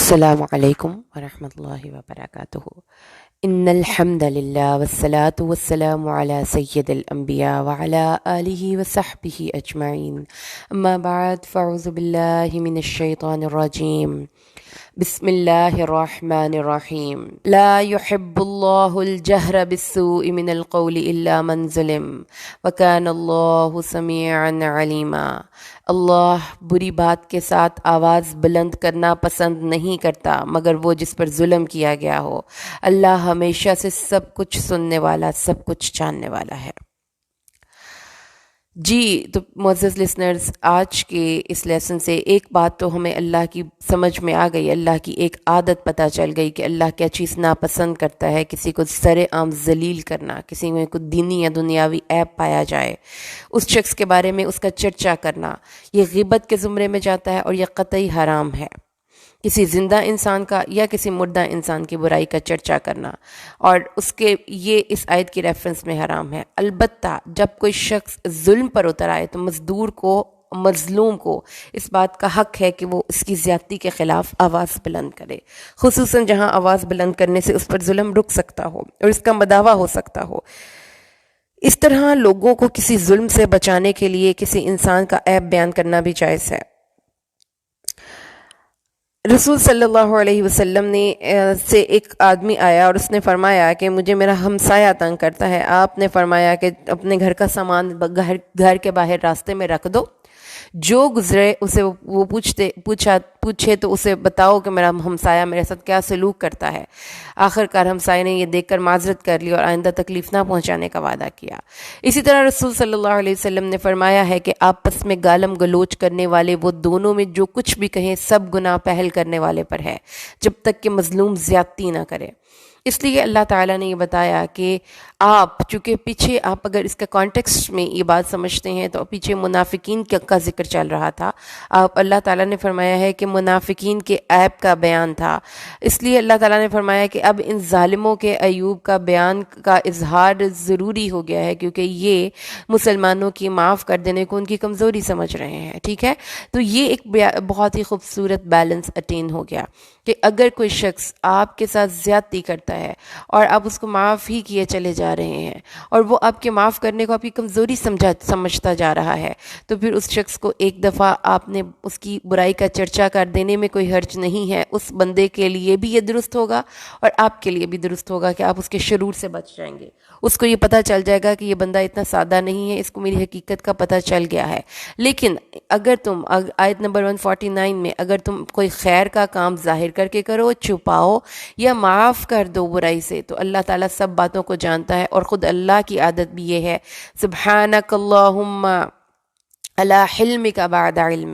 السلام علیکم ورحمۃ اللہ وبرکاتہ۔ ان الحمد للہ والصلاة والسلام علی سید الانبیاء وعلی آلہ وصحبہ اجمعین، اما بعد فاعوذ باللہ من الشیطان الرجیم، بسم اللہ الرحمن الرحیم۔ لا يحب اللہ الجہر بالسوء من القول الا من ظلم وکان اللہ سمیعا علیما۔ اللہ بری بات کے ساتھ آواز بلند کرنا پسند نہیں کرتا مگر وہ جس پر ظلم کیا گیا ہو۔ اللہ ہمیشہ سے سب کچھ سننے والا، سب کچھ جاننے والا ہے۔ جی تو معزز لسنرز، آج کے اس لیسن سے ایک بات تو ہمیں اللہ کی سمجھ میں آ گئی، اللہ کی ایک عادت پتہ چل گئی کہ اللہ کیا چیز ناپسند کرتا ہے۔ کسی کو سر عام ذلیل کرنا، کسی میں کوئی دینی یا دنیاوی عیب پایا جائے، اس شخص کے بارے میں اس کا چرچا کرنا، یہ غیبت کے زمرے میں جاتا ہے اور یہ قطعی حرام ہے۔ کسی زندہ انسان کا یا کسی مردہ انسان کی برائی کا چرچا کرنا، اور اس کے یہ اس آیت کی ریفرنس میں حرام ہے۔ البتہ جب کوئی شخص ظلم پر اتر آئے تو مظلوم کو اس بات کا حق ہے کہ وہ اس کی زیادتی کے خلاف آواز بلند کرے، خصوصاً جہاں آواز بلند کرنے سے اس پر ظلم رک سکتا ہو اور اس کا مداوع ہو سکتا ہو۔ اس طرح لوگوں کو کسی ظلم سے بچانے کے لیے کسی انسان کا عیب بیان کرنا بھی جائز ہے۔ رسول صلی اللہ علیہ وسلم نے سے ایک آدمی آیا اور اس نے فرمایا کہ مجھے میرا ہمسایہ تنگ کرتا ہے۔ آپ نے فرمایا کہ اپنے گھر کا سامان گھر کے باہر راستے میں رکھ دو، جو گزرے اسے وہ پوچھے تو اسے بتاؤ کہ میرا ہمسایہ میرے ساتھ کیا سلوک کرتا ہے۔ آخر کار ہمسایہ نے یہ دیکھ کر معذرت کر لی اور آئندہ تکلیف نہ پہنچانے کا وعدہ کیا۔ اسی طرح رسول صلی اللہ علیہ وسلم نے فرمایا ہے کہ آپس میں گالم گلوچ کرنے والے وہ دونوں میں جو کچھ بھی کہیں سب گناہ پہل کرنے والے پر ہے، جب تک کہ مظلوم زیادتی نہ کرے۔ اس لیے اللہ تعالیٰ نے یہ بتایا کہ چونکہ پیچھے آپ اگر اس کا کانٹیکسٹ میں یہ بات سمجھتے ہیں تو پیچھے منافقین کا ذکر چل رہا تھا۔ اللہ تعالیٰ نے فرمایا ہے کہ منافقین کے عیب کا بیان تھا، اس لیے اللہ تعالیٰ نے فرمایا کہ اب ان ظالموں کے عیوب کا بیان کا اظہار ضروری ہو گیا ہے، کیونکہ یہ مسلمانوں کی معاف کر دینے کو ان کی کمزوری سمجھ رہے ہیں۔ ٹھیک ہے، تو یہ ایک بہت ہی خوبصورت بیلنس اٹین ہو گیا کہ اگر کوئی شخص آپ کے ساتھ زیادتی کرتا ہے اور آپ اس کو معاف ہی کیے چلے جا رہے ہیں اور وہ آپ کے معاف کرنے کو آپ کی کمزوری سمجھتا جا رہا ہے، تو پھر اس شخص کو ایک دفعہ آپ نے اس کی برائی کا چرچا کر دینے میں کوئی حرج نہیں ہے۔ اس بندے کے لیے بھی یہ درست ہوگا اور آپ کے لیے بھی درست ہوگا کہ آپ اس کے شرور سے بچ جائیں گے۔ اس کو یہ پتہ چل جائے گا کہ یہ بندہ اتنا سادہ نہیں ہے، اس کو میری حقیقت کا پتہ چل گیا ہے۔ لیکن اگر تم آیت نمبر 149 میں اگر تم کوئی خیر کا کام ظاہر کر کے کرو، چھپاؤ یا معاف کر دو برائی سے، تو اللہ تعالیٰ سب باتوں کو جانتا ہے، اور خود اللہ کی عادت بھی یہ ہے، سبحانک اللہم علی حلمک بعد علم،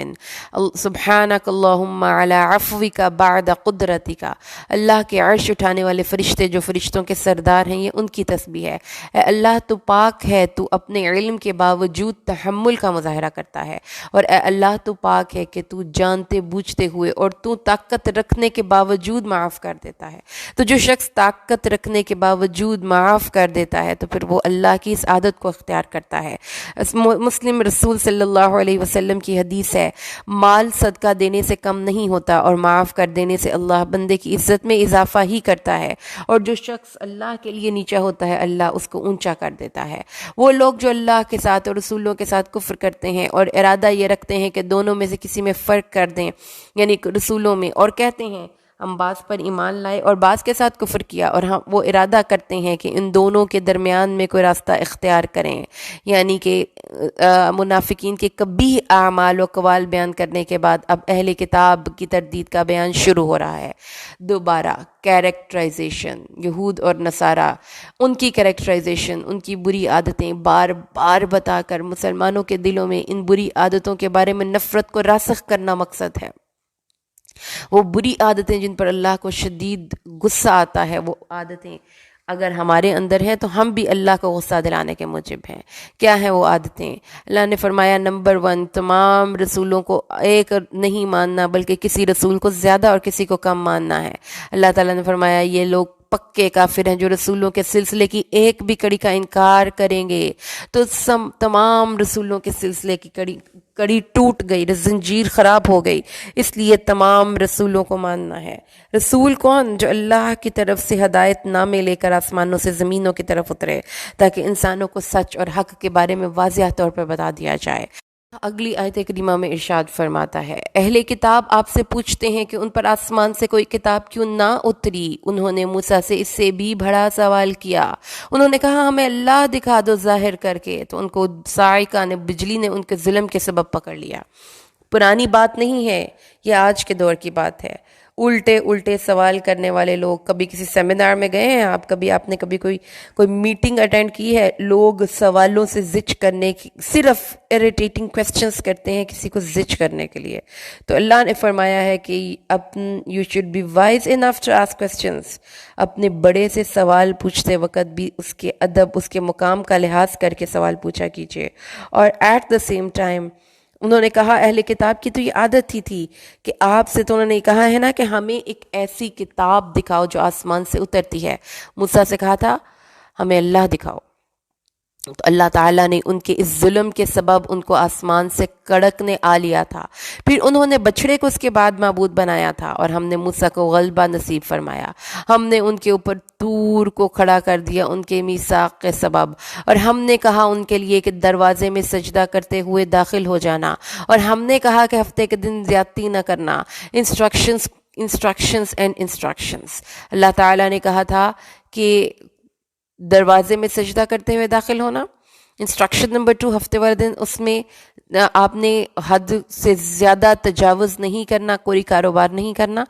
سبحانک اللہم علی عفوک بعد قدرتک۔ اللہ کے عرش اٹھانے والے فرشتے جو فرشتوں کے سردار ہیں، یہ ان کی تسبیح ہے۔ اے اللہ تو پاک ہے، تو اپنے علم کے باوجود تحمل کا مظاہرہ کرتا ہے، اور اے اللہ تو پاک ہے کہ تو جانتے بوجھتے ہوئے اور تو طاقت رکھنے کے باوجود معاف کر دیتا ہے۔ تو جو شخص طاقت رکھنے کے باوجود معاف کر دیتا ہے تو پھر وہ اللہ کی اس عادت کو اختیار کرتا ہے۔ مسلم رسول صلی اللہ علیہ وسلم کی حدیث ہے، مال صدقہ دینے سے کم نہیں ہوتا اور معاف کر دینے سے اللہ بندے کی عزت میں اضافہ ہی کرتا ہے، اور جو شخص اللہ کے لیے نیچا ہوتا ہے اللہ اس کو اونچا کر دیتا ہے۔ وہ لوگ جو اللہ کے ساتھ اور رسولوں کے ساتھ کفر کرتے ہیں اور ارادہ یہ رکھتے ہیں کہ دونوں میں سے کسی میں فرق کر دیں، یعنی رسولوں میں، اور کہتے ہیں ہم بعض پر ایمان لائے اور بعض کے ساتھ کفر کیا، اور ہم وہ ارادہ کرتے ہیں کہ ان دونوں کے درمیان میں کوئی راستہ اختیار کریں، یعنی کہ منافقین کے کبھی اعمال و اقوال بیان کرنے کے بعد اب اہل کتاب کی تردید کا بیان شروع ہو رہا ہے۔ دوبارہ کیریکٹرائزیشن، یہود اور نصارہ، ان کی کیریکٹرائزیشن، ان کی بری عادتیں بار بار بتا کر مسلمانوں کے دلوں میں ان بری عادتوں کے بارے میں نفرت کو راسخ کرنا مقصد ہے۔ وہ بری عادتیں جن پر اللہ کو شدید غصہ آتا ہے، وہ عادتیں اگر ہمارے اندر ہیں تو ہم بھی اللہ کو غصہ دلانے کے موجب ہیں۔ کیا ہیں وہ عادتیں؟ اللہ نے فرمایا نمبر 1، تمام رسولوں کو ایک نہیں ماننا بلکہ کسی رسول کو زیادہ اور کسی کو کم ماننا ہے۔ اللہ تعالیٰ نے فرمایا یہ لوگ پکے کافر ہیں جو رسولوں کے سلسلے کی ایک بھی کڑی کا انکار کریں گے، تو تمام رسولوں کے سلسلے کی کڑی ٹوٹ گئی، زنجیر خراب ہو گئی، اس لیے تمام رسولوں کو ماننا ہے۔ رسول کون؟ جو اللہ کی طرف سے ہدایت نامے لے کر آسمانوں سے زمینوں کی طرف اترے تاکہ انسانوں کو سچ اور حق کے بارے میں واضح طور پر بتا دیا جائے۔ اگلی آیت کریمہ میں ارشاد فرماتا ہے، اہل کتاب آپ سے پوچھتے ہیں کہ ان پر آسمان سے کوئی کتاب کیوں نہ اتری؟ انہوں نے موسیٰ سے اس سے بھی بڑا سوال کیا۔ انہوں نے کہا ہمیں اللہ دکھا دو ظاہر کر کے، تو ان کو صاعقہ نے، بجلی نے ان کے ظلم کے سبب پکڑ لیا۔ پرانی بات نہیں ہے، یہ آج کے دور کی بات ہے۔ الٹے سوال کرنے والے لوگ، کبھی کسی سیمینار میں گئے ہیں آپ نے کبھی کوئی میٹنگ اٹینڈ کی ہے؟ لوگ سوالوں سے زچ کرنے کی، صرف اریٹیٹنگ کویسچنز کرتے ہیں کسی کو زچ کرنے کے لیے۔ تو اللہ نے فرمایا ہے کہ you should be wise enough to ask questions. اپنے بڑے سے سوال پوچھتے وقت بھی اس کے ادب، اس کے مقام کا لحاظ کر کے سوال پوچھا کیجیے۔ اور ایٹ دا سیم ٹائم انہوں نے کہا، اہل کتاب کی تو یہ عادت ہی تھی کہ آپ سے، تو انہوں نے کہا ہے نا کہ ہمیں ایک ایسی کتاب دکھاؤ جو آسمان سے اترتی ہے۔ موسیٰ سے کہا تھا ہمیں اللہ دکھاؤ، تو اللہ تعالیٰ نے ان کے اس ظلم کے سبب ان کو آسمان سے کڑکنے آ لیا تھا۔ پھر انہوں نے بچھڑے کو اس کے بعد معبود بنایا تھا، اور ہم نے موسیٰ کو غلبہ نصیب فرمایا۔ ہم نے ان کے اوپر طور کو کھڑا کر دیا ان کے میثاق کے سبب، اور ہم نے کہا ان کے لیے کہ دروازے میں سجدہ کرتے ہوئے داخل ہو جانا، اور ہم نے کہا کہ ہفتے کے دن زیادتی نہ کرنا۔ Instructions and instructions. اللہ تعالیٰ نے کہا تھا کہ دروازے میں سجدہ کرتے ہوئے داخل ہونا۔ انسٹرکشن نمبر 2، ہفتے والے دن اس میں آپ نے حد سے زیادہ تجاوز نہیں کرنا، کوئی کاروبار نہیں کرنا۔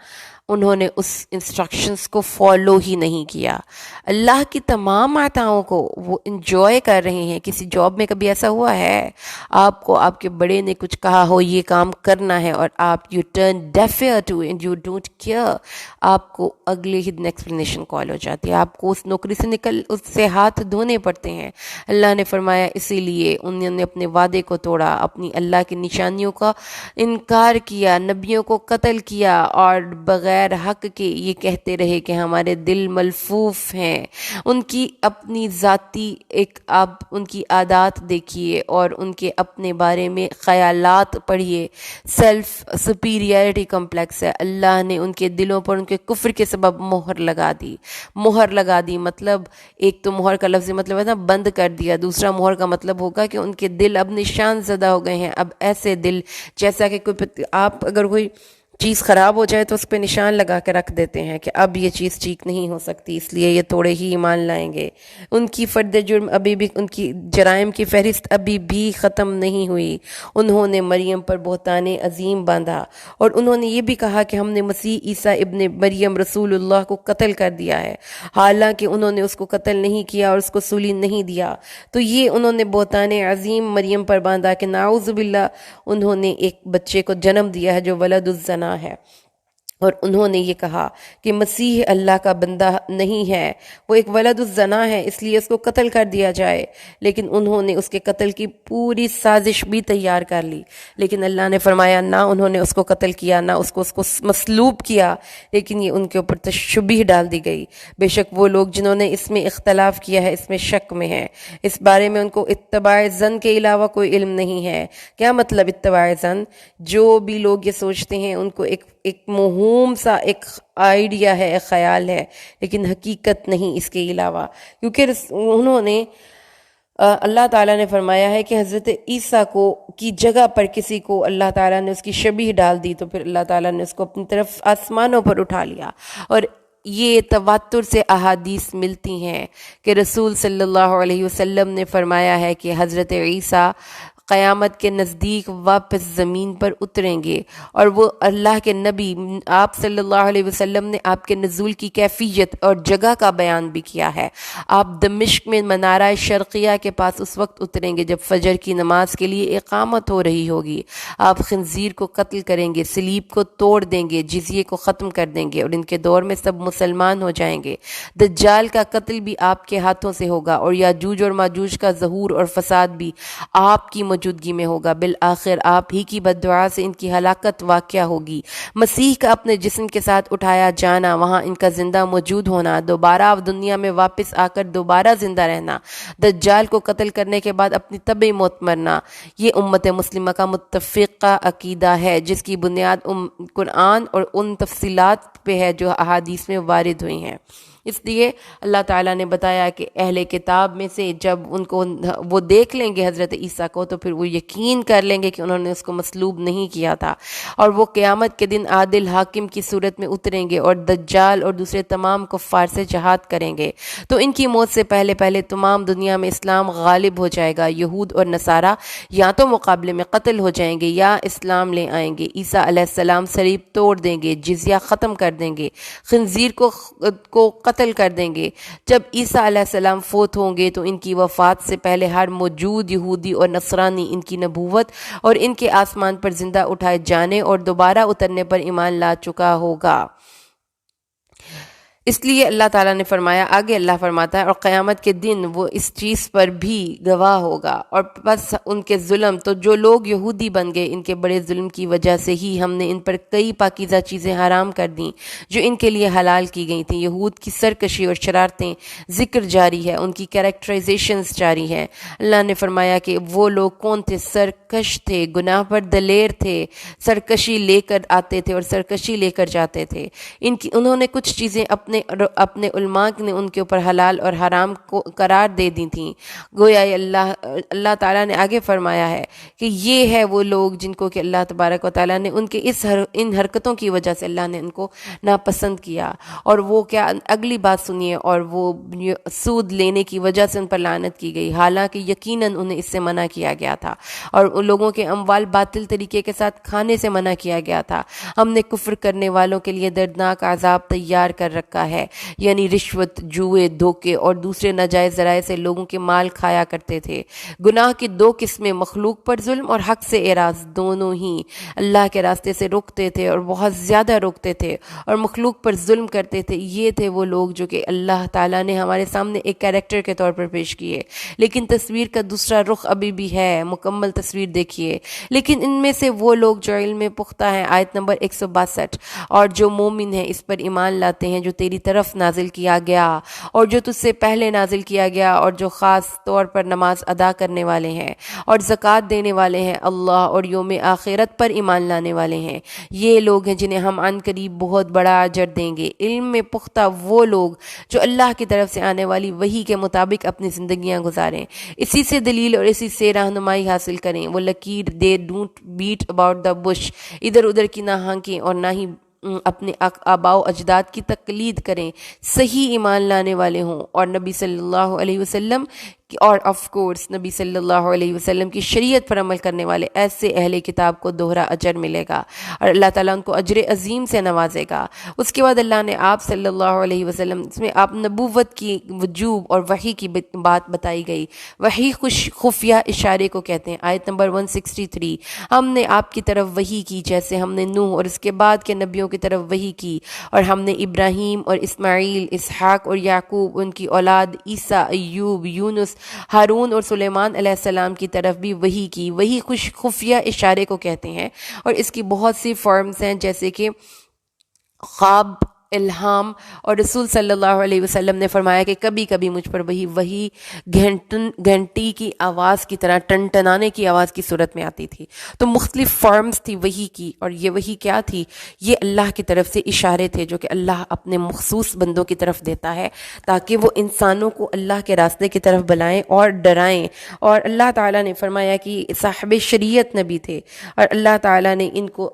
انہوں نے اس انسٹرکشنز کو فالو ہی نہیں کیا۔ اللہ کی تمام عطاؤں کو وہ انجوائے کر رہے ہیں۔ کسی جاب میں کبھی ایسا ہوا ہے آپ کو آپ کے بڑے نے کچھ کہا ہو یہ کام کرنا ہے، اور آپ you turn deaf ear to and you don't care? آپ کو اگلے ہی دن ایکسپلینیشن کال ہو جاتی ہے، آپ کو اس نوکری سے اس سے ہاتھ دھونے پڑتے ہیں۔ اللہ نے فرمایا اسی لیے انہوں نے اپنے وعدے کو توڑا، اپنی اللہ کی نشانیوں کا انکار کیا، نبیوں کو قتل کیا، اور بغیر حق کے یہ کہتے رہے کہ ہمارے دل ملفوف ہیں۔ ان کی اپنی ذاتی آپ ان کی عادات دیکھیے اور ان کے اپنے بارے میں خیالات پڑھیے۔ سیلف سپیریئرٹی کمپلیکس ہے۔ اللہ نے ان کے دلوں پر ان کے کفر کے سبب مہر لگا دی۔ مطلب ایک تو مہر کا لفظ مطلب ہے نا بند کر دیا، دوسرا مہر کا مطلب ہوگا کہ ان کے دل اب نشان زدہ ہو گئے ہیں۔ اب ایسے دل جیسا کہ آپ اگر کوئی چیز خراب ہو جائے تو اس پہ نشان لگا کے رکھ دیتے ہیں کہ اب یہ چیز ٹھیک نہیں ہو سکتی، اس لیے یہ توڑے ہی ایمان لائیں گے۔ ان کی فرد جرم ابھی بھی، ان کی جرائم کی فہرست ابھی بھی ختم نہیں ہوئی۔ انہوں نے مریم پر بہتان عظیم باندھا، اور انہوں نے یہ بھی کہا کہ ہم نے مسیح عیسیٰ ابن مریم رسول اللہ کو قتل کر دیا ہے، حالانکہ انہوں نے اس کو قتل نہیں کیا اور اس کو سولی نہیں دیا۔ تو یہ انہوں نے بہتان عظیم مریم پر باندھا کہ نعوذ باللہ انہوں نے ایک بچے کو جنم دیا ہے جو ولد الزنا ہے۔ اور انہوں نے یہ کہا کہ مسیح اللہ کا بندہ نہیں ہے، وہ ایک ولد الزنا ہے، اس لیے اس کو قتل کر دیا جائے۔ لیکن انہوں نے اس کے قتل کی پوری سازش بھی تیار کر لی، لیکن اللہ نے فرمایا نہ انہوں نے اس کو قتل کیا، نہ اس کو مصلوب کیا، لیکن یہ ان کے اوپر تشبیہ ڈال دی گئی۔ بے شک وہ لوگ جنہوں نے اس میں اختلاف کیا ہے اس میں شک میں ہیں، اس بارے میں ان کو اتباع ظن کے علاوہ کوئی علم نہیں ہے۔ کیا مطلب اتباع ظن؟ جو بھی لوگ یہ سوچتے ہیں ان کو ایک موہوم سا ایک آئیڈیا ہے، ایک خیال ہے، لیکن حقیقت نہیں اس کے علاوہ، کیونکہ انہوں نے اللہ تعالیٰ نے فرمایا ہے کہ حضرت عیسیٰ کی جگہ پر کسی کو اللہ تعالیٰ نے اس کی شبیہ ڈال دی، تو پھر اللہ تعالیٰ نے اس کو اپنی طرف آسمانوں پر اٹھا لیا۔ اور یہ تواتر سے احادیث ملتی ہیں کہ رسول صلی اللہ علیہ وسلم نے فرمایا ہے کہ حضرت عیسیٰ قیامت کے نزدیک واپس زمین پر اتریں گے، اور وہ اللہ کے نبی آپ صلی اللہ علیہ وسلم نے آپ کے نزول کی کیفیت اور جگہ کا بیان بھی کیا ہے۔ آپ دمشق میں منارہ شرقیہ کے پاس اس وقت اتریں گے جب فجر کی نماز کے لیے اقامت ہو رہی ہوگی۔ آپ خنزیر کو قتل کریں گے، صلیب کو توڑ دیں گے، جزیے کو ختم کر دیں گے، اور ان کے دور میں سب مسلمان ہو جائیں گے۔ دجال کا قتل بھی آپ کے ہاتھوں سے ہوگا، اور یاجوج اور ماجوج کا ظہور اور فساد بھی آپ کی موجودگی میں ہوگا، بالآخر آپ ہی کی بد دعا سے ان کی ہلاکت واقع ہوگی۔ مسیح کا اپنے جسم کے ساتھ اٹھایا جانا، وہاں ان کا زندہ موجود ہونا، دوبارہ دنیا میں واپس آ کر دوبارہ زندہ رہنا، دجال کو قتل کرنے کے بعد اپنی طبعی موت مرنا، یہ امت مسلمہ کا متفقہ عقیدہ ہے جس کی بنیاد قرآن اور ان تفصیلات پہ ہے جو احادیث میں وارد ہوئی ہیں۔ اس لیے اللہ تعالیٰ نے بتایا کہ اہل کتاب میں سے جب ان کو وہ دیکھ لیں گے حضرت عیسیٰ کو تو پھر وہ یقین کر لیں گے کہ انہوں نے اس کو مصلوب نہیں کیا تھا، اور وہ قیامت کے دن عادل حاکم کی صورت میں اتریں گے اور دجال اور دوسرے تمام کفار سے جہاد کریں گے، تو ان کی موت سے پہلے پہلے تمام دنیا میں اسلام غالب ہو جائے گا۔ یہود اور نصارہ یا تو مقابلے میں قتل ہو جائیں گے یا اسلام لے آئیں گے، عیسیٰ علیہ السلام صلیب توڑ دیں گے، جزیہ ختم کر دیں گے، خنزیر کو قتل کر دیں گے۔ جب عیسیٰ علیہ السلام فوت ہوں گے تو ان کی وفات سے پہلے ہر موجود یہودی اور نصرانی ان کی نبوت اور ان کے آسمان پر زندہ اٹھائے جانے اور دوبارہ اترنے پر ایمان لا چکا ہوگا۔ اس لیے اللہ تعالیٰ نے فرمایا، آگے اللہ فرماتا ہے، اور قیامت کے دن وہ اس چیز پر بھی گواہ ہوگا، اور بس ان کے ظلم، تو جو لوگ یہودی بن گئے ان کے بڑے ظلم کی وجہ سے ہی ہم نے ان پر کئی پاکیزہ چیزیں حرام کر دیں جو ان کے لیے حلال کی گئی تھیں۔ یہود کی سرکشی اور شرارتیں ذکر جاری ہے، ان کی کیریکٹرائزیشنز جاری ہیں۔ اللہ نے فرمایا کہ وہ لوگ کون تھے؟ سرکش تھے، گناہ پر دلیر تھے، سرکشی لے کر آتے تھے اور سرکشی لے کر جاتے تھے۔ انہوں نے کچھ چیزیں اپنے علماء نے ان کے اوپر حلال اور حرام کو قرار دے دی تھیں، گویا اللہ تعالیٰ نے آگے فرمایا ہے کہ یہ ہے وہ لوگ جن کو کہ اللہ تبارک و تعالیٰ نے ان کے ان حرکتوں کی وجہ سے اللہ نے ان کو ناپسند کیا، اور وہ کیا، اگلی بات سنیے، اور وہ سود لینے کی وجہ سے ان پر لعنت کی گئی، حالانکہ یقیناً انہیں اس سے منع کیا گیا تھا، اور ان لوگوں کے اموال باطل طریقے کے ساتھ کھانے سے منع کیا گیا تھا۔ ہم نے کفر کرنے والوں کے لیے دردناک عذاب تیار کر رکھا ہے، یعنی رشوت، جوئے، دھوکے اور دوسرے ناجائز ذرائع سے لوگوں کے مال کھایا کرتے تھے۔ گناہ کی دو قسمیں، مخلوق پر ظلم اور حق سے اعراض، دونوں ہی اللہ کے راستے سے رکتے تھے اور بہت زیادہ رکتے تھے اور مخلوق پر ظلم کرتے تھے۔ یہ تھے وہ لوگ جو کہ اللہ تعالیٰ نے ہمارے سامنے ایک کیریکٹر کے طور پر پیش کیے، لیکن تصویر کا دوسرا رخ ابھی بھی ہے، مکمل تصویر دیکھیے۔ لیکن ان میں سے وہ لوگ جو علم میں پختہ ہیں، آیت نمبر 162، اور جو مومن ہیں، اس پر ایمان لاتے ہیں جو تیری طرف نازل کیا گیا اور جو تجھ سے پہلے نازل کیا گیا، اور جو خاص طور پر نماز ادا کرنے والے ہیں اور زکوٰۃ دینے والے ہیں، اللہ اور یوم آخرت پر ایمان لانے والے ہیں، یہ لوگ ہیں جنہیں ہم عن قریب بہت بڑا اجر دیں گے۔ علم میں پختہ وہ لوگ جو اللہ کی طرف سے آنے والی وحی کے مطابق اپنی زندگیاں گزاریں، اسی سے دلیل اور اسی سے رہنمائی حاصل کریں۔ وہ لکیر، they don't bit about the bush, ادھر ادھر کی نہ ہانکیں اور نہ ہی اپنے آباء و اجداد کی تقلید کریں، صحیح ایمان لانے والے ہوں اور نبی صلی اللہ علیہ وسلم اور آف کورس نبی صلی اللہ علیہ وسلم کی شریعت پر عمل کرنے والے ایسے اہل کتاب کو دوہرا اجر ملے گا اور اللہ تعالیٰ ان کو اجر عظیم سے نوازے گا۔ اس کے بعد اللہ نے آپ صلی اللہ علیہ وسلم، اس میں آپ نبوت کی وجوب اور وحی کی بات بتائی گئی۔ وحی خفیہ اشارے کو کہتے ہیں۔ آیت نمبر 163، ہم نے آپ کی طرف وحی کی جیسے ہم نے نوح اور اس کے بعد کے نبیوں کی طرف وحی کی، اور ہم نے ابراہیم اور اسماعیل، اسحاق اور یعقوب، ان کی اولاد عیسیٰ، ایوب، یونس، ہارون اور سلیمان علیہ السلام کی طرف بھی وحی کی۔ وحی خفیہ اشارے کو کہتے ہیں، اور اس کی بہت سی فارمز ہیں جیسے کہ خواب، الہام، اور رسول صلی اللہ علیہ وسلم نے فرمایا کہ کبھی کبھی مجھ پر وہی گھنٹی کی آواز کی طرح ٹنٹنانے کی آواز کی صورت میں آتی تھی۔ تو مختلف فارمز تھی وحی کی، اور یہ وحی کیا تھی؟ یہ اللہ کی طرف سے اشارے تھے جو کہ اللہ اپنے مخصوص بندوں کی طرف دیتا ہے تاکہ وہ انسانوں کو اللہ کے راستے کی طرف بلائیں اور ڈرائیں۔ اور اللہ تعالیٰ نے فرمایا کہ صاحب شریعت نبی تھے، اور اللہ تعالیٰ نے ان کو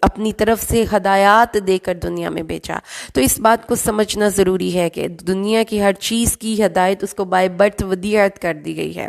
اپنی طرف سے ہدایات دے کر دنیا میں بھیجا۔ تو اس بات کو سمجھنا ضروری ہے کہ دنیا کی ہر چیز کی ہدایت اس کو بائی برتھ ودیعت کر دی گئی ہے۔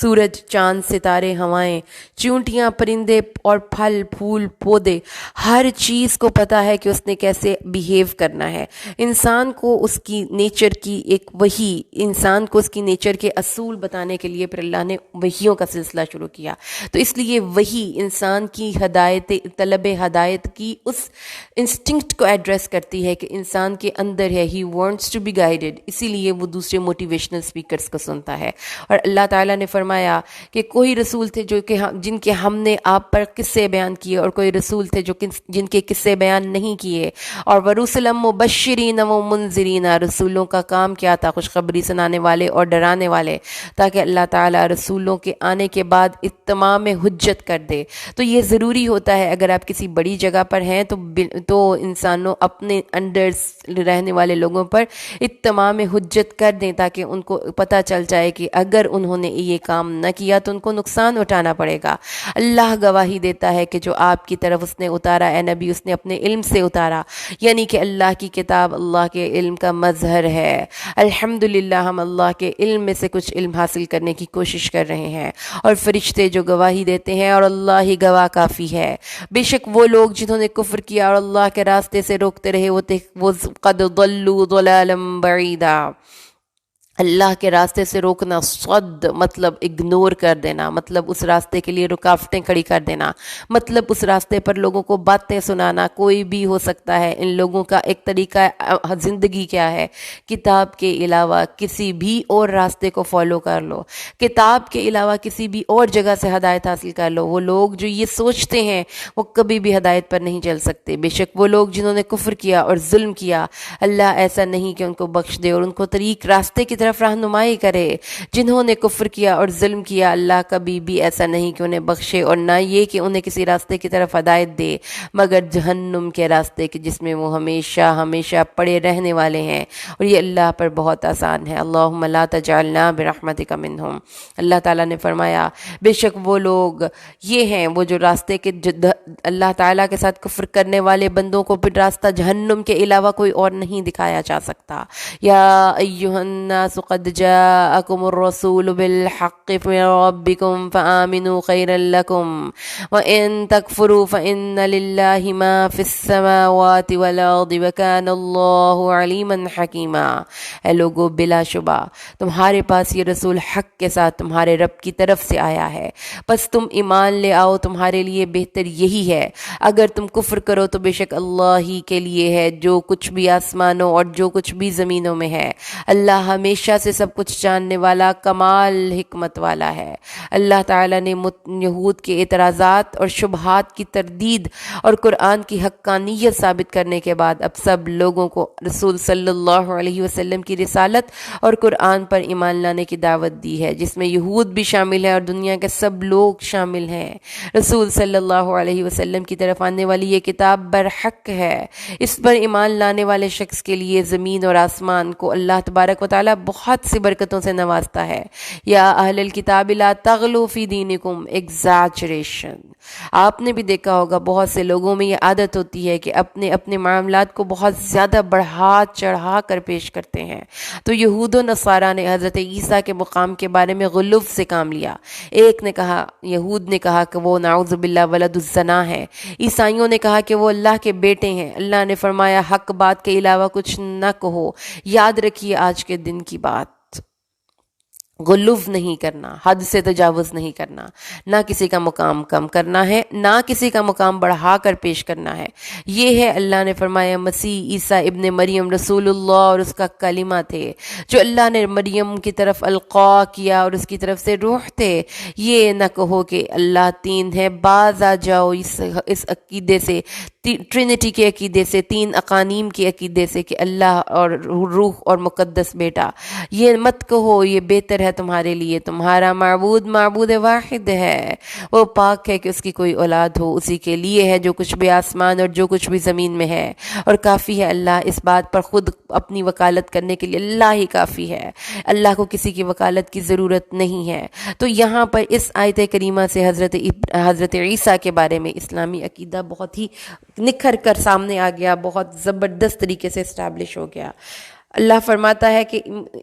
سورج، چاند، ستارے، ہوائیں، چونٹیاں، پرندے اور پھل، پھول، پودے، ہر چیز کو پتہ ہے کہ اس نے کیسے بیہیو کرنا ہے۔ انسان کو اس کی نیچر کی ایک وحی، انسان کو اس کی نیچر کے اصول بتانے کے لیے پھر اللہ نے وحیوں کا سلسلہ شروع کیا۔ تو اس لیے وحی انسان کی ہدایت، طلب ہدایت کی اس انسٹنکٹ کو ایڈریس کرتی ہے کہ انسان کے اندر ہے، he wants to be guided, اسی لیے وہ دوسرے موٹیویشنل اسپیکرز کو سنتا ہے۔ اور اللہ تعالیٰ نے فرمایا کہ کوئی رسول تھے جو کہ جن کے ہم نے آپ پر قصے بیان کیے، اور کوئی رسول تھے جو جن کے قصے بیان نہیں کیے، اور ورسلا مبشرین و منذرین، رسولوں کا کام کیا تھا خوشخبری سنانے والے اور ڈرانے والے، تاکہ اللہ تعالیٰ رسولوں کے آنے کے بعد اتمام حجت کر دے۔ تو یہ ضروری ہوتا ہے اگر آپ کسی بڑی جگہ پر ہیں تو انسانوں اپنے انڈر رہنے والے لوگوں پر اتمام حجت کر دیں، تاکہ ان کو پتہ چل جائے کہ اگر انہوں نے یہ کام نہ کیا تو ان کو نقصان اٹھانا پڑے گا۔ اللہ گواہی دیتا ہے کہ جو آپ کی طرف اس نے اتارا اے نبی، اس نے اپنے علم سے اتارا، یعنی کہ اللہ کی کتاب اللہ کے علم کا مظہر ہے۔ الحمدللہ ہم اللہ کے علم میں سے کچھ علم حاصل کرنے کی کوشش کر رہے ہیں، اور فرشتے جو گواہی دیتے ہیں، اور اللہ ہی گواہ کافی ہے۔ بے شک وہ لوگ جنہوں نے کفر کیا اور اللہ کے راستے سے روکتے رہے، وہ قد ضلوا ضلالا بعیدا۔ اللہ کے راستے سے روکنا، صد مطلب اگنور کر دینا، مطلب اس راستے کے لیے رکاوٹیں کھڑی کر دینا، مطلب اس راستے پر لوگوں کو باتیں سنانا۔ کوئی بھی ہو سکتا ہے، ان لوگوں کا ایک طریقہ زندگی کیا ہے، کتاب کے علاوہ کسی بھی اور راستے کو فالو کر لو، کتاب کے علاوہ کسی بھی اور جگہ سے ہدایت حاصل کر لو۔ وہ لوگ جو یہ سوچتے ہیں وہ کبھی بھی ہدایت پر نہیں چل سکتے۔ بے شک وہ لوگ جنہوں نے کفر کیا اور ظلم کیا، اللہ ایسا نہیں کہ ان کو بخش دے اور ان کو طریق راستے کی طرف رہنمائی کرے۔ جنہوں نے کفر کیا اور ظلم کیا، اللہ کبھی بھی ایسا نہیں کہ انہیں بخشے، اور نہ یہ کہ انہیں کسی راستے کی طرف ہدایت دے مگر جہنم کے راستے کے، جس میں وہ ہمیشہ ہمیشہ پڑے رہنے والے ہیں، اور یہ اللہ پر بہت آسان ہے۔ اللہم لا تجعلنا برحمتک منہم۔ اللہ تعالیٰ نے فرمایا بے شک وہ لوگ یہ ہیں، وہ جو راستے کے اللہ تعالیٰ کے ساتھ کفر کرنے والے بندوں کو پھر راستہ جہنم کے علاوہ کوئی اور نہیں دکھایا جا سکتا۔ یا ایہا الناس قد جاءکم الرسول بالحق من ربکم فآمنوا خیرا لکم وإن تکفروا فإن للہ ما فی السماوات والارض وکان اللہ علیما حکیما۔ اے لوگو، بلا شبہ تمہارے پاس یہ رسول حق کے ساتھ تمہارے رب کی طرف سے آیا ہے، بس تم ایمان لے آؤ، تمہارے لیے بہتر یہی ہے۔ اگر تم کفر کرو تو بے شک اللہ ہی کے لیے ہے جو کچھ بھی آسمانوں اور جو کچھ بھی زمینوں میں ہے۔ اللہ ہمیشہ سے سب کچھ جاننے والا، کمال حکمت والا ہے۔ اللہ تعالیٰ نے یہود کے اعتراضات اور شبہات کی تردید اور قرآن کی حقانیت ثابت کرنے کے بعد اب سب لوگوں کو رسول صلی اللہ علیہ وسلم کی رسالت اور قرآن پر ایمان لانے کی دعوت دی ہے، جس میں یہود بھی شامل ہیں اور دنیا کے سب لوگ شامل ہیں۔ رسول صلی اللہ علیہ وسلم کی طرف آنے والی یہ کتاب برحق ہے۔ اس پر ایمان لانے والے شخص کے لیے زمین اور آسمان کو اللہ تبارک و تعالیٰ بہت سی برکتوں سے نوازتا ہے۔ یا اہل الکتاب لا تغلوا فی دینکم، ایگزیجریشن۔ آپ نے بھی دیکھا ہوگا بہت سے لوگوں میں یہ عادت ہوتی ہے کہ اپنے معاملات کو بہت زیادہ بڑھا چڑھا کر پیش کرتے ہیں۔ تو یہود و نصارہ نے حضرت عیسیٰ کے مقام کے بارے میں غلو سے کام لیا۔ ایک نے کہا، یہود نے کہا کہ وہ نعوذ باللہ ولد الزنا ہے، عیسائیوں نے کہا کہ وہ اللہ کے بیٹے ہیں۔ اللہ نے فرمایا حق بات کے علاوہ کچھ نہ کہو۔ یاد رکھیے آج کے دن کی بات، غلو نہیں کرنا، حد سے تجاوز نہیں کرنا، نہ کسی کا مقام کم کرنا ہے، نہ کسی کا مقام بڑھا کر پیش کرنا ہے۔ یہ ہے اللہ نے فرمایا مسیح عیسیٰ ابن مریم رسول اللہ اور اس کا کلمہ تھے، جو اللہ نے مریم کی طرف القا کیا اور اس کی طرف سے روح تھے۔ یہ نہ کہو کہ اللہ تین ہے، باز آ جاؤ اس عقیدے سے، ٹرینٹی کے عقیدے سے، تین اقانیم کے عقیدے سے کہ اللہ اور روح اور مقدس بیٹا۔ یہ مت کہو، یہ بہتر ہے تمہارے لیے، تمہارا معبود واحد ہے، وہ پاک ہے کہ اس کی کوئی اولاد ہو، اسی کے لیے ہے جو کچھ بھی آسمان اور جو کچھ بھی زمین میں ہے، اور کافی ہے اللہ اس بات پر خود اپنی وکالت کرنے کے لیے، اللہ ہی کافی ہے، اللہ کو کسی کی وکالت کی ضرورت نہیں ہے۔ تو یہاں پر اس آیت کریمہ سے حضرت عیسیٰ کے بارے میں اسلامی عقیدہ بہت ہی نکھر کر سامنے آ گیا، بہت زبردست طریقے سے اسٹیبلش ہو گیا۔ اللہ فرماتا ہے کہ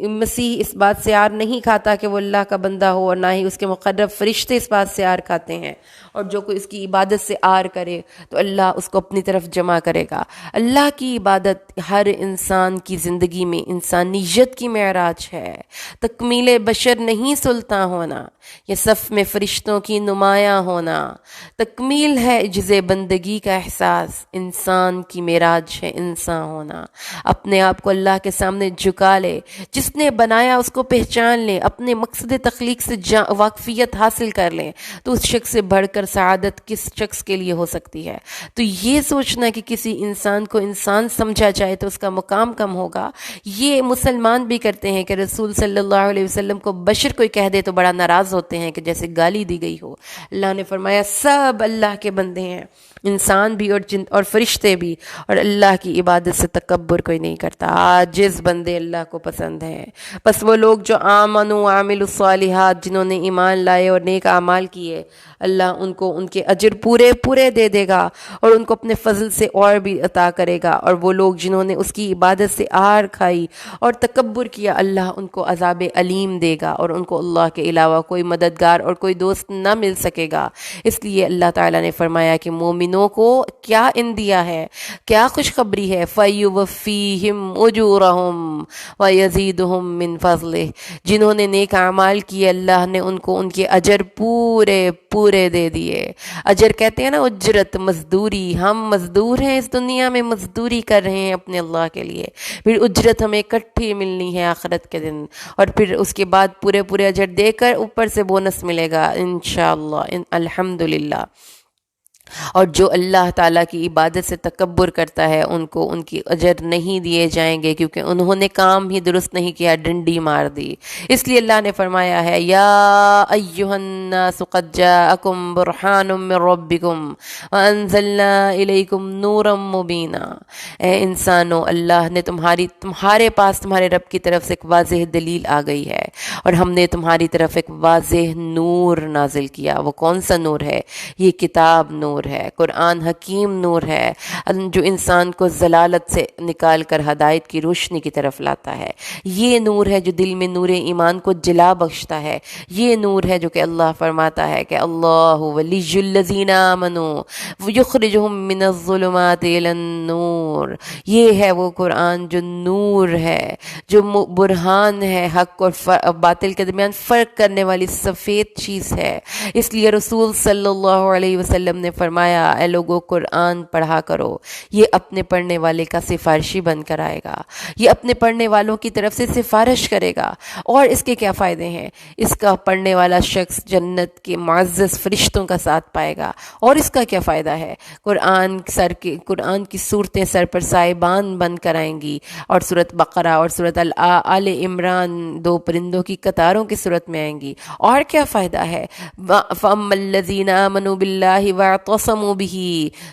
مسیح اس بات سے آر نہیں کھاتا کہ وہ اللہ کا بندہ ہو، اور نہ ہی اس کے مقرب فرشتے اس بات سے آر کھاتے ہیں، اور جو کوئی اس کی عبادت سے آر کرے تو اللہ اس کو اپنی طرف جمع کرے گا۔ اللہ کی عبادت ہر انسان کی زندگی میں انسانیت کی معراج ہے، تکمیل بشر نہیں سلطان ہونا، یہ صف میں فرشتوں کی نمایاں ہونا، تکمیل ہے عجز بندگی کا احساس، انسان کی معراج ہے انسان ہونا، اپنے آپ کو اللہ کے سامنے جھکا لے. جس نے بنایا اس کو پہچان لیں, اپنے مقصد تخلیق سے واقفیت حاصل کر لیں, تو اس شخص سے بڑھ کر سعادت کس شخص کے لیے ہو سکتی ہے. تو یہ سوچنا کہ کسی انسان کو انسان سمجھا جائے تو اس کا مقام کم ہوگا, یہ مسلمان بھی کرتے ہیں کہ رسول صلی اللہ علیہ وسلم کو بشر کوئی کہہ دے تو بڑا ناراض ہوتے ہیں کہ جیسے گالی دی گئی ہو. اللہ نے فرمایا سب اللہ کے بندے ہیں, انسان بھی اور جن اور فرشتے بھی, اور اللہ کی عبادت سے تکبر کوئی نہیں کرتا. عاجز بندے اللہ کو پسند ہیں. بس وہ لوگ جو آمنوا وعملوا الصالحات, جنہوں نے ایمان لائے اور نیک اعمال کیے, اللہ ان کو ان کے اجر پورے پورے دے دے گا اور ان کو اپنے فضل سے اور بھی عطا کرے گا. اور وہ لوگ جنہوں نے اس کی عبادت سے آر کھائی اور تکبر کیا, اللہ ان کو عذاب علیم دے گا اور ان کو اللہ کے علاوہ کوئی مددگار اور کوئی دوست نہ مل سکے گا. اس لیے اللہ تعالیٰ نے فرمایا کہ مومنوں کو کیا اندیا ہے, کیا خوشخبری ہے, فَيُوَفِّيهِمْ أُجُورَهُمْ وَيَزِيدُهُمْ مِنْ فَضْلِهِ, جنہوں نے نیک اعمال کیے اللہ نے ان کو ان کے اجر پورے پورے دے دیے. اجر کہتے ہیں نا اجرت, مزدوری. ہم مزدور ہیں, اس دنیا میں مزدوری کر رہے ہیں اپنے اللہ کے لیے, پھر اجرت ہمیں اکٹھی ملنی ہے آخرت کے دن, اور پھر اس کے بعد پورے پورے اجر دے کر اوپر سے بونس ملے گا انشاءاللہ, الحمدللہ. اور جو اللہ تعالیٰ کی عبادت سے تکبر کرتا ہے ان کو ان کی اجر نہیں دیے جائیں گے, کیونکہ انہوں نے کام ہی درست نہیں کیا, ڈنڈی مار دی. اس لیے اللہ نے فرمایا ہے یا ایھا الناس قد جاءکم برہان من ربکم وانزلنا الیکم نورا مبینا. اے انسانو, اللہ نے تمہارے پاس تمہارے رب کی طرف سے ایک واضح دلیل آ گئی ہے, اور ہم نے تمہاری طرف ایک واضح نور نازل کیا. وہ کون سا نور ہے؟ یہ کتاب نور ہے, قرآن حکیم نور ہے, جو انسان کو ضلالت سے نکال کر ہدایت کی روشنی کی طرف لاتا ہے. یہ نور ہے جو دل میں نور ایمان کو جلا بخشتا ہے. یہ نور ہے جو کہ اللہ فرماتا ہے کہ اللہ ولی الذین آمنوا یخرجہم من الظلمات الی النور. یہ ہے وہ قرآن جو نور ہے, جو برہان ہے, حق اور باطل کے درمیان فرق کرنے والی سفید چیز ہے. اس لیے رسول صلی اللہ علیہ وسلم نے فرمایا اے لوگو قرآن پڑھا کرو, یہ اپنے پڑھنے والے کا سفارشی بن کر آئے گا, یہ اپنے پڑھنے والوں کی طرف سے سفارش کرے گا. اور اس کے کیا فائدے ہیں؟ اس کا پڑھنے والا شخص جنت کے معزز فرشتوں کا ساتھ پائے گا. اور اس کا کیا فائدہ ہے؟ قرآن کی صورتیں سر پر سائبان بن کر آئیں گی, اور سورۃ بقرہ اور سورۃ آل عمران دو پرندوں کی قطاروں کی صورت میں آئیں گی. اور کیا فائدہ ہے؟ فَأَمَّا الَّذِينَ آمَنُوا بِاللَّهِ وَاعْتَصَمُوا بِهِ,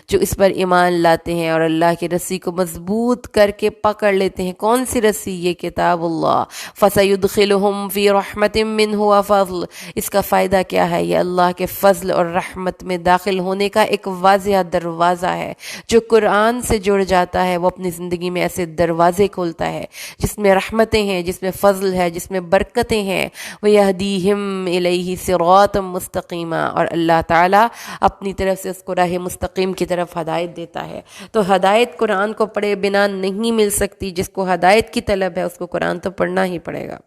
جو اس پر ایمان لاتے ہیں اور اللہ کی رسی کو مضبوط کر کے پکڑ لیتے ہیں. کون سی رسی؟ یہ کتاب اللہ. فَسَيُدْخِلُهُمْ فِي رَحْمَةٍ مِّنْهُ وَفَضْلٍ. اس کا فائدہ کیا ہے؟ یہ اللہ کے فضل اور رحمت میں داخل ہونے کا ایک واضح دروازہ ہے. جو قرآن سے جڑ جاتا ہے وہ اپنی زندگی میں ایسے دروازے کھولتا ہے جس میں رحمتیں ہیں, جس میں فضل ہے, جس میں برکتیں ہیں. وَيَهْدِيهِمْ إِلَيْهِ صِرَاطًا مُسْتَقِيمًا, اور اللہ تعالیٰ اپنی طرف سے اس کو راہ مستقیم کی طرف ہدایت دیتا ہے. تو ہدایت قرآن کو پڑھے بنا نہیں مل سکتی. جس کو ہدایت کی طلب ہے اس کو قرآن تو پڑھنا ہی پڑے گا.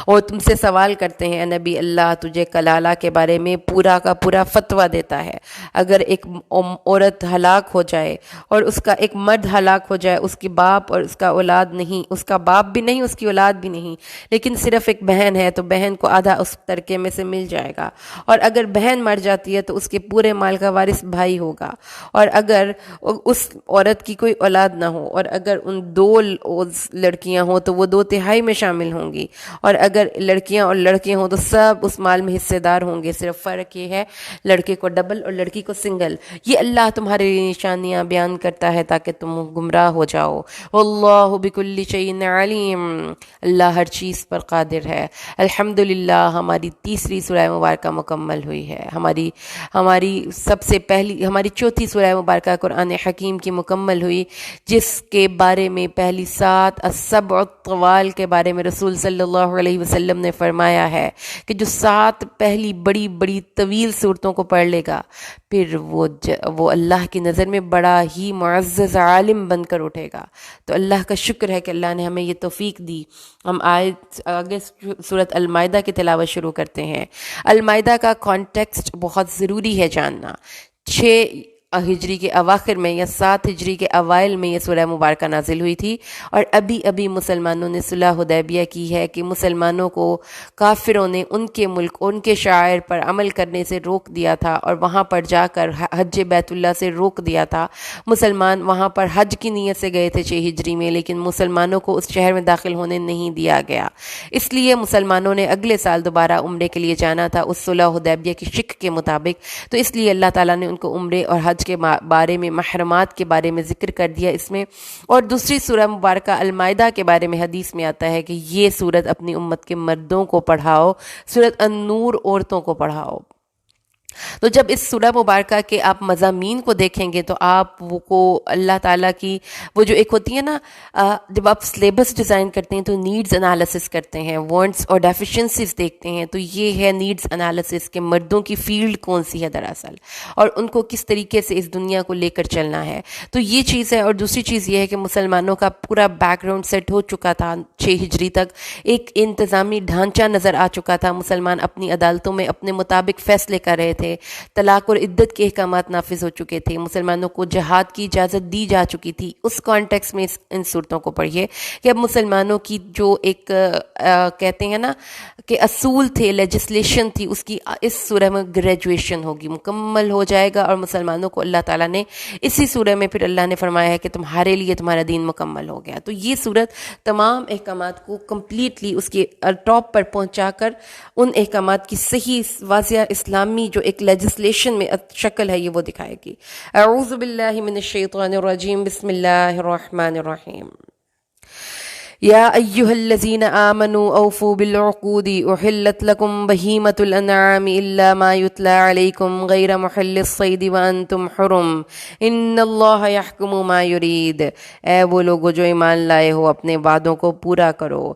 اور تم سے سوال کرتے ہیں نبی, اللہ تجھے کلالہ کے بارے میں پورا کا پورا فتویٰ دیتا ہے. اگر ایک عورت ہلاک ہو جائے اور اس کا ایک مرد ہلاک ہو جائے, اس کی باپ اور اس کا اولاد نہیں, اس کا باپ بھی نہیں, اس کی اولاد بھی نہیں, لیکن صرف ایک بہن ہے, تو بہن کو آدھا اس ترکے میں سے مل جائے گا. اور اگر بہن مر جاتی ہے تو اس کے پورے مال کا وارث بھائی ہوگا. اور اگر اس عورت کی کوئی اولاد نہ ہو, اور اگر ان دو لڑکیاں ہوں تو وہ 2/3 میں شامل ہوں گی. اور اگر لڑکیاں اور لڑکے ہوں تو سب اس مال میں حصے دار ہوں گے. صرف فرق یہ ہے لڑکے کو ڈبل اور لڑکی کو سنگل. یہ اللہ تمہارے لیے نشانیاں بیان کرتا ہے تاکہ تم گمراہ ہو جاؤ. واللہ بکل شیء علیم, اللہ ہر چیز پر قادر ہے. الحمدللہ ہماری تیسری سورہ مبارکہ مکمل ہوئی ہے. ہماری سب سے پہلی, ہماری چوتھی سورہ مبارکہ قرآن حکیم کی مکمل ہوئی, جس کے بارے میں پہلی 7 السبع الطوال کے بارے میں رسول صلی اللہ علیہ وسلم نے فرمایا ہے کہ جو 7 پہلی بڑی بڑی طویل صورتوں کو پڑھ لے گا, پھر وہ اللہ کی نظر میں بڑا ہی معزز عالم بن کر اٹھے گا. تو اللہ کا شکر ہے کہ اللہ نے ہمیں یہ توفیق دی. ہم آگے سورۃ المائدہ کی تلاوت شروع کرتے ہیں. المائدہ کا کانٹیکسٹ بہت ضروری ہے جاننا. 6 ہجری کے اواخر میں یا 7 ہجری کے اوائل میں یہ سورہ مبارکہ نازل ہوئی تھی، اور ابھی ابھی مسلمانوں نے صلح حدیبیہ کی ہے کہ مسلمانوں کو کافروں نے ان کے ملک، ان کے شعائر پر عمل کرنے سے روک دیا تھا، اور وہاں پر جا کر حج بیت اللہ سے روک دیا تھا۔ مسلمان وہاں پر حج کی نیت سے گئے تھے 6 ہجری میں، لیکن مسلمانوں کو اس شہر میں داخل ہونے نہیں دیا گیا، اس لیے مسلمانوں نے اگلے سال دوبارہ عمرے کے لیے جانا تھا اس صلح حدیبیہ کی شک کے مطابق۔ تو اس لیے اللہ تعالیٰ نے ان کو عمرے اور حج کے بارے میں، محرمات کے بارے میں ذکر کر دیا اس میں۔ اور دوسری سورہ مبارکہ المائدہ کے بارے میں حدیث میں آتا ہے کہ یہ سورت اپنی امت کے مردوں کو پڑھاؤ، سورت النور عورتوں کو پڑھاؤ۔ تو جب اس سورہ مبارکہ کے آپ مضامین کو دیکھیں گے تو آپ وہ کو اللہ تعالیٰ کی وہ جو ایک ہوتی ہے نا، جب آپ سلیبس ڈیزائن کرتے ہیں تو نیڈز انالیسس کرتے ہیں، وانٹس اور ڈیفیشنسیز دیکھتے ہیں، تو یہ ہے نیڈز انالیسس کہ مردوں کی فیلڈ کون سی ہے دراصل، اور ان کو کس طریقے سے اس دنیا کو لے کر چلنا ہے۔ تو یہ چیز ہے۔ اور دوسری چیز یہ ہے کہ مسلمانوں کا پورا بیک گراؤنڈ سیٹ ہو چکا تھا، 6 ہجری تک ایک انتظامی ڈھانچہ نظر آ چکا تھا، مسلمان اپنی عدالتوں میں اپنے مطابق فیصلے کر رہے تھے، طلاق اور عدت کے احکامات نافذ ہو چکے تھے، مسلمانوں کو جہاد کی اجازت دی جا چکی تھی۔ اس کانٹیکس میں ان صورتوں کو پڑھیے کہ اب مسلمانوں کی جو ایک کہتے ہیں نا کہ اصول تھے، لیجسلیشن تھی، اس کی اس سورہ میں گریجویشن ہوگی، مکمل ہو جائے گا، اور مسلمانوں کو اللہ تعالیٰ نے اسی سورہ میں پھر اللہ نے فرمایا ہے کہ تمہارے لیے تمہارا دین مکمل ہو گیا۔ تو یہ صورت تمام احکامات کو کمپلیٹلی اس کے ٹاپ پر پہنچا کر ان احکامات کی صحیح واضح اسلامی جو ایک لیجسلیشن میں شکل ہے یہ وہ دکھائے گی۔ اعوذ باللہ من الشیطان الرجیم، بسم اللہ الرحمن الرحیم۔ یا ایہا الذین آمنوا اوفوا بالعقود احلت لکم بہیمۃ الانعام الا ما یتلی علیکم غیر محل الصید وانتم حرم ان اللہ یحکم ما یرید۔ اے وہ لوگو جو ایمان لائے ہو، اپنے وعدوں کو پورا کرو۔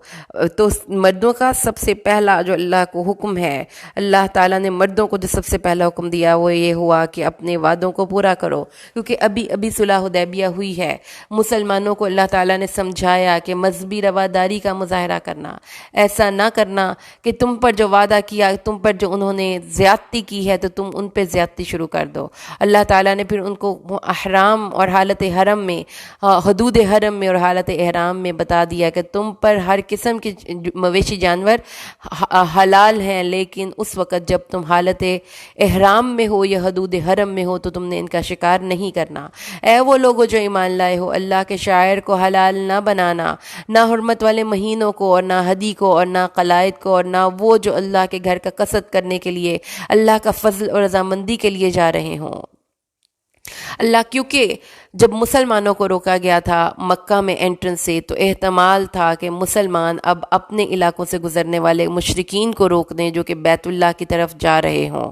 تو مردوں کا سب سے پہلا جو اللہ کو حکم ہے، اللہ تعالیٰ نے مردوں کو جو سب سے پہلا حکم دیا وہ یہ ہوا کہ اپنے وعدوں کو پورا کرو، کیونکہ ابھی ابھی صلح حدیبیہ ہوئی ہے۔ مسلمانوں کو اللہ تعالیٰ نے سمجھایا کہ مذہبی رواداری کا مظاہرہ کرنا، ایسا نہ کرنا کہ تم پر جو وعدہ کیا، تم پر جو انہوں نے زیادتی کی ہے تو تم ان پہ زیادتی شروع کر دو۔ اللہ تعالیٰ نے پھر ان کو احرام اور حالت حرم میں، حدود حرم میں اور حالت احرام میں بتا دیا کہ تم پر ہر قسم کے مویشی جانور حلال ہیں، لیکن اس وقت جب تم حالت احرام میں ہو یا حدود حرم میں ہو تو تم نے ان کا شکار نہیں کرنا۔ اے وہ لوگو جو ایمان لائے ہو، اللہ کے شاعر کو حلال نہ بنانا، نہ حرمت والے مہینوں کو، اور نہ ہدی کو، اور نہ قلائد کو، اور نہ وہ جو اللہ کے گھر کا قصد کرنے کے لیے، اللہ کا فضل اور رضامندی کے لیے جا رہے ہوں۔ اللہ کیونکہ جب مسلمانوں کو روکا گیا تھا مکہ میں انٹرنس سے، تو احتمال تھا کہ مسلمان اب اپنے علاقوں سے گزرنے والے مشرکین کو روک دیں جو کہ بیت اللہ کی طرف جا رہے ہوں۔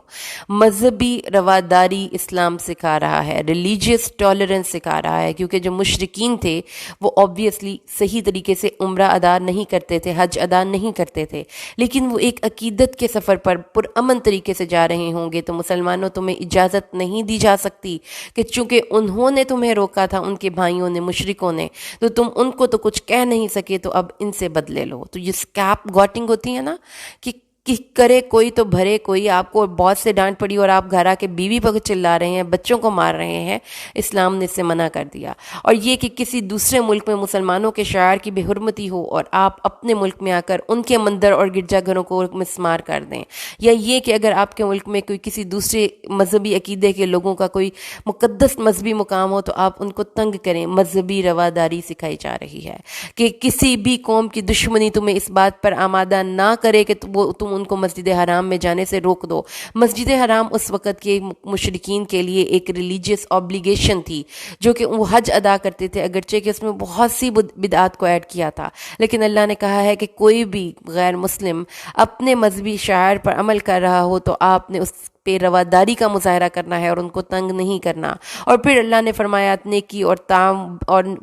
مذہبی رواداری اسلام سکھا رہا ہے، ریلیجیس ٹالرنس سکھا رہا ہے، کیونکہ جو مشرکین تھے وہ آبویسلی صحیح طریقے سے عمرہ ادا نہیں کرتے تھے، حج ادا نہیں کرتے تھے، لیکن وہ ایک عقیدت کے سفر پر پرامن طریقے سے جا رہے ہوں گے، تو مسلمانوں تمہیں اجازت نہیں دی جا سکتی کہ چونکہ انہوں نے تمہیں روکا تھا، ان کے بھائیوں نے، مشرکوں نے، تو تم ان کو تو کچھ کہہ نہیں سکے، تو اب ان سے بدلے لو۔ تو یہ اسکیپ گاٹنگ ہوتی ہے نا کہ کرے کوئی تو بھرے کوئی۔ آپ کو بہت سے ڈانٹ پڑی اور آپ گھر آ کے بیوی پر چلا رہے ہیں، بچوں کو مار رہے ہیں، اسلام نے اس سے منع کر دیا۔ اور یہ کہ کسی دوسرے ملک میں مسلمانوں کے شعائر کی بے حرمتی ہو اور آپ اپنے ملک میں آ کر ان کے مندر اور گرجا گھروں کو مسمار کر دیں، یا یہ کہ اگر آپ کے ملک میں کوئی کسی دوسرے مذہبی عقیدے کے لوگوں کا کوئی مقدس مذہبی مقام ہو تو آپ ان کو تنگ کریں، مذہبی رواداری سکھائی جا رہی ہے کہ کسی بھی قوم کی دشمنی تمہیں اس بات پر آمادہ نہ کرے کہ تم ان کو مسجد حرام میں جانے سے روک دو۔ مسجد حرام اس وقت کے مشرکین کے لیے ایک ریلیجیس اوبلیگیشن تھی، جو کہ وہ حج ادا کرتے تھے، اگرچہ کہ اس میں بہت سی بدعات کو ایڈ کیا تھا، لیکن اللہ نے کہا ہے کہ کوئی بھی غیر مسلم اپنے مذہبی شعائر پر عمل کر رہا ہو تو آپ نے اس پہ رواداری کا مظاہرہ کرنا ہے اور ان کو تنگ نہیں کرنا۔ اور پھر اللہ نے فرمایا نیکی اور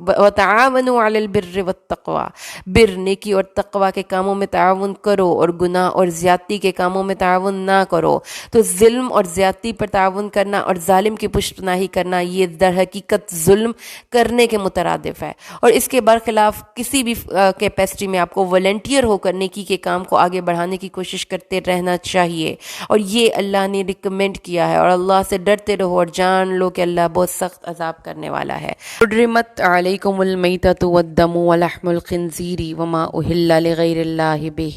وتعاونوا علی البر والتقوی، بر نیکی اور تقوی کے کاموں میں تعاون کرو اور گناہ اور زیادتی کے کاموں میں تعاون نہ کرو۔ تو ظلم اور زیادتی پر تعاون کرنا اور ظالم کی پشت پناہی کرنا یہ در حقیقت ظلم کرنے کے مترادف ہے، اور اس کے برخلاف کسی بھی کیپیسٹی میں آپ کو والنٹیئر ہو کر نیکی کے کام کو آگے بڑھانے کی کوشش کرتے رہنا چاہیے۔ اور یہ اللہ نے ریکمینڈ کیا ہے، اور اللہ سے ڈرتے رہو اور جان لو کہ اللہ بہت سخت عذاب کرنے والا ہے۔ حرمت علیکم المیتۃ والدم ولحم الخنزیر وما اہل لغیر اللہ بہ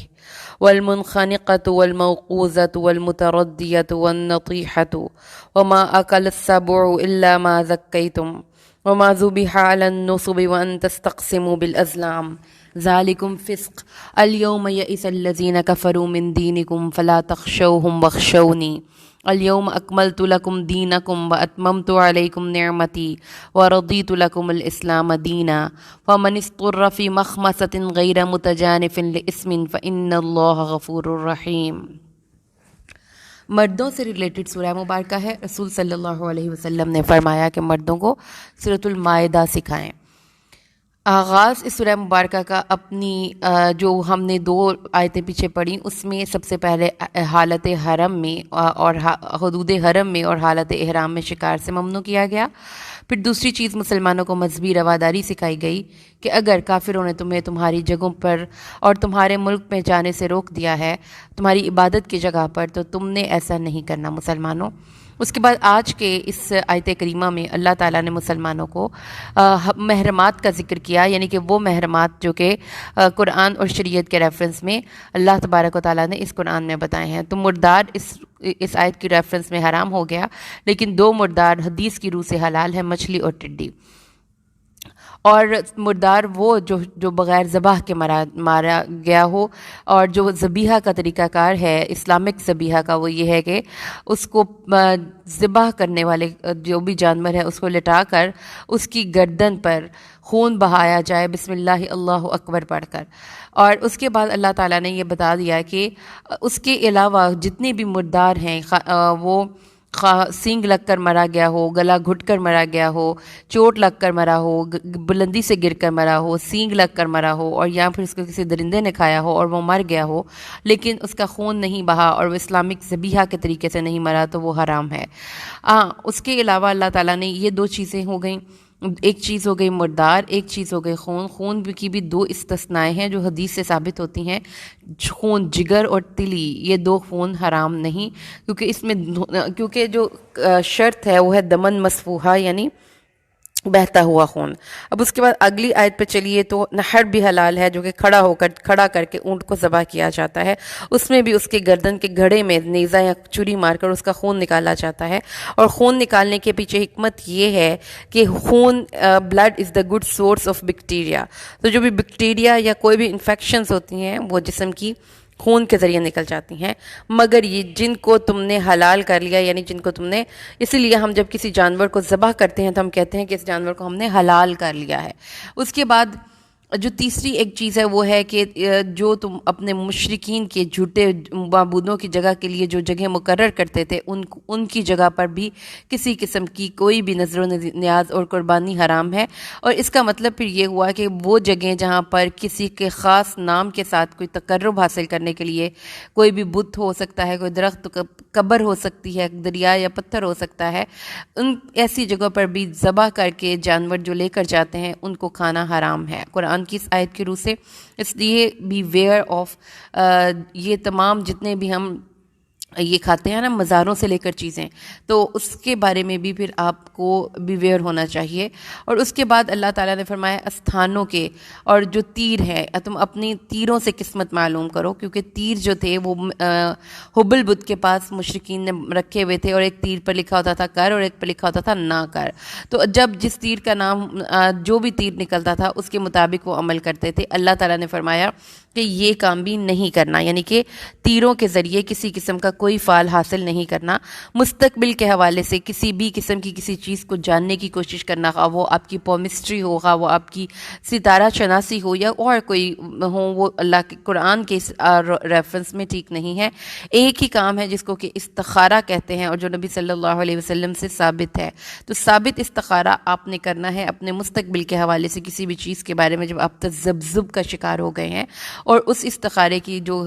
والمنخنقۃ والموقوذۃ والمتردیۃ والنطیحۃ وما اکل السبع الا ما ذکیتم وما ذبح علی النصب وان تستقسموا بالازلام ذالکم فسق اليوم یئس الذین کفروا من دینکم فلا تخشوہم واخشونی اليوم اکملت لکم دینکم واتممت علیکم نعمتی ورضیت لکم الاسلام دینا فمن اضطر فی مخمصۃ غیر متجانف لاسم فإن اللہ غفور رحیم۔ مردوں سے ریلیٹڈ سورہ مبارکہ ہے۔ رسول صلی اللہ علیہ وسلم نے فرمایا کہ مردوں کو سورۃ المائدہ سکھائیں۔ آغاز اس سورہ مبارکہ کا اپنی جو ہم نے 2 آیتیں پیچھے پڑھی، اس میں سب سے پہلے حالت حرم میں اور حدود حرم میں اور حالت احرام میں شکار سے ممنوع کیا گیا۔ پھر دوسری چیز مسلمانوں کو مذہبی رواداری سکھائی گئی کہ اگر کافروں نے تمہیں تمہاری جگہوں پر اور تمہارے ملک میں جانے سے روک دیا ہے، تمہاری عبادت کی جگہ پر، تو تم نے ایسا نہیں کرنا مسلمانوں۔ اس کے بعد آج کے اس آیت کریمہ میں اللہ تعالیٰ نے مسلمانوں کو محرمات کا ذکر کیا، یعنی کہ وہ محرمات جو کہ قرآن اور شریعت کے ریفرنس میں اللہ تبارک و تعالیٰ نے اس قرآن میں بتائے ہیں۔ تو مردار اس آیت کی ریفرنس میں حرام ہو گیا، لیکن 2 مردار حدیث کی روح سے حلال ہے، مچھلی اور ٹڈی۔ اور مردار وہ جو بغیر ذبح کے مارا گیا ہو، اور جو ذبیحہ کا طریقہ کار ہے اسلامک ذبیحہ کا، وہ یہ ہے کہ اس کو ذبح کرنے والے جو بھی جانور ہے اس کو لٹا کر اس کی گردن پر خون بہایا جائے بسم اللہ اللہ اکبر پڑھ کر۔ اور اس کے بعد اللہ تعالیٰ نے یہ بتا دیا کہ اس کے علاوہ جتنے بھی مردار ہیں، وہ سینگ لگ کر مرا گیا ہو، گلا گھٹ کر مرا گیا ہو، چوٹ لگ کر مرا ہو، بلندی سے گر کر مرا ہو، سینگ لگ کر مرا ہو، اور یا پھر اس کو کسی درندے نے کھایا ہو اور وہ مر گیا ہو لیکن اس کا خون نہیں بہا اور وہ اسلامک ذبیحہ کے طریقے سے نہیں مرا، تو وہ حرام ہے۔ اس کے علاوہ اللہ تعالیٰ نے یہ 2 چیزیں ہو گئیں، ایک چیز ہو گئی مردار، ایک چیز ہو گئی خون۔ خون کی بھی 2 استثنائیں ہیں جو حدیث سے ثابت ہوتی ہیں، خون جگر اور تلی، یہ 2 خون حرام نہیں، کیونکہ جو شرط ہے وہ ہے دمن مسفوحہ، یعنی بہتا ہوا خون۔ اب اس کے بعد اگلی آیت پہ چلیے تو نحر بھی حلال ہے، جو کہ کھڑا کر کے اونٹ کو ذبح کیا جاتا ہے، اس میں بھی اس کے گردن کے گھڑے میں نیزہ یا چری مار کر اس کا خون نکالا جاتا ہے۔ اور خون نکالنے کے پیچھے حکمت یہ ہے کہ خون blood is the good source of bacteria, تو جو بھی بیکٹیریا یا کوئی بھی انفیکشنز ہوتی ہیں وہ جسم کی خون کے ذریعے نکل جاتی ہیں، مگر یہ جن کو تم نے حلال کر لیا، یعنی جن کو تم نے، اسی لیے ہم جب کسی جانور کو ذبح کرتے ہیں تو ہم کہتے ہیں کہ اس جانور کو ہم نے حلال کر لیا ہے۔ اس کے بعد جو تیسری ایک چیز ہے وہ ہے کہ جو تم اپنے مشرکین کے جھوٹے معبودوں کی جگہ کے لیے جو جگہ مقرر کرتے تھے، ان کی جگہ پر بھی کسی قسم کی کوئی بھی نظر و نیاز اور قربانی حرام ہے۔ اور اس کا مطلب پھر یہ ہوا کہ وہ جگہیں جہاں پر کسی کے خاص نام کے ساتھ کوئی تقرب حاصل کرنے کے لیے کوئی بھی بت ہو سکتا ہے، کوئی درخت، قبر ہو سکتی ہے، دریا یا پتھر ہو سکتا ہے، ان ایسی جگہوں پر بھی ذبح کر کے جانور جو لے کر جاتے ہیں ان کو کھانا حرام ہے قرآن کی اس آیت کی روح سے۔ اس لیے بی ویئر آف یہ تمام جتنے بھی ہم یہ کھاتے ہیں نا مزاروں سے لے کر چیزیں، تو اس کے بارے میں بھی پھر آپ کو بیویئر ہونا چاہیے۔ اور اس کے بعد اللہ تعالیٰ نے فرمایا استھانوں کے، اور جو تیر ہے تم اپنی تیروں سے قسمت معلوم کرو، کیونکہ تیر جو تھے وہ حبل بت کے پاس مشرکین نے رکھے ہوئے تھے، اور ایک تیر پر لکھا ہوتا تھا کر اور ایک پر لکھا ہوتا تھا نہ کر، تو جب جس تیر کا نام جو بھی تیر نکلتا تھا اس کے مطابق وہ عمل کرتے تھے۔ اللہ تعالیٰ نے فرمایا کہ یہ کام بھی نہیں کرنا، یعنی کہ تیروں کے ذریعے کسی قسم کا کوئی فال حاصل نہیں کرنا۔ مستقبل کے حوالے سے کسی بھی قسم کی کسی چیز کو جاننے کی کوشش کرنا، خواہ وہ آپ کی پومسٹری ہو، خواہ وہ آپ کی ستارہ شناسی ہو، یا اور کوئی ہو، وہ اللہ کے قرآن کے ریفرنس میں ٹھیک نہیں ہے۔ ایک ہی کام ہے جس کو کہ استخارہ کہتے ہیں، اور جو نبی صلی اللہ علیہ وسلم سے ثابت ہے، تو ثابت استخارہ آپ نے کرنا ہے اپنے مستقبل کے حوالے سے کسی بھی چیز کے بارے میں جب آپ تذبذب کا شکار ہو گئے ہیں، اور اس استخارے کی جو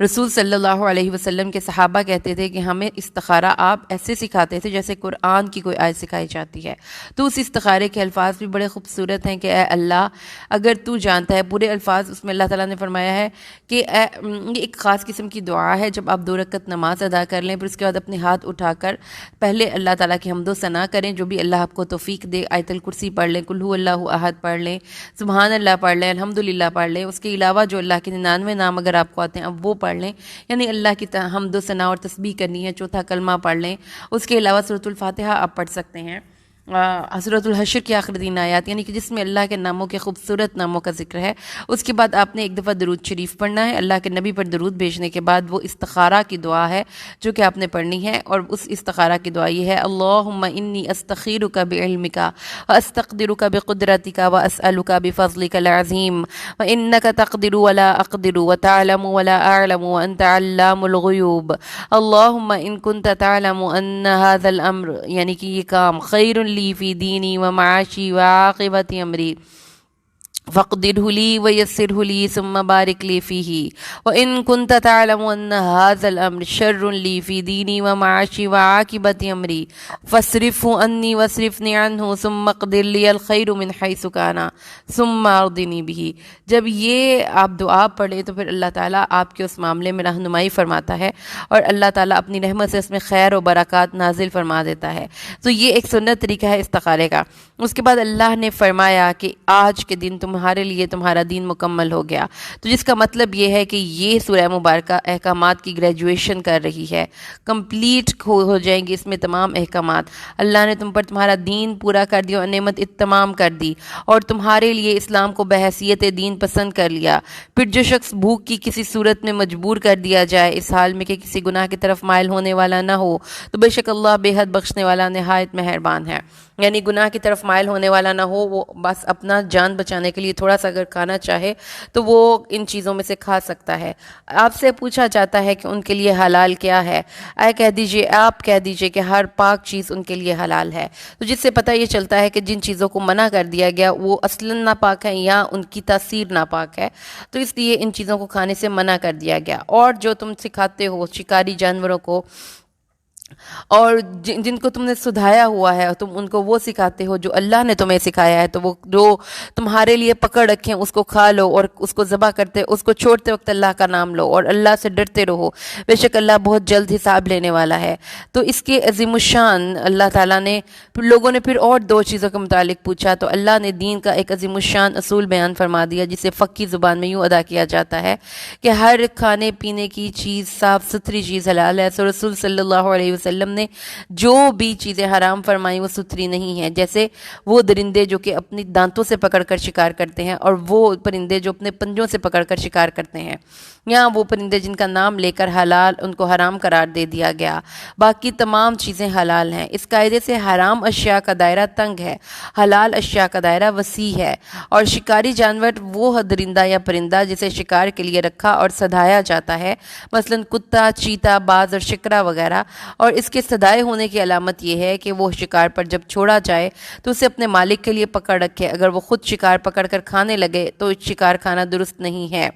رسول صلی اللہ علیہ وسلم کے صحابہ کہتے تھے کہ ہمیں استخارہ آپ ایسے سکھاتے تھے جیسے قرآن کی کوئی آیت سکھائی جاتی ہے۔ تو اس استخارے کے الفاظ بھی بڑے خوبصورت ہیں کہ اے اللہ اگر تو جانتا ہے، پورے الفاظ اس میں اللہ تعالیٰ نے فرمایا ہے کہ یہ ایک خاص قسم کی دعا ہے جب آپ 2 رکعت نماز ادا کر لیں، پھر اس کے بعد اپنے ہاتھ اٹھا کر پہلے اللہ تعالیٰ کی حمد و ثنا کریں، جو بھی اللہ آپ کو توفیق دے، آیت الکرسی پڑھ لیں، قل هو اللہ احد پڑھ لیں، سبحان اللہ پڑھ لیں، الحمدللہ پڑھ لیں، اس کے علاوہ جو اللہ کے 99 نام اگر آپ کو آتے ہیں اب وہ پڑھ لیں، یعنی اللہ کی حمد و ثنا اور تسبیح کرنی ہے، چوتھا کلمہ پڑھ لیں۔ اس کے علاوہ سورۃ الفاتحہ آپ پڑھ سکتے ہیں، سورۃ الحشر کی آخر 3 آیات، یعنی کہ جس میں اللہ کے ناموں کے خوبصورت ناموں کا ذکر ہے۔ اس کے بعد آپ نے ایک دفعہ درود شریف پڑھنا ہے، اللہ کے نبی پر درود بھیجنے کے بعد وہ استخارہ کی دعا ہے جو کہ آپ نے پڑھنی ہے، اور اس استخارہ کی دعا یہ ہے: اللہم انی استخیرک بعلمک واستقدرک بقدرتک واسألک بفضلک العظیم وانک تقدر ولا اقدر وتعلم ولا اعلم وانت علام الغیوب اللہم ان کنت تعلم ان هذا الامر، یعنی کہ یہ کام خیر لی فی دینی و معاشی و عاقبت امری فاقدره لي ويسره لي ثم بارك لي فيه وإن كنت تعلم أن هذا الأمر شر لي في ديني ومعاشي وعاقبة أمري فاصرفه عني واصرفني عنه ثم اقدر لي الخير من حيث كان ثم ارضني به۔ جب یہ آپ دعا پڑھیں تو پھر اللہ تعالیٰ آپ کے اس معاملے میں رہنمائی فرماتا ہے اور اللہ تعالیٰ اپنی رحمت سے اس میں خیر و برکات نازل فرما دیتا ہے۔ تو یہ ایک سنت طریقہ ہے استخارے کا۔ اس کے بعد اللہ نے فرمایا کہ آج کے دن تمہارے لیے تمہارا دین مکمل ہو گیا، تو جس کا مطلب یہ ہے کہ یہ سورہ مبارکہ احکامات کی گریجویشن کر رہی ہے، کمپلیٹ ہو جائیں گے اس میں تمام احکامات۔ اللہ نے تم پر تمہارا دین پورا کر دیا اور نعمت اتمام کر دی، اور تمہارے لیے اسلام کو بحیثیت دین پسند کر لیا۔ پھر جو شخص بھوک کی کسی صورت میں مجبور کر دیا جائے اس حال میں کہ کسی گناہ کی طرف مائل ہونے والا نہ ہو، تو بے شک اللہ بے حد بخشنے والا نہایت مہربان ہے۔ یعنی گناہ کی طرف مائل ہونے والا نہ ہو، وہ بس اپنا جان بچانے کے لیے تھوڑا سا اگر کھانا چاہے تو وہ ان چیزوں میں سے کھا سکتا ہے۔ آپ سے پوچھا جاتا ہے کہ ان کے لیے حلال کیا ہے، آپ کہہ دیجئے کہ ہر پاک چیز ان کے لیے حلال ہے، تو جس سے پتہ یہ چلتا ہے کہ جن چیزوں کو منع کر دیا گیا وہ اصلاً ناپاک ہیں یا ان کی تاثیر ناپاک ہے، تو اس لیے ان چیزوں کو کھانے سے منع کر دیا گیا۔ اور جو تم سکھاتے ہو شکاری جانوروں کو اور جن کو تم نے سدھایا ہوا ہے تم ان کو وہ سکھاتے ہو جو اللہ نے تمہیں سکھایا ہے، تو وہ جو تمہارے لیے پکڑ رکھیں اس کو کھا لو، اور اس کو ذبح کرتے اس کو چھوڑتے وقت اللہ کا نام لو اور اللہ سے ڈرتے رہو، بے شک اللہ بہت جلد حساب لینے والا ہے۔ تو اس کے عظیم الشان اللہ تعالیٰ نے لوگوں نے پھر اور 2 چیزوں کے متعلق پوچھا، تو اللہ نے دین کا ایک عظیم الشان اصول بیان فرما دیا، جسے فقہی زبان میں یوں ادا کیا جاتا ہے کہ ہر کھانے پینے کی چیز صاف ستھری چیز حلال ہے۔ سو رسول صلی اللہ علیہ وسلم نے جو بھی چیزیں حرام فرمائیں وہ ستھری نہیں ہیں، جیسے وہ درندے جو کہ اپنی دانتوں سے پکڑ کر شکار کرتے ہیں، اور وہ پرندے جو اپنے پنجوں سے پکڑ کر شکار کرتے ہیں، یا وہ پرندے جن کا نام لے کر حلال ان کو حرام قرار دے دیا گیا۔ باقی تمام چیزیں حلال ہیں۔ اس قاعدے سے حرام اشیاء کا دائرہ تنگ ہے، حلال اشیاء کا دائرہ وسیع ہے، اور شکاری جانور وہ درندہ یا پرندہ جسے شکار کے لیے رکھا اور سدھایا جاتا ہے، مثلا کتا، چیتا، باز اور شکرا وغیرہ، اور اس کے سدائے ہونے کی علامت یہ ہے کہ وہ شکار پر جب چھوڑا جائے تو اسے اپنے مالک کے لیے پکڑ رکھے، اگر وہ خود شکار پکڑ کر کھانے لگے تو شکار کھانا درست نہیں ہے۔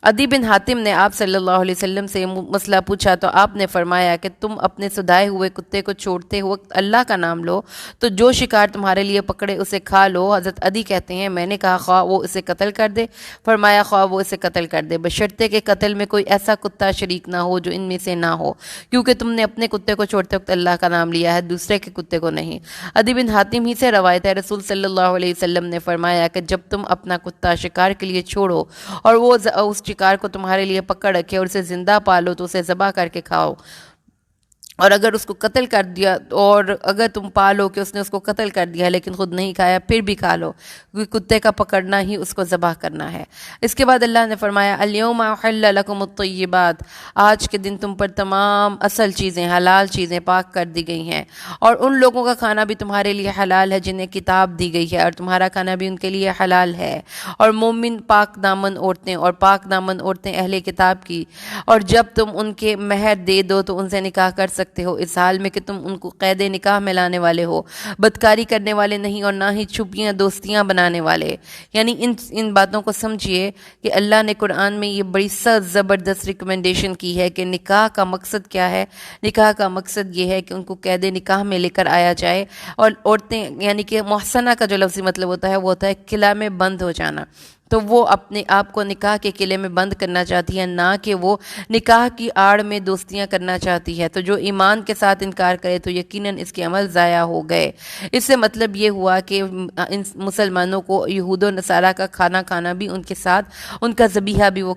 عدی بن حاتم نے آپ صلی اللہ علیہ وسلم سے مسئلہ پوچھا تو آپ نے فرمایا کہ تم اپنے سدائے ہوئے کتے کو چھوڑتے وقت اللہ کا نام لو، تو جو شکار تمہارے لیے پکڑے اسے کھا لو۔ حضرت عدی کہتے ہیں میں نے کہا خواہ وہ اسے قتل کر دے، فرمایا خواہ وہ اسے قتل کر دے، بشرطے کہ قتل میں کوئی ایسا کتا شریک نہ ہو جو ان میں سے نہ ہو، کیونکہ تم نے اپنے کتے کو چھوڑتے وقت اللہ کا نام لیا ہے، دوسرے کے کتے کو نہیں۔ عدی بن حاتم ہی سے روایت ہے، رسول صلی اللہ علیہ وسلم نے فرمایا کہ جب تم اپنا کتا شکار کے لیے چھوڑو اور وہ اس شکار کو تمہارے لیے پکڑ رکھے اور اسے زندہ پالو تو اسے ذبح کر کے کھاؤ، اور اگر اس کو قتل کر دیا، اور اگر تم پالو کہ اس نے اس کو قتل کر دیا لیکن خود نہیں کھایا، پھر بھی کھا لو، کیونکہ کتے کا پکڑنا ہی اس کو ذبح کرنا ہے۔ اس کے بعد اللہ نے فرمایا الیوم احل لکم الطیبات، آج کے دن تم پر تمام اصل چیزیں، حلال چیزیں پاک کر دی گئی ہیں، اور ان لوگوں کا کھانا بھی تمہارے لیے حلال ہے جنہیں کتاب دی گئی ہے، اور تمہارا کھانا بھی ان کے لیے حلال ہے، اور مومن پاک دامن عورتیں اور پاک دامن عورتیں اہل کتاب کی، اور جب تم ان کے مہر دے دو تو ان سے نکاح کر سکتے سکتے ہو اس حال میں کہ تم ان کو قید نکاح میں لانے والے ہو، بدکاری کرنے والے نہیں اور نہ ہی چھپیاں دوستیاں بنانے والے۔ یعنی ان باتوں کو سمجھیے کہ اللہ نے قرآن میں یہ بڑی سخت زبردست ریکمنڈیشن کی ہے کہ نکاح کا مقصد کیا ہے۔ نکاح کا مقصد یہ ہے کہ ان کو قید نکاح میں لے کر آیا جائے، اور عورتیں یعنی کہ محصنہ کا جو لفظی مطلب ہوتا ہے وہ ہوتا ہے قلعہ میں بند ہو جانا، تو وہ اپنے آپ کو نکاح کے قلعے میں بند کرنا چاہتی ہے، نہ کہ وہ نکاح کی آڑ میں دوستیاں کرنا چاہتی ہے۔ تو جو ایمان کے ساتھ انکار کرے تو یقیناً اس کے عمل ضائع ہو گئے۔ اس سے مطلب یہ ہوا کہ ان مسلمانوں کو یہود و نصارہ کا کھانا کھانا بھی ان کے ساتھ، ان کا ذبیحہ بھی وہ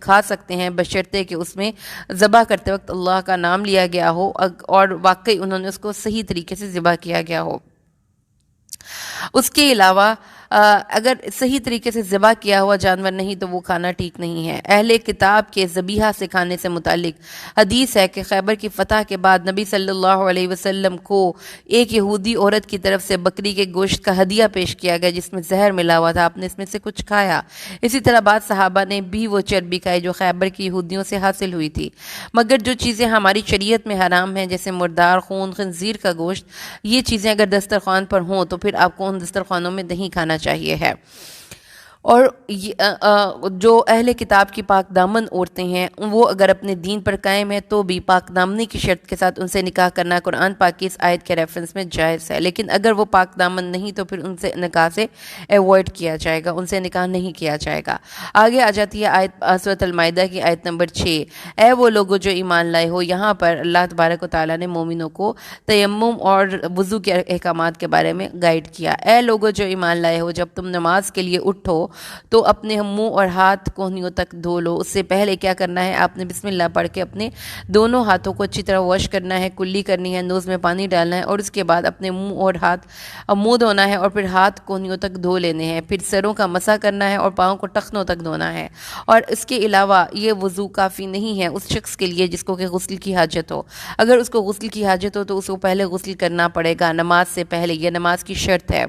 کھا سکتے ہیں، بشرطے کہ اس میں ذبح کرتے وقت اللہ کا نام لیا گیا ہو اور واقعی انہوں نے اس کو صحیح طریقے سے ذبح کیا گیا ہو۔ اس کے علاوہ اگر صحیح طریقے سے ذبح کیا ہوا جانور نہیں تو وہ کھانا ٹھیک نہیں ہے۔ اہل کتاب کے ذبیحہ سے کھانے سے متعلق حدیث ہے کہ خیبر کی فتح کے بعد نبی صلی اللہ علیہ وسلم کو ایک یہودی عورت کی طرف سے بکری کے گوشت کا ہدیہ پیش کیا گیا جس میں زہر ملا ہوا تھا، آپ نے اس میں سے کچھ کھایا۔ اسی طرح بعض صحابہ نے بھی وہ چربی کھائی جو خیبر کی یہودیوں سے حاصل ہوئی تھی۔ مگر جو چیزیں ہماری شریعت میں حرام ہیں جیسے مردار، خون، خنزیر کا گوشت، یہ چیزیں اگر دسترخوان پر ہوں تو پھر آپ کو ان دسترخوانوں میں نہیں کھانا چاہیے ہے۔ اور جو اہل کتاب کی پاک دامن عورتیں ہیں وہ اگر اپنے دین پر قائم ہیں تو بھی پاک دامنی کی شرط کے ساتھ ان سے نکاح کرنا قرآن پاک کی اس آیت کے ریفرنس میں جائز ہے، لیکن اگر وہ پاک دامن نہیں تو پھر ان سے نکاح سے ایوائڈ کیا جائے گا، ان سے نکاح نہیں کیا جائے گا۔ آگے آ جاتی ہے آیت سورۃ المائدہ کی آیت نمبر 6، اے وہ لوگوں جو ایمان لائے ہو۔ یہاں پر اللہ تبارک و تعالیٰ نے مومنوں کو تیمم اور وضو کے احکامات کے بارے میں گائیڈ کیا۔ اے لوگوں جو ایمان لائے ہو، جب تم نماز کے لیے اٹھو تو اپنے منہ اور ہاتھ کوہنیوں تک دھو لو۔ اس سے پہلے کیا کرنا ہے، آپ نے بسم اللہ پڑھ کے اپنے دونوں ہاتھوں کو اچھی طرح واش کرنا ہے، کلی کرنی ہے، نوز میں پانی ڈالنا ہے، اور اس کے بعد اپنے منہ اور منہ دھونا ہے، اور پھر ہاتھ کوہنیوں تک دھو لینے ہیں، پھر سروں کا مسح کرنا ہے اور پاؤں کو ٹخنوں تک دھونا ہے۔ اور اس کے علاوہ یہ وضو کافی نہیں ہے اس شخص کے لیے جس کو کہ غسل کی حاجت ہو۔ اگر اس کو غسل کی حاجت ہو تو اس کو پہلے غسل کرنا پڑے گا نماز سے پہلے، یہ نماز کی شرط ہے۔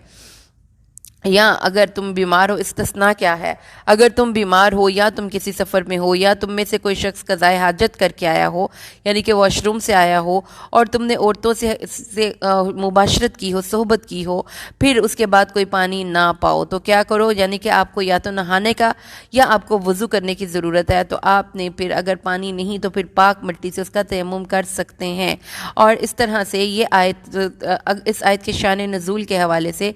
یا اگر تم بیمار ہو، استثناء کیا ہے، اگر تم بیمار ہو یا تم کسی سفر میں ہو یا تم میں سے کوئی شخص قضائے حاجت کر کے آیا ہو، یعنی کہ واش روم سے آیا ہو اور تم نے عورتوں سے مباشرت کی ہو، صحبت کی ہو، پھر اس کے بعد کوئی پانی نہ پاؤ تو کیا کرو، یعنی کہ آپ کو یا تو نہانے کا یا آپ کو وضو کرنے کی ضرورت ہے، تو آپ نے پھر اگر پانی نہیں تو پھر پاک مٹی سے اس کا تیمم کر سکتے ہیں۔ اور اس طرح سے یہ آیت، اس آیت کے شان نزول کے حوالے سے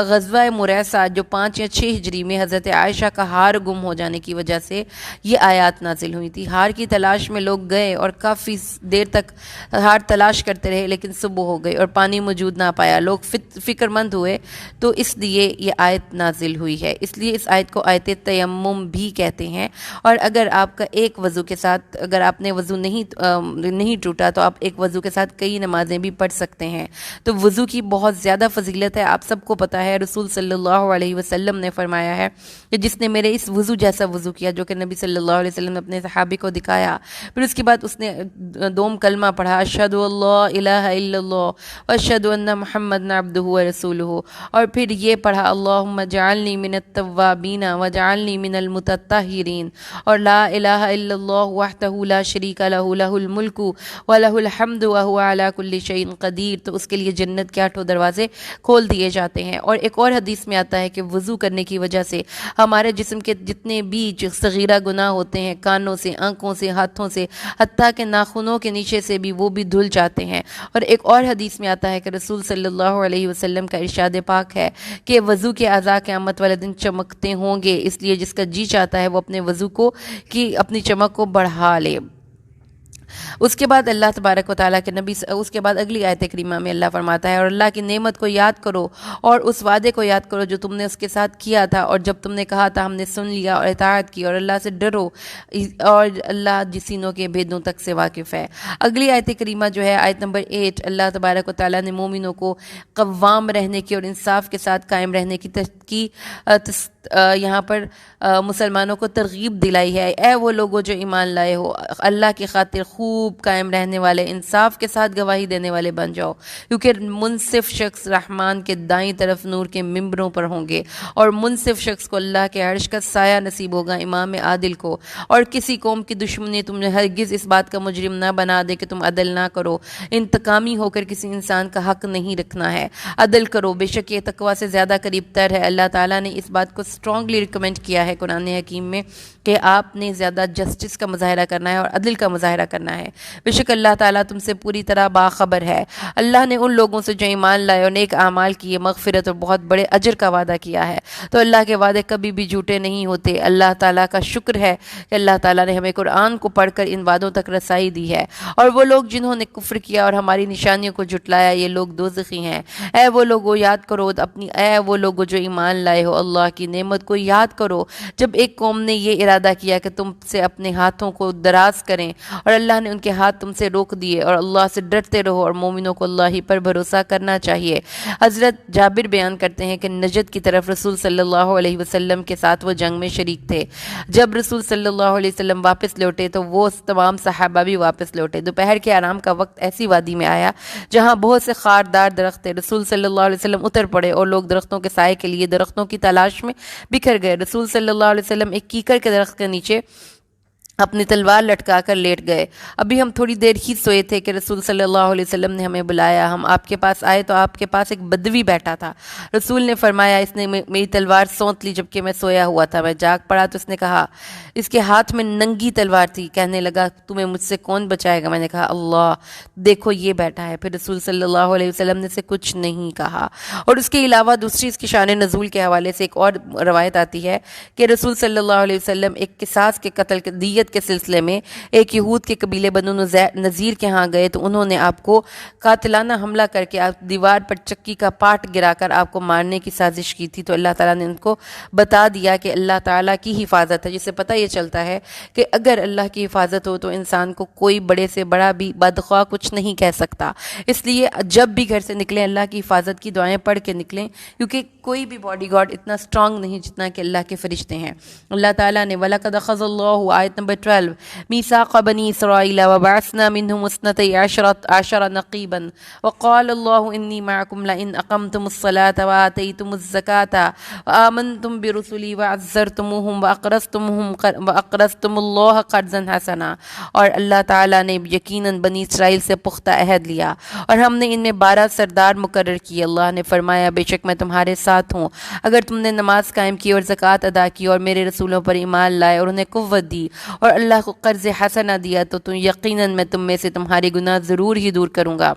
غزوہ مریسہ جو 5 یا 6 ہجری میں حضرت عائشہ کا ہار گم ہو جانے کی وجہ سے یہ آیات نازل ہوئی تھی۔ ہار کی تلاش میں لوگ گئے اور کافی دیر تک ہار تلاش کرتے رہے، لیکن صبح ہو گئی اور پانی موجود نہ پایا، لوگ فکر مند ہوئے، تو اس لیے یہ آیت نازل ہوئی ہے۔ اس لیے اس آیت کو آیت تیمم بھی کہتے ہیں۔ اور اگر آپ کا ایک وضو کے ساتھ، اگر آپ نے وضو نہیں ٹوٹا تو آپ ایک وضو کے ساتھ کئی نمازیں بھی پڑھ سکتے ہیں۔ تو وضو کی بہت زیادہ فضیلت ہے، آپ سب کو پتہ ہے، رسول صلی اللہ علیہ وسلم نے فرمایا ہے کہ جس نے میرے اس وضو جیسا وضو کیا، جو کہ نبی صلی اللہ علیہ وسلم نے اپنے صحابی کو دکھایا، پھر اس کے بعد اس نے دوم کلمہ پڑھا، اشہد اللہ الہ الا اللہ واشہد ان محمد عبدہ ورسولہ، اور پھر یہ پڑھا اللہم اجعلنی من التوابین واجعلنی من المتطہرین، اور لا الہ الا اللہ وحدہ لا شریک لہ لہ الملک ولہ الحمد وہو علی کل شیء قدیر، تو اس کے لیے جنت کے 8 دروازے کھول دیے جاتے ہیں۔ اور ایک اور حدیث میں آتا ہے کہ وضو کرنے کی وجہ سے ہمارے جسم کے جتنے بھی صغیرہ گناہ ہوتے ہیں، کانوں سے، آنکھوں سے، ہاتھوں سے، حتیٰ کہ ناخنوں کے نیچے سے بھی، وہ بھی دھل جاتے ہیں۔ اور ایک اور حدیث میں آتا ہے کہ رسول صلی اللہ علیہ وسلم کا ارشاد پاک ہے کہ وضو کے اعضاء قیامت والے دن چمکتے ہوں گے، اس لیے جس کا جی چاہتا ہے وہ اپنے وضو کو کی اپنی چمک کو بڑھا لے۔ اس کے بعد اللہ تبارک و تعالیٰ کے نبی، اس کے بعد اگلی آیت کریمہ میں اللہ فرماتا ہے، اور اللہ کی نعمت کو یاد کرو اور اس وعدے کو یاد کرو جو تم نے اس کے ساتھ کیا تھا، اور جب تم نے کہا تھا ہم نے سن لیا اور اطاعت کی، اور اللہ سے ڈرو، اور اللہ جسینوں کے بھیدوں تک سے واقف ہے۔ اگلی آیت کریمہ جو ہے آیت نمبر 8، اللہ تبارک و تعالیٰ نے مومنوں کو قوام رہنے کی اور انصاف کے ساتھ قائم رہنے کی یہاں پر مسلمانوں کو ترغیب دلائی ہے۔ اے وہ لوگوں جو ایمان لائے ہو، اللہ کی خاطر خوب خوب قائم رہنے والے، انصاف کے ساتھ گواہی دینے والے بن جاؤ، کیونکہ منصف شخص رحمان کے دائیں طرف نور کے ممبروں پر ہوں گے، اور منصف شخص کو اللہ کے عرش کا سایہ نصیب ہوگا، امام عادل کو۔ اور کسی قوم کی دشمنی تمہیں ہرگز اس بات کا مجرم نہ بنا دے کہ تم عدل نہ کرو، انتقامی ہو کر کسی انسان کا حق نہیں رکھنا ہے، عدل کرو، بے شک یہ تقویٰ سے زیادہ قریب تر ہے۔ اللہ تعالیٰ نے اس بات کو اسٹرانگلی ریکمینڈ کیا ہے قرآن حکیم میں کہ آپ نے زیادہ جسٹس کا مظاہرہ کرنا ہے اور عدل کا مظاہرہ کرنا ہے، بے شک اللہ تعالیٰ تم سے پوری طرح باخبر ہے۔ اللہ نے ان لوگوں سے جو ایمان لائے اور نیک اعمال کیے مغفرت اور بہت بڑے اجر کا وعدہ کیا ہے، تو اللہ کے وعدے کبھی بھی جھوٹے نہیں ہوتے۔ اللہ تعالیٰ کا شکر ہے کہ اللہ تعالیٰ نے ہمیں قرآن کو پڑھ کر ان وعدوں تک رسائی دی ہے۔ اور وہ لوگ جنہوں نے کفر کیا اور ہماری نشانیوں کو جھٹلایا، یہ لوگ دوزخی ہیں۔ اے وہ لوگو یاد کرو اے وہ لوگو جو ایمان لائے ہو، اللہ کی نعمت کو یاد کرو جب ایک قوم نے یہ ارادہ کیا کہ تم سے اپنے ہاتھوں کو دراز کریں، اور اللہ نے ان کے ہاتھ تم سے روک دیے، اور اللہ سے ڈرتے رہو، اور مومنوں کو اللہ ہی پر بھروسہ کرنا چاہیے۔ حضرت جابر بیان کرتے ہیں کہ نجد کی طرف رسول صلی اللہ علیہ وسلم کے ساتھ وہ جنگ میں شریک تھے۔ جب رسول صلی اللہ علیہ وسلم واپس لوٹے تو وہ تمام صحابہ بھی واپس لوٹے۔ دوپہر کے آرام کا وقت ایسی وادی میں آیا جہاں بہت سے خاردار درخت تھے۔ رسول صلی اللہ علیہ وسلم اتر پڑے اور لوگ درختوں کے سائے کے لیے درختوں کی تلاش میں بکھر گئے۔ رسول صلی اللہ علیہ وسلم ایک کیکر کے درخت کے نیچے اپنی تلوار لٹکا کر لیٹ گئے۔ ابھی ہم تھوڑی دیر ہی سوئے تھے کہ رسول صلی اللہ علیہ وسلم نے ہمیں بلایا۔ ہم آپ کے پاس آئے تو آپ کے پاس ایک بدوی بیٹھا تھا۔ رسول نے فرمایا اس نے میری تلوار سونت لی جبکہ میں سویا ہوا تھا۔ میں جاگ پڑا تو اس نے کہا، اس کے ہاتھ میں ننگی تلوار تھی۔ کہنے لگا تمہیں مجھ سے کون بچائے گا؟ میں نے کہا اللہ، دیکھو یہ بیٹھا ہے۔ پھر رسول صلی اللہ علیہ وسلم نے سے کچھ نہیں کہا۔ اور اس کے علاوہ دوسری اس کی شان نزول کے حوالے سے ایک اور روایت آتی ہے کہ رسول صلی اللہ علیہ وسلم ایک قصاص کے قتل کے دیت کے سلسلے میں ایک یہود کے قبیلے بنو نذیر کے ہاں گئے تو انہوں نے آپ کو قاتلانہ حملہ کر کے آپ دیوار پر چکی کا پاٹ گرا کر آپ کو مارنے کی سازش کی تھی۔ تو اللہ تعالیٰ نے ان کو بتا دیا کہ اللہ تعالیٰ کی حفاظت ہے، جس سے پتہ یہ چلتا ہے کہ اگر اللہ کی حفاظت ہو تو انسان کو کوئی بڑے سے بڑا بھی بدخواہ کچھ نہیں کہہ سکتا۔ اس لیے جب بھی گھر سے نکلیں اللہ کی حفاظت کی دعائیں پڑھ کے نکلیں، کیونکہ کوئی بھی باڈی گارڈ اتنا سٹرونگ نہیں جتنا کہ اللہ کے فرشتے ہیں۔ اللہ تعالیٰ نے وَلَقَدْ أَخَذَ اللَّهُ آیت نمبر 12 مِيثَاقَ بَنِي إِسْرَائِيلَ وَبَعَثْنَا مِنْهُمُ اثْنَتَيْ عَشَرَ نَقِيبًا وَقَالَ اللَّهُ إِنِّي مَعَكُمْ لَئِنْ أَقَمْتُمُ الصَّلَاةَ وَآتَيْتُمُ الزَّكَاةَ وَآمَنْتُمْ بِرُسُلِي وَعَزَّرْتُمُوهُمْ وَأَقْرَضْتُمُ اللَّهَ قَرْضًا حَسَنًا۔ اور اللہ تعالیٰ نے یقیناً بنی اسرائیل سے پختہ عہد لیا اور ہم نے ان میں 12 سردار مقرر کیے۔ اللہ نے فرمایا بے شک میں تمہارے ساتھ ہوں اگر تم نے نماز قائم کی اور زکوٰۃ ادا کی اور میرے رسولوں پر ایمان لائے اور انہیں قوت دی اور اللہ کو قرض حسنہ دیا تو یقیناً میں تم میں سے تمہارے گناہ ضرور ہی دور کروں گا۔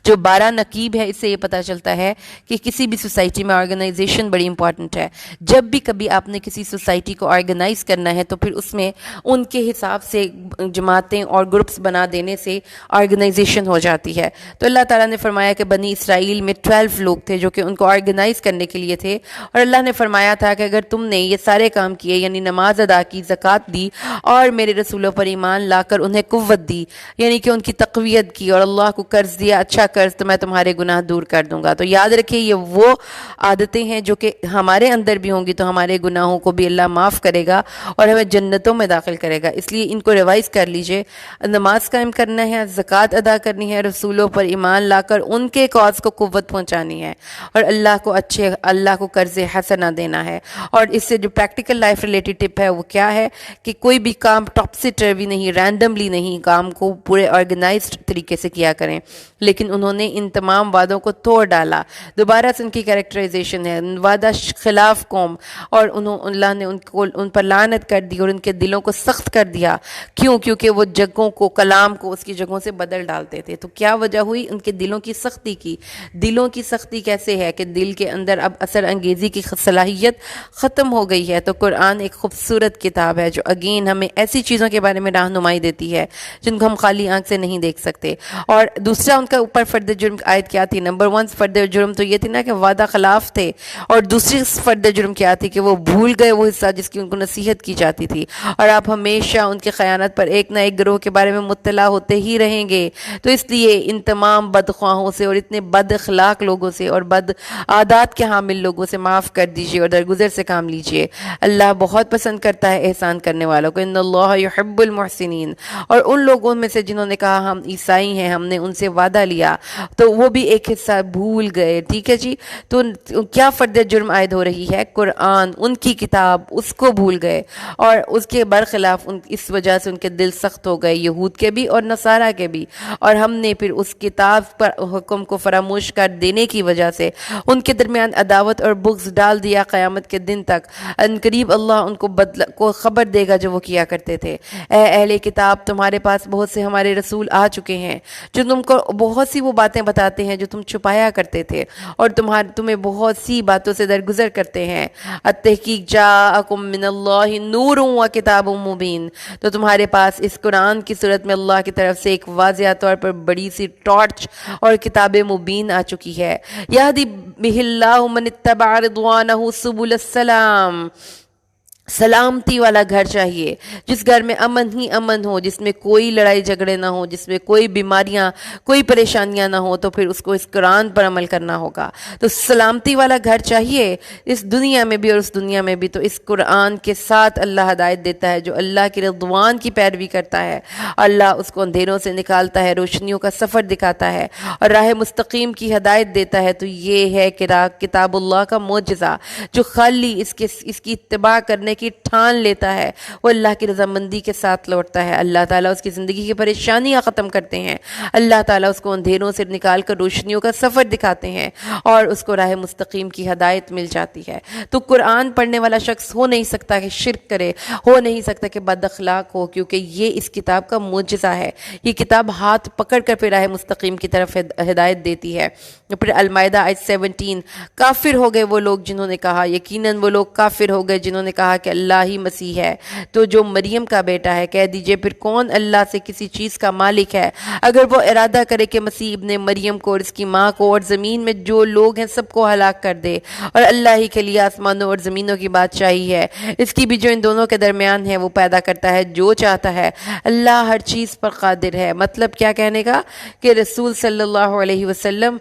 جو 12 نقیب ہے، اس سے یہ پتہ چلتا ہے کہ کسی بھی سوسائٹی میں آرگنائزیشن بڑی امپورٹنٹ ہے۔ جب بھی کبھی آپ نے کسی سوسائٹی کو آرگنائز کرنا ہے تو پھر اس میں ان کے حساب سے جماعتیں اور گروپس بنا دینے سے آرگنائزیشن ہو جاتی ہے۔ تو اللہ تعالیٰ نے فرمایا کہ بنی اسرائیل میں 12 لوگ تھے جو کہ ان کو آرگنائز کرنے کے لیے تھے، اور اللہ نے فرمایا تھا کہ اگر تم نے یہ سارے کام کیے، یعنی نماز ادا کی، زکوٰۃ دی اور میرے رسولوں پر ایمان لا کر انہیں قوت دی، یعنی کہ ان کی تقویت کی اور اللہ کو قرض دیا اچھا قرض، تو میں تمہارے گناہ دور کر دوں گا۔ تو یاد رکھیں یہ وہ عادتیں ہیں جو کہ ہمارے اندر بھی ہوں گی تو ہمارے گناہوں کو بھی اللہ معاف کرے گا اور ہمیں جنتوں میں داخل کرے گا۔ اس لیے ان کو ریوائز کر لیجئے، نماز قائم کرنا ہے، زکوٰۃ ادا کرنی ہے، رسولوں پر ایمان لا کر ان کے کاز کو قوت پہنچانی ہے، اور اللہ کو قرض حسنہ دینا ہے۔ اور اس سے جو پریکٹیکل لائف ریلیٹڈ ٹپ ہے وہ کیا ہے کہ کوئی بھی کام ٹاپ سے ٹروی نہیں، رینڈملی نہیں، کام کو پورے آرگنائزڈ طریقے سے کیا کریں۔ لیکن انہوں نے ان تمام وعدوں کو توڑ ڈالا۔ دوبارہ سے ان کی کریکٹرائزیشن ہے وعدہ خلاف قوم، اور اللہ نے ان پر لعنت کر دی اور ان کے دلوں کو سخت کر دیا۔ کیونکہ وہ جگہوں کو، کلام کو اس کی جگہوں سے بدل ڈالتے تھے۔ تو کیا وجہ ہوئی؟ ان کے دلوں کی سختی کی۔ دلوں کی سختی کیسے ہے کہ دل کے اندر اب اثر انگیزی کی صلاحیت ختم ہو گئی ہے۔ تو قرآن ایک خوبصورت کتاب ہے جو اگین ہمیں ایسی چیزوں کے بارے میں رہنمائی دیتی ہے جن کو ہم خالی آنکھ سے نہیں دیکھ سکتے۔ اور دوسرا ان کا اوپر فرد جرم آیت کیا تھی؟ نمبر 1 فرد جرم تو یہ تھی نا کہ وعدہ خلاف تھے، اور دوسری فرد جرم کیا تھی کہ وہ بھول گئے وہ حصہ جس کی ان کو نصیحت کی جاتی تھی، اور آپ ہمیشہ ان کی خیانت پر ایک نہ ایک گروہ کے بارے میں مطلع ہوتے ہی رہیں گے۔ تو اس لیے ان تمام بدخواہوں سے اور اتنے بد اخلاق لوگوں سے اور بد عادات کے حامل لوگوں سے معاف کر دیجئے اور درگزر سے کام لیجئے۔ اللہ بہت پسند کرتا ہے احسان کرنے والوں کو، ان اللہ یحب المحسنین۔ اور ان لوگوں میں سے جنہوں نے کہا ہم عیسائی ہیں، ہم نے ان سے وعدہ لیا، تو وہ بھی ایک حصہ بھول گئے، ٹھیک ہے جی۔ تو کیا فرد جرم عائد ہو رہی ہے؟ قرآن، ان کی کتاب، اس کو بھول گئے، اور اس کے برخلاف اس وجہ سے ان کے دل سخت ہو گئے، یہود کے بھی اور نصارہ کے بھی، اور ہم نے پھر اس کتاب پر حکم کو فراموش کر دینے کی وجہ سے ان کے درمیان عداوت اور بغض ڈال دیا قیامت کے دن تک۔ ان قریب اللہ ان کو خبر دے گا جو وہ کیا کرتے تھے۔ اے اہل کتاب، تمہارے پاس بہت سے ہمارے رسول آ چکے ہیں جو تم کو بہت سی وہ باتیں بتاتے ہیں جو تم چھپایا کرتے تھے، اور تمہیں بہت سی باتوں سے درگزر کرتے ہیں۔ التحقیق جاءکم من اللہ نور و کتاب مبین، تو تمہارے پاس اس قرآن کی صورت میں اللہ کی طرف سے ایک واضح طور پر بڑی سی ٹارچ اور کتاب مبین آ چکی ہے۔ یہدی بہ اللہ من اتبع رضوانہ سبل السلام، سلامتی والا گھر چاہیے، جس گھر میں امن ہی امن ہو، جس میں کوئی لڑائی جھگڑے نہ ہو، جس میں کوئی بیماریاں، کوئی پریشانیاں نہ ہو، تو پھر اس کو اس قرآن پر عمل کرنا ہوگا۔ تو سلامتی والا گھر چاہیے اس دنیا میں بھی اور اس دنیا میں بھی، تو اس قرآن کے ساتھ اللہ ہدایت دیتا ہے۔ جو اللہ کے رضوان کی پیروی کرتا ہے، اللہ اس کو اندھیروں سے نکالتا ہے، روشنیوں کا سفر دکھاتا ہے اور راہ مستقیم کی ہدایت دیتا ہے۔ تو یہ ہے کتاب اللہ کا معجزہ۔ جو خالی اس کی اتباع کرنے کی ٹھان لیتا ہے، وہ اللہ کی رضامندی کے ساتھ لوٹتا ہے۔ اللہ تعالیٰ اس کی زندگی کی پریشانیاں ختم کرتے ہیں، اللہ تعالیٰ اس کو اندھیروں سے نکال کر روشنیوں کا سفر دکھاتے ہیں، اور اس کو راہ مستقیم کی ہدایت مل جاتی ہے۔ تو قرآن پڑھنے والا شخص ہو نہیں سکتا کہ شرک کرے، ہو نہیں سکتا کہ بد اخلاق ہو، کیونکہ یہ اس کتاب کا معجزہ ہے۔ یہ کتاب ہاتھ پکڑ کر پھر راہ مستقیم کی طرف ہدایت دیتی ہے۔ پھر المائدہ آیت 17، کافر ہو گئے وہ لوگ جنہوں نے کہا، یقیناً وہ لوگ کافر ہو گئے جنہوں نے کہا کہ اللہ ہی مسیح ہے، تو جو مریم کا بیٹا ہے۔ کہہ دیجئے پھر کون اللہ سے کسی چیز کا مالک ہے اگر وہ ارادہ کرے کہ مسیح ابن مریم کو اور اس کی ماں کو اور زمین میں جو لوگ ہیں سب کو ہلاک کر دے، اور اللہ ہی کے لیے آسمانوں اور زمینوں کی بادشاہی ہے، اس کی بھی جو ان دونوں کے درمیان ہے، وہ پیدا کرتا ہے جو چاہتا ہے، اللہ ہر چیز پر قادر ہے۔ مطلب کیا کہنے کا کہ رسول صلی اللہ علیہ وسلم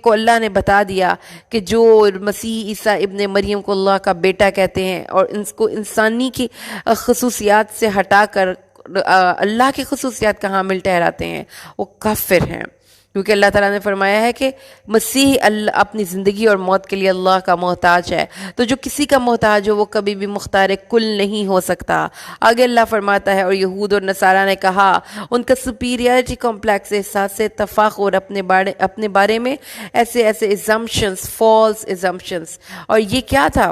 کو اللہ نے بتا دیا کہ جو مسیح عیسیٰ ابن مریم کو اللہ کا بیٹا کہتے ہیں اور اس کو انسانی کی خصوصیات سے ہٹا کر اللہ کی خصوصیات کا حامل ٹھہراتے ہیں، وہ کافر ہیں۔ کیونکہ اللہ تعالیٰ نے فرمایا ہے کہ مسیح اپنی زندگی اور موت کے لیے اللہ کا محتاج ہے، تو جو کسی کا محتاج ہو وہ کبھی بھی مختار کل نہیں ہو سکتا۔ آگے اللہ فرماتا ہے، اور یہود اور نصارہ نے کہا، ان کا سپیریئرٹی کمپلیکس، احساس تفاخر اپنے بارے میں، ایسے ایزمپشنز، فالس ایزمپشنز، اور یہ کیا تھا؟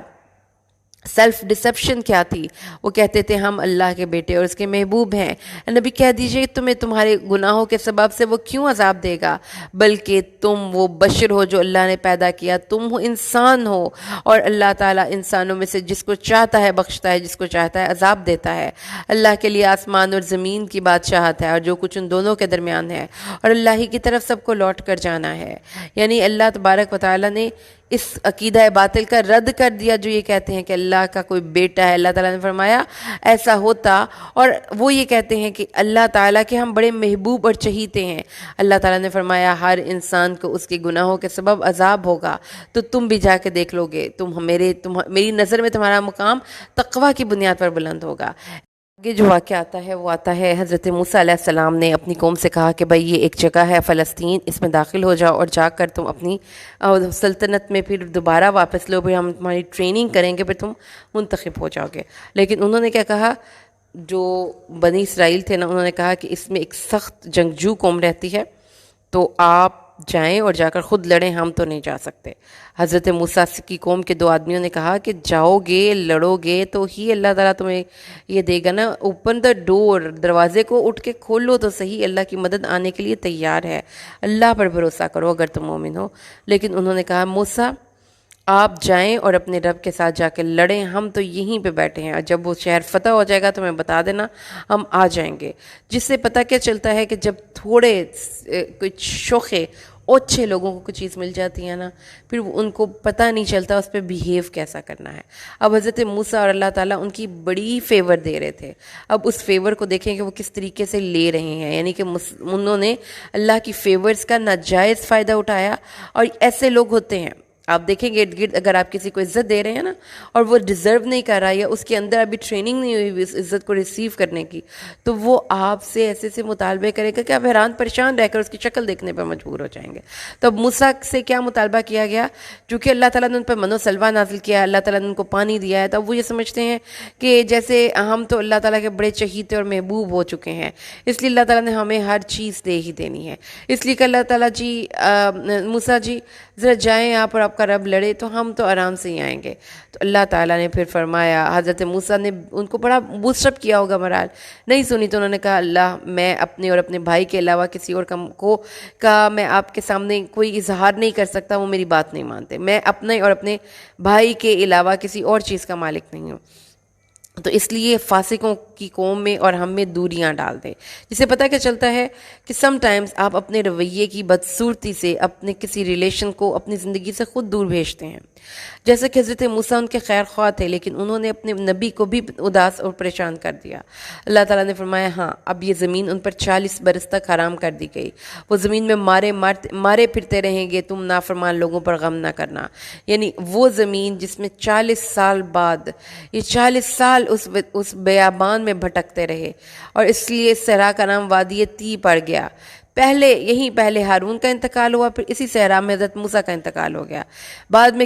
سیلف ڈسپشن کیا تھی؟ وہ کہتے تھے ہم اللہ کے بیٹے اور اس کے محبوب ہیں۔ نبی کہہ دیجئے تمہیں تمہارے گناہوں کے سبب سے وہ کیوں عذاب دے گا، بلکہ تم وہ بشر ہو جو اللہ نے پیدا کیا، تم ہو انسان ہو، اور اللہ تعالیٰ انسانوں میں سے جس کو چاہتا ہے بخشتا ہے، جس کو چاہتا ہے عذاب دیتا ہے۔ اللہ کے لیے آسمان اور زمین کی بادشاہت ہے اور جو کچھ ان دونوں کے درمیان ہے، اور اللہ ہی کی طرف سب کو لوٹ کر جانا ہے۔ یعنی اللہ تبارک و تعالیٰ نے اس عقیدہ باطل کا رد کر دیا جو یہ کہتے ہیں کہ اللہ کا کوئی بیٹا ہے۔ اللہ تعالیٰ نے فرمایا ایسا ہوتا، اور وہ یہ کہتے ہیں کہ اللہ تعالیٰ کے ہم بڑے محبوب اور چہیتے ہیں۔ اللہ تعالیٰ نے فرمایا ہر انسان کو اس کے گناہوں کے سبب عذاب ہوگا، تو تم بھی جا کے دیکھ لو گے، میری نظر میں تمہارا مقام تقوی کی بنیاد پر بلند ہوگا۔ آگے جو واقعہ آتا ہے وہ آتا ہے حضرت موسیٰ علیہ السلام نے اپنی قوم سے کہا کہ بھائی یہ ایک جگہ ہے فلسطین، اس میں داخل ہو جاؤ اور جا کر تم اپنی سلطنت میں پھر دوبارہ واپس لو، پھر ہم تمہاری ٹریننگ کریں گے، پھر تم منتخب ہو جاؤ گے۔ لیکن انہوں نے کیا کہا؟ جو بنی اسرائیل تھے نا، انہوں نے کہا کہ اس میں ایک سخت جنگجو قوم رہتی ہے، تو آپ جائیں اور جا کر خود لڑیں، ہم تو نہیں جا سکتے۔ حضرت موسیٰ کی قوم کے 2 آدمیوں نے کہا کہ جاؤ گے، لڑو گے تو ہی اللہ تعالیٰ تمہیں یہ دے گا نا، اوپن دا ڈور، دروازے کو اٹھ کے کھولو تو صحیح، اللہ کی مدد آنے کے لیے تیار ہے، اللہ پر بھروسہ کرو اگر تم مومن ہو۔ لیکن انہوں نے کہا موسیٰ آپ جائیں اور اپنے رب کے ساتھ جا کے لڑیں، ہم تو یہیں پہ بیٹھے ہیں، جب وہ شہر فتح ہو جائے گا تو ہمیں بتا دینا، ہم آ جائیں گے۔ جس سے پتہ کیا چلتا ہے کہ جب تھوڑے کچھ شوخے اچھے لوگوں کو کچھ چیز مل جاتی ہے نا، پھر ان کو پتہ نہیں چلتا اس پہ بیہیو کیسا کرنا ہے۔ اب حضرت موسیٰ اور اللہ تعالیٰ ان کی بڑی فیور دے رہے تھے، اب اس فیور کو دیکھیں کہ وہ کس طریقے سے لے رہے ہیں، یعنی کہ انہوں نے اللہ کی فیورز کا ناجائز فائدہ اٹھایا۔ اور ایسے لوگ ہوتے ہیں، آپ دیکھیں گے ارد گرد، اگر آپ کسی کو عزت دے رہے ہیں نا اور وہ ڈیزرو نہیں کر رہا یا اس کے اندر ابھی ٹریننگ نہیں ہوئی اس عزت کو ریسیو کرنے کی، تو وہ آپ سے ایسے سے مطالبے کرے گا کہ آپ حیران پریشان رہ کر اس کی شکل دیکھنے پر مجبور ہو جائیں گے۔ تو اب موسیٰ سے کیا مطالبہ کیا گیا؟ چونکہ اللہ تعالیٰ نے ان پر من و سلوہ نازل کیا، اللہ تعالیٰ نے ان کو پانی دیا ہے، تو اب وہ یہ سمجھتے ہیں کہ جیسے ہم تو اللہ تعالیٰ کے بڑے چہیتے اور محبوب ہو چکے ہیں، اس لیے اللہ تعالیٰ نے ہمیں ہر چیز دے ہی دینی ہے، اس لیے کہ اللہ تعالیٰ جی موسیٰ جی ذرا جائیں آپ اور آپ کا رب لڑے تو ہم تو آرام سے ہی آئیں گے۔ تو اللہ تعالیٰ نے پھر فرمایا، حضرت موسیٰ نے ان کو بڑا بوسٹ اپ کیا ہوگا مرال، نہیں سنی تو انہوں نے کہا اللہ میں اپنے اور اپنے بھائی کے علاوہ کسی اور کا میں آپ کے سامنے کوئی اظہار نہیں کر سکتا، وہ میری بات نہیں مانتے، میں اپنے اور اپنے بھائی کے علاوہ کسی اور چیز کا مالک نہیں ہوں، تو اس لیے فاسقوں کی قوم میں اور ہم میں دوریاں ڈال دیں۔ جس سے پتہ کیا چلتا ہے کہ سم ٹائمز آپ اپنے رویے کی بدصورتی سے اپنے کسی ریلیشن کو اپنی زندگی سے خود دور بھیجتے ہیں۔ جیسے کہ حضرت موسیٰ ان کے خیر خواہ تھے، لیکن انہوں نے اپنے نبی کو بھی اداس اور پریشان کر دیا۔ اللہ تعالیٰ نے فرمایا ہاں اب یہ زمین ان پر 40 برس تک حرام کر دی گئی، وہ زمین میں مارے پھرتے رہیں گے، تم نافرمان لوگوں پر غم نہ کرنا۔ یعنی وہ زمین جس میں 40 سال بعد یہ 40 سال اس بیابان میں بھٹکتے رہے، اور اس لیے اس صحرا کا نام وادی تی پڑ گیا۔ پہلے ہارون کا انتقال ہوا، پھر اسی صحرا میں حضرت موسیٰ کا انتقال ہو گیا، بعد میں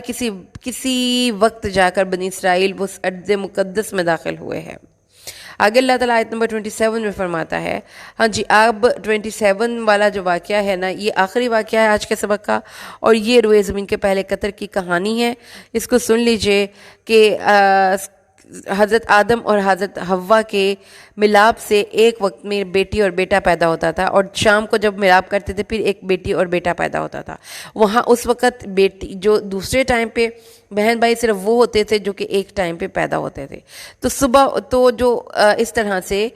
کسی وقت جا کر بنی اسرائیل اس ارض مقدس میں داخل ہوئے ہیں۔ آگے اللہ تعالیٰ آیت نمبر 27 میں فرماتا ہے، ہاں جی اب 27 والا جو واقعہ ہے نا، یہ آخری واقعہ ہے آج کے سبق کا، اور یہ روئے زمین کے پہلے قطر کی کہانی ہے۔ اس کو سن لیجئے کہ حضرت آدم اور حضرت حوا کے ملاپ سے ایک وقت میں بیٹی اور بیٹا پیدا ہوتا تھا، اور شام کو جب ملاپ کرتے تھے پھر ایک بیٹی اور بیٹا پیدا ہوتا تھا۔ وہاں اس وقت بیٹی جو دوسرے ٹائم پہ بہن بھائی صرف وہ ہوتے تھے جو کہ ایک ٹائم پہ پیدا ہوتے تھے۔ تو صبح تو جو اس طرح سے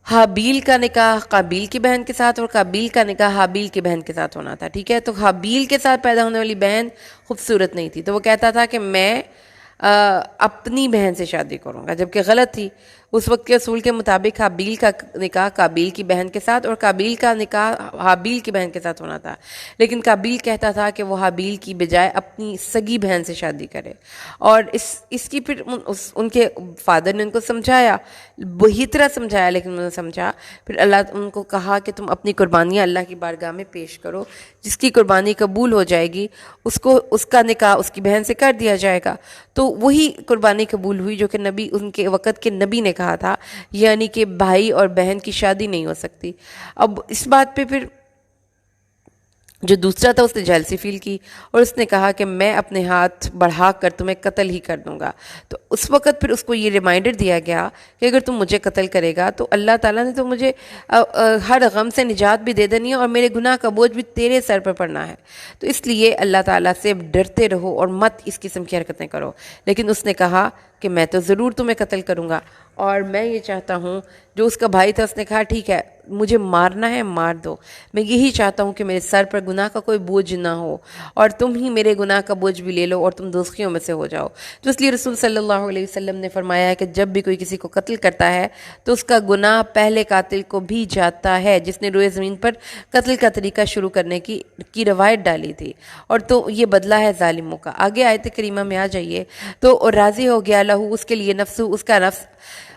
حابیل کا نکاح قابیل کی بہن کے ساتھ اور قابیل کا نکاح حابیل کی بہن کے ساتھ ہونا تھا، ٹھیک ہے؟ تو حابیل کے ساتھ پیدا ہونے والی بہن خوبصورت نہیں تھی، تو وہ کہتا تھا کہ میں اپنی بہن سے شادی کروں گا، جبکہ غلط تھی۔ اس وقت کے اصول کے مطابق حابیل کا نکاح قابیل کی بہن کے ساتھ اور قابیل کا نکاح حابیل کی بہن کے ساتھ ہونا تھا، لیکن قابیل کہتا تھا کہ وہ حابیل کی بجائے اپنی سگی بہن سے شادی کرے، اور اس کی پھر ان کے فادر نے ان کو سمجھایا، وہی طرح سمجھایا لیکن انہوں نے سمجھا، پھر اللہ ان کو کہا کہ تم اپنی قربانیاں اللہ کی بارگاہ میں پیش کرو، جس کی قربانی قبول ہو جائے گی اس کا نکاح اس کی بہن سے کر دیا جائے گا۔ تو وہی قربانی قبول ہوئی جو کہ نبی ان کے وقت کے نبی نے کہا تھا، یعنی کہ بھائی اور بہن کی شادی نہیں ہو سکتی۔ اب اس بات پہ پھر جو دوسرا تھا اس نے جیلسی فیل کی اور اس نے کہا کہ میں اپنے ہاتھ بڑھا کر تمہیں قتل ہی کر دوں گا۔ تو اس وقت پھر اس کو یہ ریمائنڈر دیا گیا کہ اگر تم مجھے قتل کرے گا تو اللہ تعالیٰ نے تو مجھے ہر غم سے نجات بھی دے دینی ہے اور میرے گناہ کا بوجھ بھی تیرے سر پر پڑنا ہے، تو اس لیے اللہ تعالیٰ سے ڈرتے رہو اور مت اس قسم کی حرکتیں کرو۔ لیکن اس نے کہا کہ میں تو ضرور تمہیں قتل کروں گا، اور میں یہ چاہتا ہوں، جو اس کا بھائی تھا اس نے کہا ٹھیک ہے مجھے مارنا ہے مار دو، میں یہی چاہتا ہوں کہ میرے سر پر گناہ کا کوئی بوجھ نہ ہو اور تم ہی میرے گناہ کا بوجھ بھی لے لو اور تم دوزخیوں میں سے ہو جاؤ۔ تو اس لیے رسول صلی اللہ علیہ وسلم نے فرمایا ہے کہ جب بھی کوئی کسی کو قتل کرتا ہے تو اس کا گناہ پہلے قاتل کو بھی جاتا ہے جس نے روئے زمین پر قتل کا طریقہ شروع کرنے کی روایت ڈالی تھی، اور تو یہ بدلہ ہے ظالموں کا۔ آگے آیت کریمہ میں آ جائیے تو راضی ہو گیا لہو اس کے لیے نفس،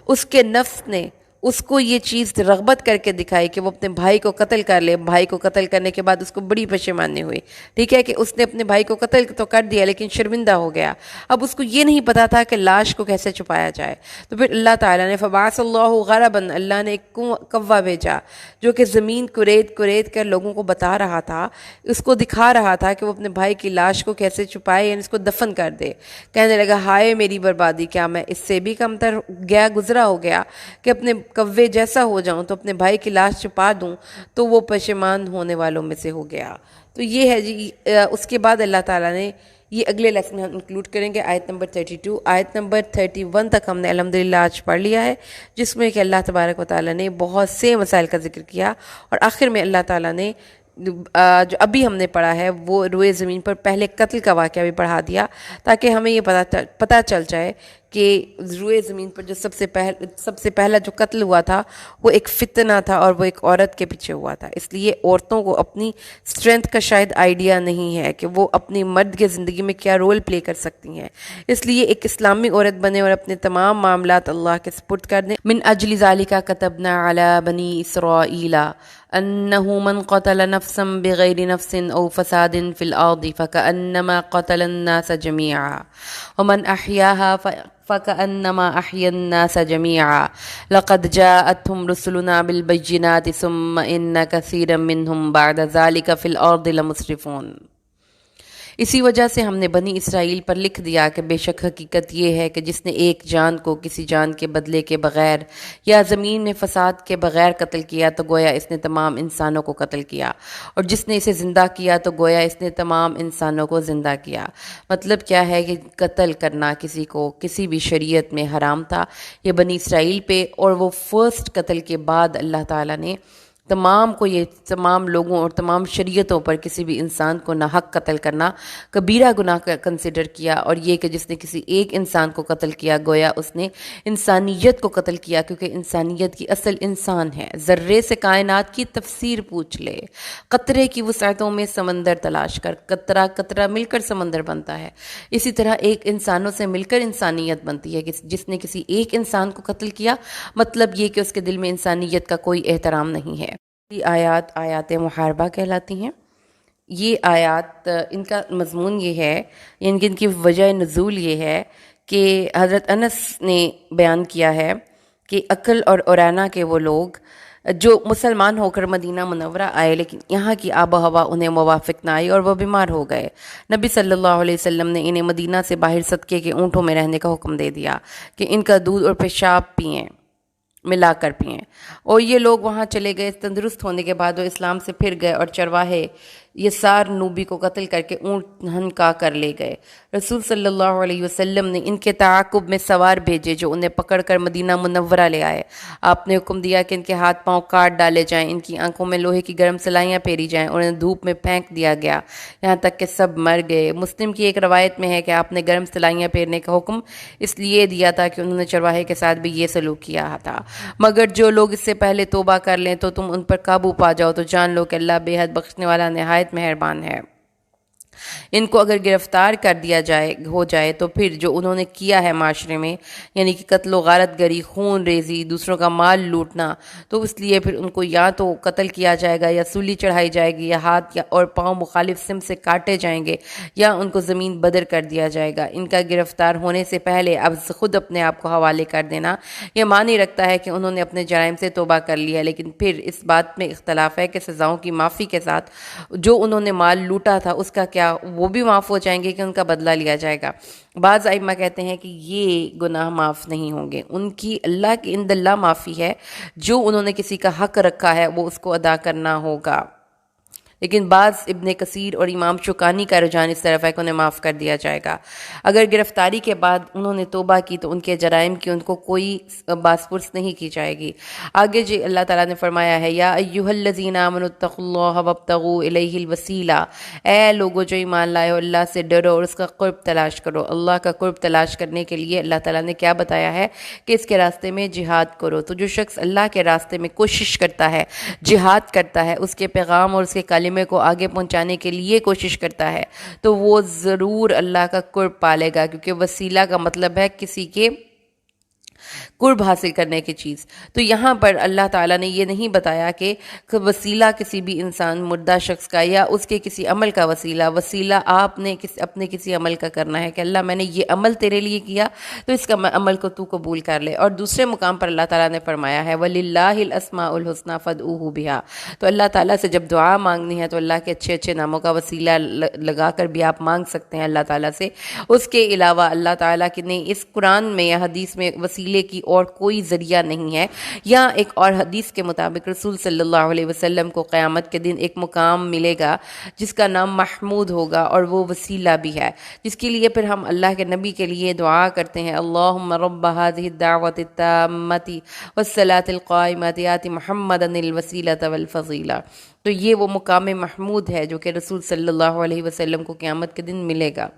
اس کے نفس نے اس کو یہ چیز رغبت کر کے دکھائی کہ وہ اپنے بھائی کو قتل کر لے۔ بھائی کو قتل کرنے کے بعد اس کو بڑی پشیمانی ہوئی، ٹھیک ہے، کہ اس نے اپنے بھائی کو قتل تو کر دیا لیکن شرمندہ ہو گیا۔ اب اس کو یہ نہیں پتا تھا کہ لاش کو کیسے چھپایا جائے، تو پھر اللہ تعالیٰ نے فبعث اللہ غرباً، اللہ نے ایک کوا بھیجا جو کہ زمین کریت کر لوگوں کو بتا رہا تھا، اس کو دکھا رہا تھا کہ وہ اپنے بھائی کی لاش کو کیسے چھپائے، یعنی اس کو دفن کر دے۔ کہنے لگا ہائے میری بربادی، کیا میں اس سے بھی کمتر گزرا ہو گیا کہ اپنے کوے جیسا ہو جاؤں تو اپنے بھائی کی لاش چھپا دوں، تو وہ پشیمان ہونے والوں میں سے ہو گیا۔ تو یہ ہے جی، اس کے بعد اللہ تعالیٰ نے یہ اگلے لیسن میں ہم انکلوڈ کریں گے آیت نمبر 32. آیت نمبر 31 تک ہم نے الحمدللہ آج پڑھ لیا ہے، جس میں کہ اللہ تبارک و تعالیٰ نے بہت سے مسائل کا ذکر کیا، اور آخر میں اللہ تعالیٰ نے جو ابھی ہم نے پڑھا ہے وہ روئے زمین پر پہلے قتل کا واقعہ بھی پڑھا دیا، تاکہ ہمیں یہ پتہ چل جائے کہ روئے زمین پر جو سب سے پہلا جو قتل ہوا تھا وہ ایک فتنہ تھا، اور وہ ایک عورت کے پیچھے ہوا تھا. اس لیے عورتوں کو اپنی اسٹرینتھ کا شاید آئیڈیا نہیں ہے کہ وہ اپنی مرد کی زندگی میں کیا رول پلے کر سکتی ہیں. اس لیے ایک اسلامی عورت بنے اور اپنے تمام معاملات اللہ کے سپرد کر دیں. من اجل ذالک کتبنا علی بنی اسرائیل انه من قتل نفسا بغیر نفس او فساد فی الارض فکأنما قتل الناس جميعا ومن احیاها فكأنما أحيا الناس جميعا لقد جاءتهم رسلنا بالبينات ثم إن كثيرا منهم بعد ذلك في الأرض لمسرفون. اسی وجہ سے ہم نے بنی اسرائیل پر لکھ دیا کہ بے شک حقیقت یہ ہے کہ جس نے ایک جان کو کسی جان کے بدلے کے بغیر یا زمین میں فساد کے بغیر قتل کیا تو گویا اس نے تمام انسانوں کو قتل کیا، اور جس نے اسے زندہ کیا تو گویا اس نے تمام انسانوں کو زندہ کیا. مطلب کیا ہے کہ قتل کرنا کسی کو کسی بھی شریعت میں حرام تھا، یہ بنی اسرائیل پہ، اور وہ فرسٹ قتل کے بعد اللہ تعالیٰ نے تمام لوگوں اور تمام شریعتوں پر کسی بھی انسان کو ناحق قتل کرنا کبیرہ گناہ کا کنسیڈر کیا، اور یہ کہ جس نے کسی ایک انسان کو قتل کیا گویا اس نے انسانیت کو قتل کیا، کیونکہ انسانیت کی اصل انسان ہے. ذرے سے کائنات کی تفسیر پوچھ لے، قطرے کی وسعتوں میں سمندر تلاش کر، قطرہ قطرہ مل کر سمندر بنتا ہے. اسی طرح ایک انسانوں سے مل کر انسانیت بنتی ہے. جس نے کسی ایک انسان کو قتل کیا مطلب یہ کہ اس کے دل میں انسانیت کا کوئی احترام نہیں ہے. آیات محاربہ کہلاتی ہیں. یہ آیات ان کا مضمون یہ ہے، یعنی ان کی وجہ نزول یہ ہے کہ حضرت انس نے بیان کیا ہے کہ عقل اور اورینا کے وہ لوگ جو مسلمان ہو کر مدینہ منورہ آئے، لیکن یہاں کی آب و ہوا انہیں موافق نہ آئی اور وہ بیمار ہو گئے. نبی صلی اللہ علیہ وسلم نے انہیں مدینہ سے باہر صدقے کے اونٹوں میں رہنے کا حکم دے دیا کہ ان کا دودھ اور پیشاب پئیں، ملا کر پئیں. اور یہ لوگ وہاں چلے گئے. تندرست ہونے کے بعد وہ اسلام سے پھر گئے اور چرواہے یسار نوبی کو قتل کر کے اونٹ ہنکا کر لے گئے. رسول صلی اللہ علیہ وسلم نے ان کے تعاقب میں سوار بھیجے جو انہیں پکڑ کر مدینہ منورہ لے آئے. آپ نے حکم دیا کہ ان کے ہاتھ پاؤں کاٹ ڈالے جائیں، ان کی آنکھوں میں لوہے کی گرم سلائیاں پھیری جائیں اور انہیں دھوپ میں پھینک دیا گیا یہاں تک کہ سب مر گئے. مسلم کی ایک روایت میں ہے کہ آپ نے گرم سلائیاں پھیرنے کا حکم اس لیے دیا تھا کہ انہوں نے چرواہے کے ساتھ بھی یہ سلوک کیا تھا. مگر جو لوگ اس سے پہلے توبہ کر لیں تو تم ان پر قابو پا جاؤ تو جان لو کہ اللہ بے حد بخشنے والا نہایت مہربان ہے. ان کو اگر گرفتار کر دیا ہو جائے تو پھر جو انہوں نے کیا ہے معاشرے میں، یعنی کہ قتل و غارت گری، خون ریزی، دوسروں کا مال لوٹنا، تو اس لیے پھر ان کو یا تو قتل کیا جائے گا یا سولی چڑھائی جائے گی یا ہاتھ اور پاؤں مخالف سمت سے کاٹے جائیں گے یا ان کو زمین بدر کر دیا جائے گا. ان کا گرفتار ہونے سے پہلے اب خود اپنے آپ کو حوالے کر دینا یہ معنی رکھتا ہے کہ انہوں نے اپنے جرائم سے توبہ کر لیا، لیکن پھر اس بات میں اختلاف ہے کہ سزاؤں کی معافی کے ساتھ جو انہوں نے مال لوٹا تھا اس کا کیا، وہ بھی معاف ہو جائیں گے کہ ان کا بدلہ لیا جائے گا. بعض ائمہ کہتے ہیں کہ یہ گناہ معاف نہیں ہوں گے، ان کی اللہ کی عند اللہ معافی ہے. جو انہوں نے کسی کا حق رکھا ہے وہ اس کو ادا کرنا ہوگا. لیکن بعض ابن کثیر اور امام شوکانی کا رجحان اس طرف ہے کہ انہیں معاف کر دیا جائے گا. اگر گرفتاری کے بعد انہوں نے توبہ کی تو ان کے جرائم کی ان کو کوئی باس پرس نہیں کی جائے گی. آگے جی اللہ تعالیٰ نے فرمایا ہے یا ایھا الذین آمنوا اتقوا اللہ وابتغوا الیہ الوسیلہ، اے لوگو جو ایمان لائے ہو اللہ سے ڈرو اور اس کا قرب تلاش کرو. اللہ کا قرب تلاش کرنے کے لیے اللہ تعالیٰ نے کیا بتایا ہے کہ اس کے راستے میں جہاد کرو. تو جو شخص اللہ کے راستے میں کوشش کرتا ہے، جہاد کرتا ہے، اس کے پیغام اور اس کے کلمے کو آگے پہنچانے کے لیے کوشش کرتا ہے تو وہ ضرور اللہ کا قرب پالے گا، کیونکہ وسیلہ کا مطلب ہے کسی کے قرب حاصل کرنے کی چیز. تو یہاں پر اللہ تعالیٰ نے یہ نہیں بتایا کہ وسیلہ کسی بھی انسان مردہ شخص کا یا اس کے کسی عمل کا وسیلہ آپ نے اپنے کسی عمل کا کرنا ہے کہ اللہ میں نے یہ عمل تیرے لیے کیا تو اس کا عمل کو تو قبول کر لے. اور دوسرے مقام پر اللہ تعالیٰ نے فرمایا ہے وَلِلَّهِ الْأَسْمَاءُ الْحُسْنَى فَادْعُوهُ بِهَا. تو اللہ تعالیٰ سے جب دعا مانگنی ہے تو اللہ کے اچھے اچھے ناموں کا وسیلہ لگا کر بھی آپ مانگ سکتے ہیں اللہ تعالیٰ سے. اس کے علاوہ اللہ تعالیٰ نے اس قرآن میں یا حدیث میں وسیلے وسیلے کی اور کوئی ذریعہ نہیں ہے۔ یا ایک اور حدیث کے مطابق رسول صلی اللہ علیہ وسلم کو قیامت کے دن ایک مقام ملے گا جس کا نام محمود ہوگا، اور وہ وسیلہ بھی ہے، جس کے لیے پھر ہم اللہ کے نبی کے لیے دعا کرتے ہیں، اللہم رب هذه الدعوة التامة والصلاة القائمة آت محمدا الوسیلة والفضیلہ۔ تو یہ وہ مقام محمود ہے جو کہ رسول صلی اللہ علیہ وسلم کو قیامت کے دن ملے گا۔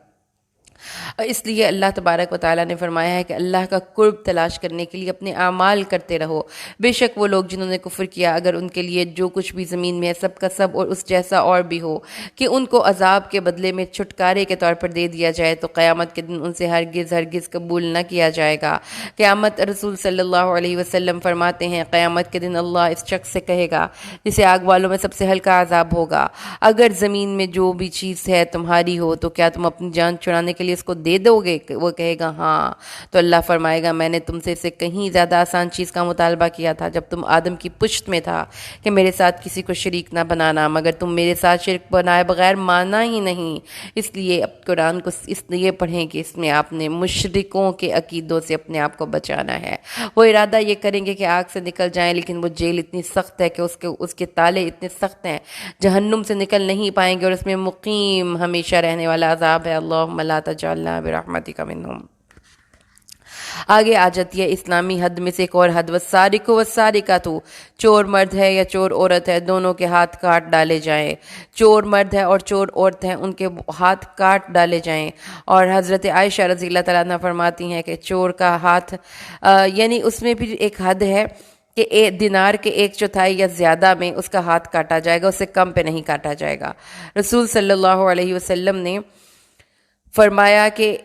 اس لیے اللہ تبارک و تعالیٰ نے فرمایا ہے کہ اللہ کا قرب تلاش کرنے کے لیے اپنے اعمال کرتے رہو۔ بے شک وہ لوگ جنہوں نے کفر کیا، اگر ان کے لیے جو کچھ بھی زمین میں ہے سب کا سب اور اس جیسا اور بھی ہو کہ ان کو عذاب کے بدلے میں چھٹکارے کے طور پر دے دیا جائے، تو قیامت کے دن ان سے ہرگز ہرگز قبول نہ کیا جائے گا۔ قیامت رسول صلی اللہ علیہ وسلم فرماتے ہیں قیامت کے دن اللہ اس شخص سے کہے گا جسے آگ والوں میں سب سے ہلکا عذاب ہوگا، اگر زمین میں جو بھی چیز ہے تمہاری ہو تو کیا تم اپنی جان چھڑانے کے لیے اس کو دے دو گے؟ وہ کہے گا ہاں، تو اللہ فرمائے گا میں نے تم سے اسے کہیں زیادہ آسان چیز کا مطالبہ کیا تھا جب تم آدم کی پشت میں تھا کہ میرے ساتھ کسی کو شریک نہ بنانا، مگر تم میرے ساتھ شرک بنائے بغیر مانا ہی نہیں۔ اس لیے اب قرآن کو اس لیے پڑھیں کہ اس میں آپ نے مشرکوں کے عقیدوں سے اپنے آپ کو بچانا ہے۔ وہ ارادہ یہ کریں گے کہ آگ سے نکل جائیں، لیکن وہ جیل اتنی سخت ہے کہ اس کے تالے اتنے سخت ہیں، جہنم سے نکل نہیں پائیں گے، اور اس میں مقیم ہمیشہ رہنے والا عذاب ہے۔ اللہم لا تجعلنا برحمتک منہم۔ آگے آ جاتی ہے اسلامی حد میں سے ایک اور حد، والسارق والسارقۃ، چور مرد ہے یا چور عورت ہے دونوں کے ہاتھ کاٹ ڈالے جائیں۔ چور مرد ہے اور چور عورت ہے ان کے ہاتھ کاٹ ڈالے جائیں۔ اور حضرت عائشہ رضی اللہ تعالیٰ عنہ فرماتی ہیں کہ چور کا ہاتھ یعنی اس میں بھی ایک حد ہے کہ دینار کے 1/4 یا زیادہ میں اس کا ہاتھ کاٹا جائے گا، اس سے کم پہ نہیں کاٹا جائے گا۔ رسول صلی اللہ علیہ وسلم نے فرمایا کہ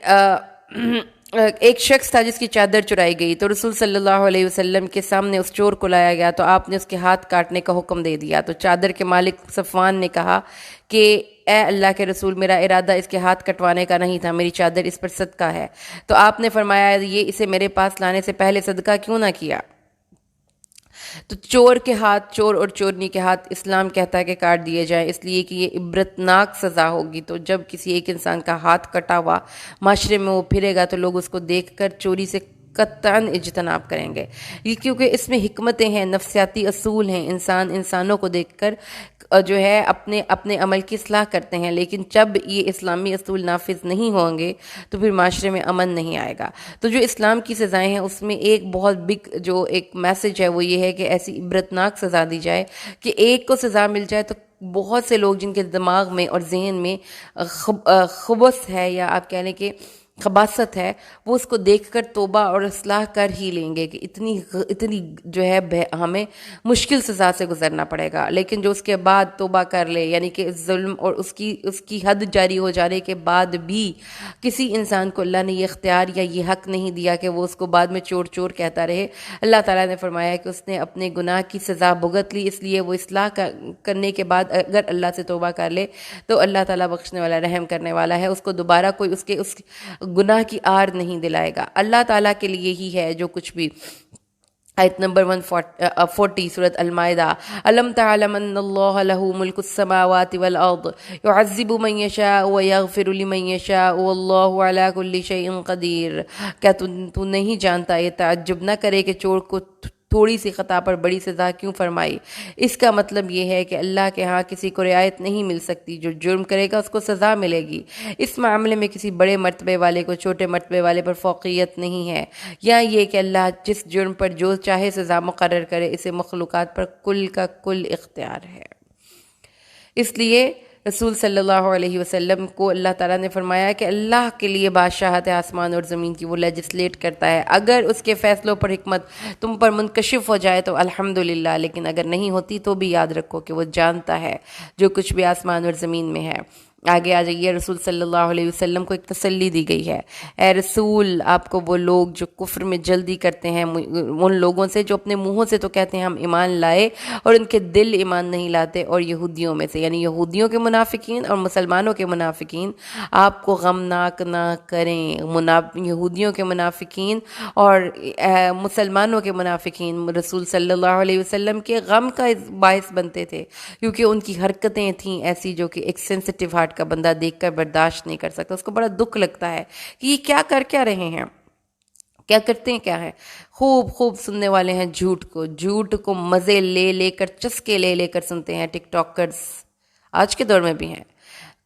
ایک شخص تھا جس کی چادر چرائی گئی، تو رسول صلی اللہ علیہ وسلم کے سامنے اس چور کو لایا گیا تو آپ نے اس کے ہاتھ کاٹنے کا حکم دے دیا۔ تو چادر کے مالک صفوان نے کہا کہ اے اللہ کے رسول، میرا ارادہ اس کے ہاتھ کٹوانے کا نہیں تھا، میری چادر اس پر صدقہ ہے۔ تو آپ نے فرمایا یہ اسے میرے پاس لانے سے پہلے صدقہ کیوں نہ کیا؟ تو چور کے ہاتھ، چور اور چورنی کے ہاتھ اسلام کہتا ہے کہ کاٹ دیے جائیں، اس لیے کہ یہ عبرتناک سزا ہوگی۔ تو جب کسی ایک انسان کا ہاتھ کٹا ہوا معاشرے میں وہ پھرے گا تو لوگ اس کو دیکھ کر چوری سے قطعاً اجتناب کریں گے، کیونکہ اس میں حکمتیں ہیں، نفسیاتی اصول ہیں، انسان انسانوں کو دیکھ کر جو ہے اپنے عمل کی اصلاح کرتے ہیں، لیکن جب یہ اسلامی اصول نافذ نہیں ہوں گے تو پھر معاشرے میں امن نہیں آئے گا۔ تو جو اسلام کی سزائیں ہیں اس میں ایک بہت بگ جو ایک میسج ہے وہ یہ ہے کہ ایسی عبرتناک سزا دی جائے کہ ایک کو سزا مل جائے تو بہت سے لوگ جن کے دماغ میں اور ذہن میں خبث ہے یا آپ کہہ لیں کہ خباثت ہے، وہ اس کو دیکھ کر توبہ اور اصلاح کر ہی لیں گے کہ اتنی جو ہے ہمیں مشکل سزا سے گزرنا پڑے گا۔ لیکن جو اس کے بعد توبہ کر لے، یعنی کہ ظلم اور اس کی حد جاری ہو جانے کے بعد بھی کسی انسان کو اللہ نے یہ اختیار یا یہ حق نہیں دیا کہ وہ اس کو بعد میں چور چور کہتا رہے۔ اللہ تعالیٰ نے فرمایا کہ اس نے اپنے گناہ کی سزا بھگت لی، اس لیے وہ اصلاح کرنے کے بعد اگر اللہ سے توبہ کر لے تو اللہ تعالیٰ بخشنے والا، رحم کرنے والا ہے، اس کو دوبارہ کوئی اس گناہ کی آر نہیں دلائے گا۔ اللہ تعالیٰ کے لیے ہی ہے جو کچھ بھی۔ آیت نمبر 140 سورۃ المائدہ، الم تعلم ان اللہ لہ ملک السماوات والارض یعذب من یشاء ویغفر لمن یشاء واللہ علی کل شیء قدیر۔ کیا تو نہیں جانتا، یہ تعجب نہ کرے کہ چور کو تھوڑی سی خطا پر بڑی سزا کیوں فرمائی؟ اس کا مطلب یہ ہے کہ اللہ کے ہاں کسی کو رعایت نہیں مل سکتی، جو جرم کرے گا اس کو سزا ملے گی۔ اس معاملے میں کسی بڑے مرتبے والے کو چھوٹے مرتبے والے پر فوقیت نہیں ہے، یا یہ کہ اللہ جس جرم پر جو چاہے سزا مقرر کرے، اسے مخلوقات پر کل کا کل اختیار ہے۔ اس لیے رسول صلی اللہ علیہ وسلم کو اللہ تعالیٰ نے فرمایا کہ اللہ کے لیے بادشاہت آسمان اور زمین کی، وہ لیجسلیٹ کرتا ہے۔ اگر اس کے فیصلوں پر حکمت تم پر منکشف ہو جائے تو الحمدللہ، لیکن اگر نہیں ہوتی تو بھی یاد رکھو کہ وہ جانتا ہے جو کچھ بھی آسمان اور زمین میں ہے۔ آگے آ جائیے، رسول صلی اللہ علیہ وسلم کو ایک تسلی دی گئی ہے، اے رسول آپ کو وہ لوگ جو کفر میں جلدی کرتے ہیں، ان لوگوں سے جو اپنے منہوں سے تو کہتے ہیں ہم ایمان لائے اور ان کے دل ایمان نہیں لاتے، اور یہودیوں میں سے، یعنی یہودیوں کے منافقین اور مسلمانوں کے منافقین آپ کو غمناک نہ کریں۔ یہودیوں کے منافقین اور مسلمانوں کے منافقین رسول صلی اللہ علیہ وسلم کے غم کا باعث بنتے تھے، کیونکہ ان کی حرکتیں تھیں ایسی جو کہ ایک سینسٹیو ہارٹ کا بندہ دیکھ کر برداشت نہیں کر سکتا، اس کو بڑا دکھ لگتا ہے کہ یہ کیا کر رہے ہیں، کیا کرتے ہیں، کیا ہے، خوب خوب سننے والے ہیں جھوٹ کو مزے لے لے کر، چسکے لے لے کر سنتے ہیں ٹک ٹاکرز، آج کے دور میں بھی ہیں،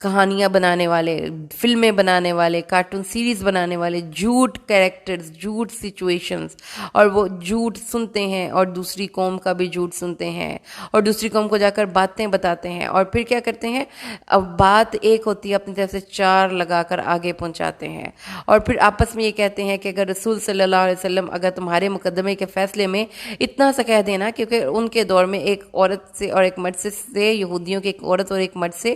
کہانیاں بنانے والے، فلمیں بنانے والے، کارٹون سیریز بنانے والے، جھوٹ کیریکٹرز، جھوٹ سچویشنز، اور وہ جھوٹ سنتے ہیں اور دوسری قوم کا بھی جھوٹ سنتے ہیں اور دوسری قوم کو جا کر باتیں بتاتے ہیں، اور پھر کیا کرتے ہیں، اب بات ایک ہوتی ہے اپنی طرف سے چار لگا کر آگے پہنچاتے ہیں، اور پھر آپس میں یہ کہتے ہیں کہ اگر رسول صلی اللہ علیہ وسلم اگر تمہارے مقدمے کے فیصلے میں اتنا سا کہہ دینا، کیونکہ ان کے دور میں ایک عورت سے اور ایک مرد سے یہودیوں کے ایک عورت اور ایک مرد سے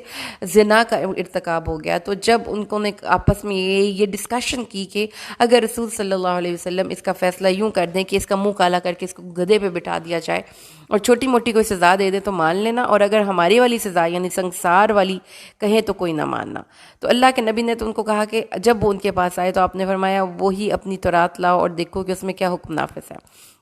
زنا کا ارتکاب ہو گیا، تو جب ان کو نے آپس میں یہ ڈسکشن کی کہ اگر رسول صلی اللہ علیہ وسلم اس کا فیصلہ یوں کر دیں کہ اس کا منہ کالا کر کے اس کو گدھے پہ بٹھا دیا جائے اور چھوٹی موٹی کوئی سزا دے دے تو مان لینا، اور اگر ہماری والی سزا یعنی سنسار والی کہیں تو کوئی نہ ماننا۔ تو اللہ کے نبی نے تو ان کو کہا کہ جب وہ ان کے پاس آئے تو آپ نے فرمایا وہی اپنی تورات لاؤ اور دیکھو کہ اس میں کیا حکم نافذ ہے۔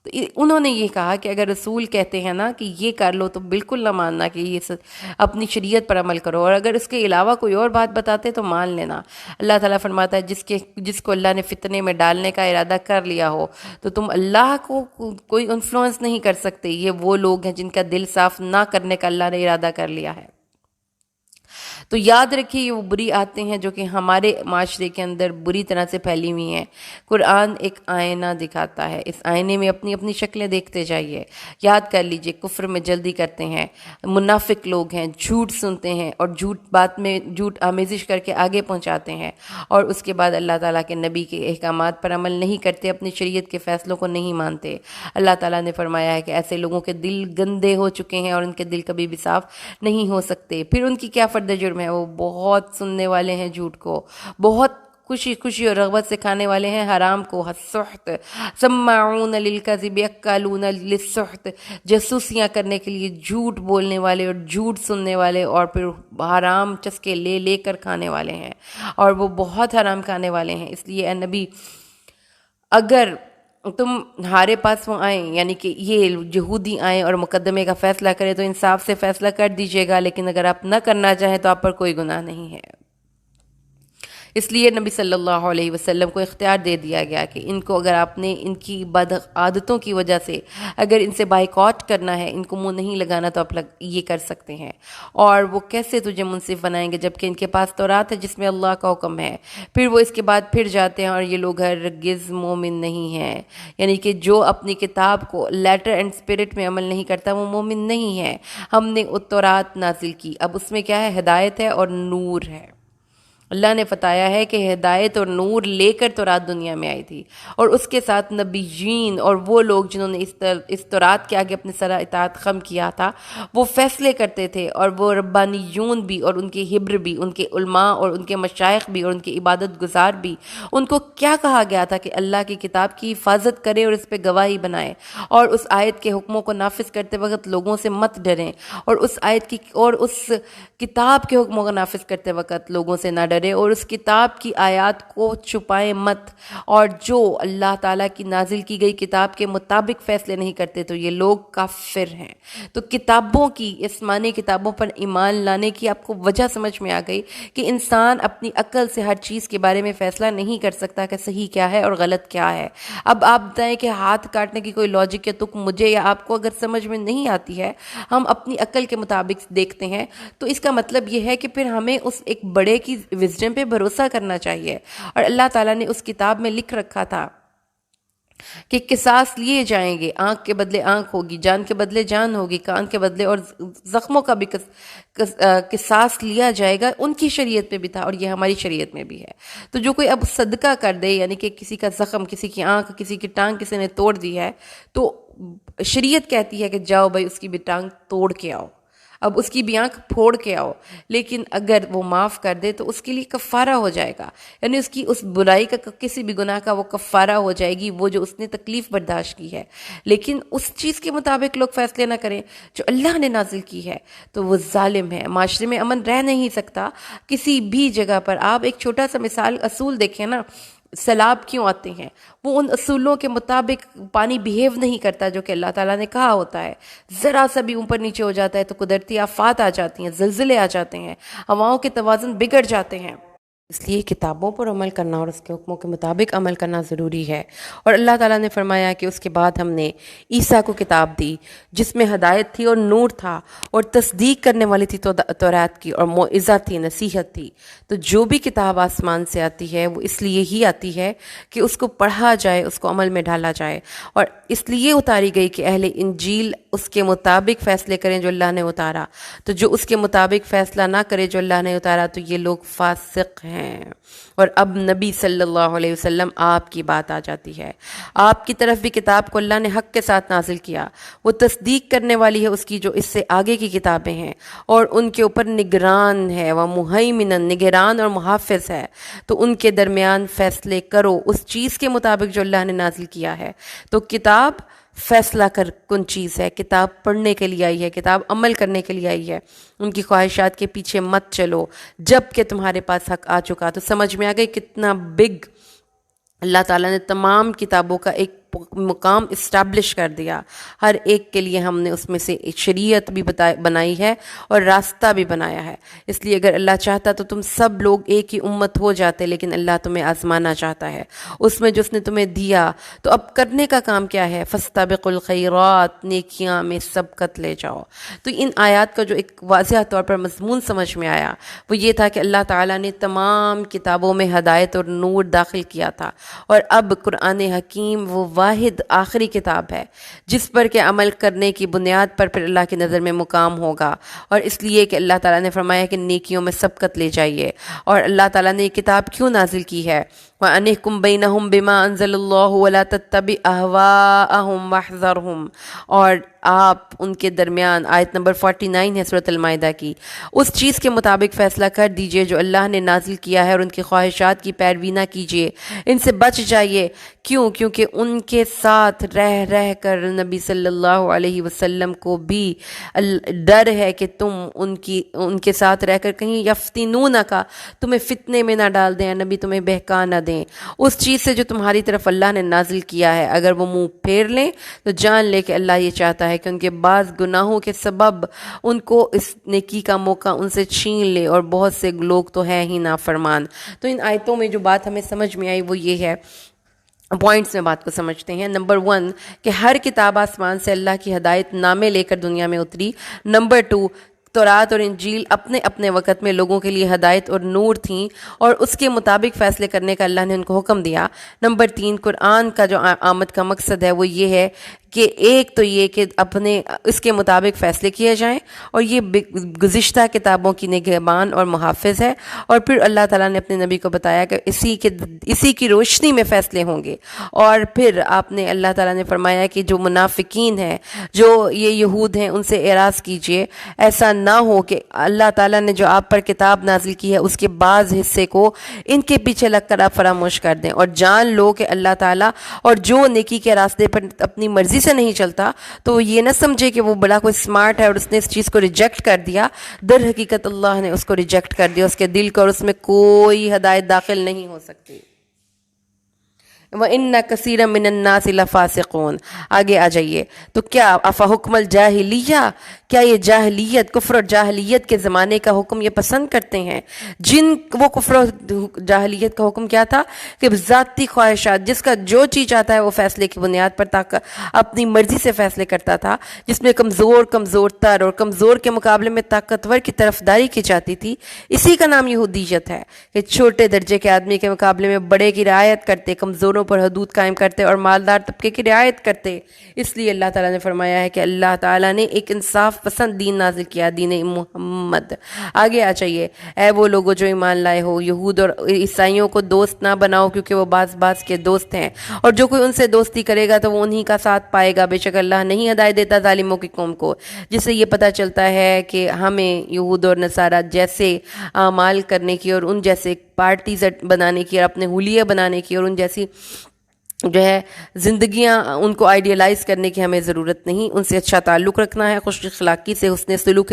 تو انہوں نے یہ کہا کہ اگر رسول کہتے ہیں نا کہ یہ کر لو تو بالکل نہ ماننا کہ یہ اپنی شریعت پر عمل کرو، اور اگر اس کے علاوہ کوئی اور بات بتاتے تو مان لینا۔ اللہ تعالیٰ فرماتا ہے جس کو اللہ نے فتنے میں ڈالنے کا ارادہ کر لیا ہو تو تم اللہ کو کوئی انفلوئنس نہیں کر سکتے، یہ وہ لوگ ہیں جن کا دل صاف نہ کرنے کا اللہ نے ارادہ کر لیا ہے۔ تو یاد رکھیے یہ وہ بری عادتیں ہیں جو کہ ہمارے معاشرے کے اندر بری طرح سے پھیلی ہوئی ہیں۔ قرآن ایک آئینہ دکھاتا ہے، اس آئینے میں اپنی اپنی شکلیں دیکھتے جائیے، یاد کر لیجئے کفر میں جلدی کرتے ہیں، منافق لوگ ہیں، جھوٹ سنتے ہیں اور بات میں جھوٹ آمیزش کر کے آگے پہنچاتے ہیں، اور اس کے بعد اللہ تعالیٰ کے نبی کے احکامات پر عمل نہیں کرتے، اپنی شریعت کے فیصلوں کو نہیں مانتے۔ اللہ تعالیٰ نے فرمایا ہے کہ ایسے لوگوں کے دل گندے ہو چکے ہیں اور ان کے دل کبھی بھی صاف نہیں ہو سکتے۔ پھر ان کی کیا فرد جرم ہے، وہ بہت سننے والے ہیں جھوٹ کو، بہت خوشی اور رغبت سے کھانے والے ہیں حرام کو، السحت، سماعون للکذب اکالون للسحت، جاسوسیاں کرنے کے لیے جھوٹ بولنے والے اور جھوٹ سننے والے اور پھر حرام چسکے لے لے کر کھانے والے ہیں، اور وہ بہت حرام کھانے والے ہیں۔ اس لیے اے نبی اگر تمہارے پاس وہ آئیں، یعنی کہ یہ یہودی آئیں اور مقدمے کا فیصلہ کریں تو انصاف سے فیصلہ کر دیجیے گا، لیکن اگر آپ نہ کرنا چاہیں تو آپ پر کوئی گناہ نہیں ہے۔ اس لیے نبی صلی اللہ علیہ وسلم کو اختیار دے دیا گیا کہ ان کو اگر آپ نے ان کی بد عادتوں کی وجہ سے اگر ان سے بائیکاٹ کرنا ہے، ان کو منہ نہیں لگانا تو آپ یہ کر سکتے ہیں۔ اور وہ کیسے تجھے منصف بنائیں گے جبکہ ان کے پاس تورات ہے جس میں اللہ کا حکم ہے، پھر وہ اس کے بعد پھر جاتے ہیں اور یہ لوگ ہرگز مومن نہیں ہیں، یعنی کہ جو اپنی کتاب کو لیٹر اینڈ اسپرٹ میں عمل نہیں کرتا وہ مومن نہیں ہے۔ ہم نے تورات نازل کی، اب اس میں کیا ہے، ہدایت ہے اور نور ہے۔ اللہ نے بتایا ہے کہ ہدایت اور نور لے کر تورات دنیا میں آئی تھی، اور اس کے ساتھ نبیین اور وہ لوگ جنہوں نے اس تورات کے آگے اپنے سرا اطاعت خم کیا تھا، وہ فیصلے کرتے تھے، اور وہ ربانیون بھی اور ان کے حبر بھی، ان کے علماء اور ان کے مشائخ بھی اور ان کے عبادت گزار بھی، ان کو کیا کہا گیا تھا کہ اللہ کی کتاب کی حفاظت کرے اور اس پہ گواہی بنائے، اور اس آیت کے حکموں کو نافذ کرتے وقت لوگوں سے مت ڈریں، اور اس آیت کی اور اس کتاب کے حکموں کو نافذ کرتے وقت لوگوں سے نہ ڈرے، اور اس کتاب کی آیات کو چھپائیں مت، اور جو اللہ تعالیٰ کی نازل کی گئی کتاب کے مطابق فیصلے نہیں کرتے تو یہ لوگ کافر ہیں۔ تو کتابوں کی، آسمانی کتابوں پر ایمان لانے کی آپ کو وجہ سمجھ میں آ گئی کہ انسان اپنی عقل سے ہر چیز کے بارے میں فیصلہ نہیں کر سکتا کہ صحیح کیا ہے اور غلط کیا ہے۔ اب آپ بتائیں کہ ہاتھ کاٹنے کی کوئی لاجک یا تک مجھے یا آپ کو اگر سمجھ میں نہیں آتی ہے، ہم اپنی عقل کے مطابق دیکھتے ہیں، تو اس کا مطلب یہ ہے کہ پھر ہمیں اس ایک بڑے کی وزڈم پہ بھروسہ کرنا چاہیے، اور اللہ تعالیٰ نے اس کتاب میں لکھ رکھا تھا کہ قصاص لیے جائیں گے، آنکھ کے بدلے آنکھ ہوگی، جان کے بدلے جان ہوگی، کان کے بدلے اور زخموں کا بھی قصاص لیا جائے گا۔ ان کی شریعت میں بھی تھا اور یہ ہماری شریعت میں بھی ہے۔ تو جو کوئی اب صدقہ کر دے، یعنی کہ کسی کا زخم، کسی کی آنکھ، کسی کی ٹانگ کسی نے توڑ دی ہے، تو شریعت کہتی ہے کہ جاؤ بھائی اس کی بھی ٹانگ توڑ کے آؤ، اب اس کی بھی آنکھ پھوڑ کے آؤ، لیکن اگر وہ معاف کر دے تو اس کے لیے کفارہ ہو جائے گا، یعنی اس کی اس برائی کا، کسی بھی گناہ کا وہ کفارہ ہو جائے گی، وہ جو اس نے تکلیف برداشت کی ہے۔ لیکن اس چیز کے مطابق لوگ فیصلے نہ کریں جو اللہ نے نازل کی ہے تو وہ ظالم ہے۔ معاشرے میں امن رہ نہیں سکتا کسی بھی جگہ پر۔ آپ ایک چھوٹا سا مثال اصول دیکھیں نا، سیلاب کیوں آتے ہیں؟ وہ ان اصولوں کے مطابق پانی بیہیو نہیں کرتا جو کہ اللہ تعالیٰ نے کہا ہوتا ہے، ذرا سا بھی اوپر نیچے ہو جاتا ہے تو قدرتی آفات آ جاتی ہیں، زلزلے آ جاتے ہیں، ہواؤں کے توازن بگڑ جاتے ہیں۔ اس لیے کتابوں پر عمل کرنا اور اس کے حکموں کے مطابق عمل کرنا ضروری ہے۔ اور اللہ تعالیٰ نے فرمایا کہ اس کے بعد ہم نے عیسیٰ کو کتاب دی جس میں ہدایت تھی اور نور تھا اور تصدیق کرنے والی تھی تورات کی، اور موعظہ تھی، نصیحت تھی۔ تو جو بھی کتاب آسمان سے آتی ہے وہ اس لیے ہی آتی ہے کہ اس کو پڑھا جائے، اس کو عمل میں ڈالا جائے، اور اس لیے اتاری گئی کہ اہل انجیل اس کے مطابق فیصلے کریں جو اللہ نے اتارا۔ تو جو اس کے مطابق فیصلہ نہ کرے جو اللہ نے اتارا تو یہ لوگ فاسق ہیں۔ اور اب نبی صلی اللہ علیہ وسلم آپ کی بات آ جاتی ہے۔ آپ کی طرف بھی کتاب کو اللہ نے حق کے ساتھ نازل کیا، وہ تصدیق کرنے والی ہے اس کی جو اس سے آگے کی کتابیں ہیں، اور ان کے اوپر نگران ہے، وہ مہیمنن، نگران اور محافظ ہے۔ تو ان کے درمیان فیصلے کرو اس چیز کے مطابق جو اللہ نے نازل کیا ہے۔ تو کتاب فیصلہ کن چیز ہے، کتاب پڑھنے کے لیے آئی ہے، کتاب عمل کرنے کے لیے آئی ہے۔ ان کی خواہشات کے پیچھے مت چلو جب کہ تمہارے پاس حق آ چکا۔ تو سمجھ میں آ گئی کتنا بگ اللہ تعالیٰ نے تمام کتابوں کا ایک مقام اسٹیبلش کر دیا۔ ہر ایک کے لیے ہم نے اس میں سے شریعت بھی بنائی ہے اور راستہ بھی بنایا ہے۔ اس لیے اگر اللہ چاہتا تو تم سب لوگ ایک ہی امت ہو جاتے، لیکن اللہ تمہیں آزمانا چاہتا ہے اس میں جو اس نے تمہیں دیا۔ تو اب کرنے کا کام کیا ہے؟ فاستبقوا الخیرات، نیکیاں میں سبقت لے جاؤ۔ تو ان آیات کا جو ایک واضح طور پر مضمون سمجھ میں آیا وہ یہ تھا کہ اللہ تعالیٰ نے تمام کتابوں میں ہدایت اور نور داخل کیا تھا، اور اب قرآن حکیم وہ واحد آخری کتاب ہے جس پر کہ عمل کرنے کی بنیاد پر پھر اللہ کی نظر میں مقام ہوگا۔ اور اس لیے کہ اللہ تعالیٰ نے فرمایا کہ نیکیوں میں سبقت لے جائیے۔ اور اللہ تعالیٰ نے یہ کتاب کیوں نازل کی ہے؟ وَأَنِحْكُمْ بَيْنَهُمْ بِمَا أَنزَلَ اللَّهُ وَلَا تَتَّبِعْ أَهْوَاءَهُمْ وَاحْذَرْهُمْ۔ اور آپ ان کے درمیان، آیت نمبر 49 ہے سورۃ المائدہ کی، اس چیز کے مطابق فیصلہ کر دیجئے جو اللہ نے نازل کیا ہے، اور ان کی خواہشات کی پیروی نہ کیجئے، ان سے بچ جائیے۔ کیوں؟ کیونکہ ان کے ساتھ رہ کر نبی صلی اللہ علیہ وسلم کو بھی ڈر ہے کہ تم ان کے ساتھ رہ کر کہیں یفتنونک، تمہیں فتنے میں نہ ڈال دیں، نبی تمہیں بہکا نہ دیں اس چیز سے جو تمہاری طرف اللہ نے نازل کیا ہے۔ اگر وہ منہ پھیر لیں تو جان لے کہ اللہ یہ چاہتا ہے کہ ان کے بعض گناہوں کے سبب ان کو اس نیکی کا موقع ان سے چھین لے، اور بہت سے لوگ تو ہیں ہی نافرمان۔ تو ان آیتوں میں جو بات ہمیں سمجھ میں آئی وہ یہ ہے، پوائنٹس میں بات کو سمجھتے ہیں۔ نمبر 1 کہ ہر کتاب آسمان سے اللہ کی ہدایت نامے لے کر دنیا میں اتری۔ نمبر 2 تورات اور انجیل اپنے اپنے وقت میں لوگوں کے لیے ہدایت اور نور تھیں، اور اس کے مطابق فیصلے کرنے کا اللہ نے ان کو حکم دیا۔ نمبر 3 قرآن کا جو آمد کا مقصد ہے وہ یہ ہے کہ ایک تو یہ کہ اپنے اس کے مطابق فیصلے کیے جائیں، اور یہ گزشتہ کتابوں کی نگہبان اور محافظ ہے۔ اور پھر اللہ تعالیٰ نے اپنے نبی کو بتایا کہ اسی کی روشنی میں فیصلے ہوں گے۔ اور پھر اللہ تعالیٰ نے فرمایا کہ جو منافقین ہیں، جو یہ یہود ہیں، ان سے اعراض کیجئے، ایسا نہ ہو کہ اللہ تعالیٰ نے جو آپ پر کتاب نازل کی ہے اس کے بعض حصے کو ان کے پیچھے لگ کر آپ فراموش کر دیں، اور جان لو کہ اللہ تعالیٰ اور جو نیکی کے راستے پر اپنی مرضی سے نہیں چلتا تو یہ نہ سمجھے کہ وہ بڑا کوئی سمارٹ ہے اور اس نے اس چیز کو ریجیکٹ کر دیا۔ در حقیقت اللہ نے اس کو ریجیکٹ کر دیا، اس کے دل کو، اور اس میں کوئی ہدایت داخل نہیں ہو سکتی۔ وَإِنَّ كَثِيرًا مِّنَ النَّاسِ لَفَاسِقُونَ۔ آگے آ جائیے، تو کیا افحکم الجاہلیہ، کیا یہ جاہلیت، کفر اور جاہلیت کے زمانے کا حکم یہ پسند کرتے ہیں؟ وہ کفر اور جاہلیت کا حکم کیا تھا کہ ذاتی خواہشات، جس کا جو چیز چاہتا ہے وہ فیصلے کی بنیاد پر اپنی مرضی سے فیصلے کرتا تھا، جس میں کمزور تر اور کمزور کے مقابلے میں طاقتور کی طرفداری کی جاتی تھی۔ اسی کا نام یہودیت ہے کہ چھوٹے درجے کے آدمی کے مقابلے میں بڑے کی رعایت کرتے، کمزوروں پر حدود قائم کرتے اور مالدار طبقے کی رعایت کرتے۔ اس لیے اللہ تعالیٰ نے فرمایا ہے کہ اللہ تعالیٰ نے ایک انصاف پسند دین نازل کیا، دین محمد۔ آگے آ چاہیے، اے وہ لوگوں جو ایمان لائے ہو، یہود اور عیسائیوں کو دوست نہ بناؤ، کیونکہ وہ بعض کے دوست ہیں، اور جو کوئی ان سے دوستی کرے گا تو وہ انہی کا ساتھ پائے گا۔ بے شک اللہ نہیں ہدایت دیتا ظالموں کی قوم کو۔ جس سے یہ پتہ چلتا ہے کہ ہمیں یہود اور نصارہ جیسے اعمال کرنے کی، اور ان جیسے پارٹیز بنانے کی، اور اپنے حلیے بنانے کی، اور ان جیسی جو ہے زندگیاں ان کو آئیڈیلائز کرنے کی ہمیں ضرورت نہیں، ان سے اچھا تعلق رکھنا ہے، خوش اخلاقی سے، حسن سلوک،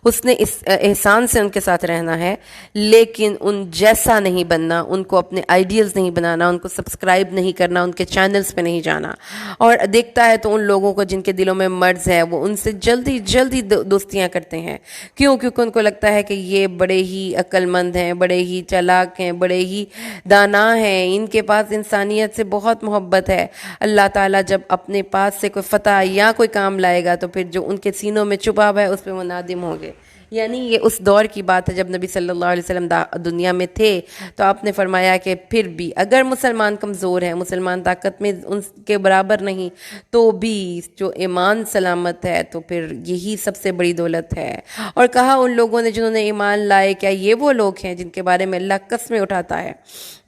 حسن احسان سے ان کے ساتھ رہنا ہے، لیکن ان جیسا نہیں بننا، ان کو اپنے آئیڈیلز نہیں بنانا، ان کو سبسکرائب نہیں کرنا، ان کے چینلز پہ نہیں جانا۔ اور دیکھتا ہے تو ان لوگوں کو جن کے دلوں میں مرض ہے وہ ان سے جلدی جلدی دوستیاں کرتے ہیں، کیونکہ ان کو لگتا ہے کہ یہ بڑے ہی عقل مند ہیں، بڑے ہی چالاک ہیں، بڑے ہی دانا ہیں، ان کے پاس انسانیت سے بہت محبت ہے۔ اللہ تعالیٰ جب اپنے پاس سے کوئی فتح یا کوئی کام لائے گا تو پھر جو ان کے سینوں میں چھپا ہوا ہے اس پہ وہ نادم ہوں گے۔ یعنی یہ اس دور کی بات ہے جب نبی صلی اللہ علیہ وسلم دنیا میں تھے، تو آپ نے فرمایا کہ پھر بھی اگر مسلمان کمزور ہیں، مسلمان طاقت میں ان کے برابر نہیں، تو بھی جو ایمان سلامت ہے تو پھر یہی سب سے بڑی دولت ہے۔ اور کہا ان لوگوں نے جنہوں نے ایمان لائے، کیا یہ وہ لوگ ہیں جن کے بارے میں اللہ قسمیں اٹھاتا ہے،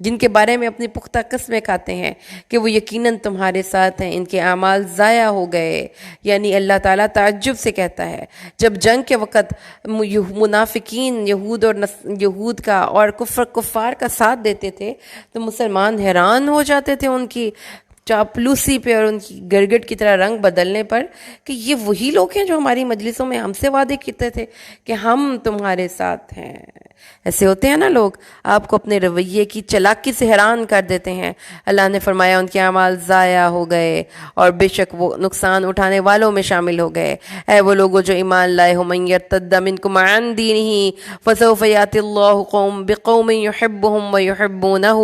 جن کے بارے میں اپنی پختہ قسمیں کھاتے ہیں کہ وہ یقیناً تمہارے ساتھ ہیں، ان کے اعمال ضائع ہو گئے۔ یعنی اللہ تعالیٰ تعجب سے کہتا ہے، جب جنگ کے وقت منافقین یہود کا اور کفار کا ساتھ دیتے تھے تو مسلمان حیران ہو جاتے تھے ان کی چاپلوسی پہ اور ان کی گرگٹ کی طرح رنگ بدلنے پر، کہ یہ وہی لوگ ہیں جو ہماری مجلسوں میں ہم سے وعدے کرتے تھے کہ ہم تمہارے ساتھ ہیں۔ ایسے ہوتے ہیں نا لوگ، آپ کو اپنے رویے کی چالاکی سے حیران کر دیتے ہیں۔ اللہ نے فرمایا ان کے اعمال ضائع ہو گئے اور بے شک وہ نقصان اٹھانے والوں میں شامل ہو گئے۔ اے وہ لوگوں جو ایمان لائے ہو، من یرتد منکم عن دینہ فسوف یأتی اللہ بقوم یحبهم ویحبونہ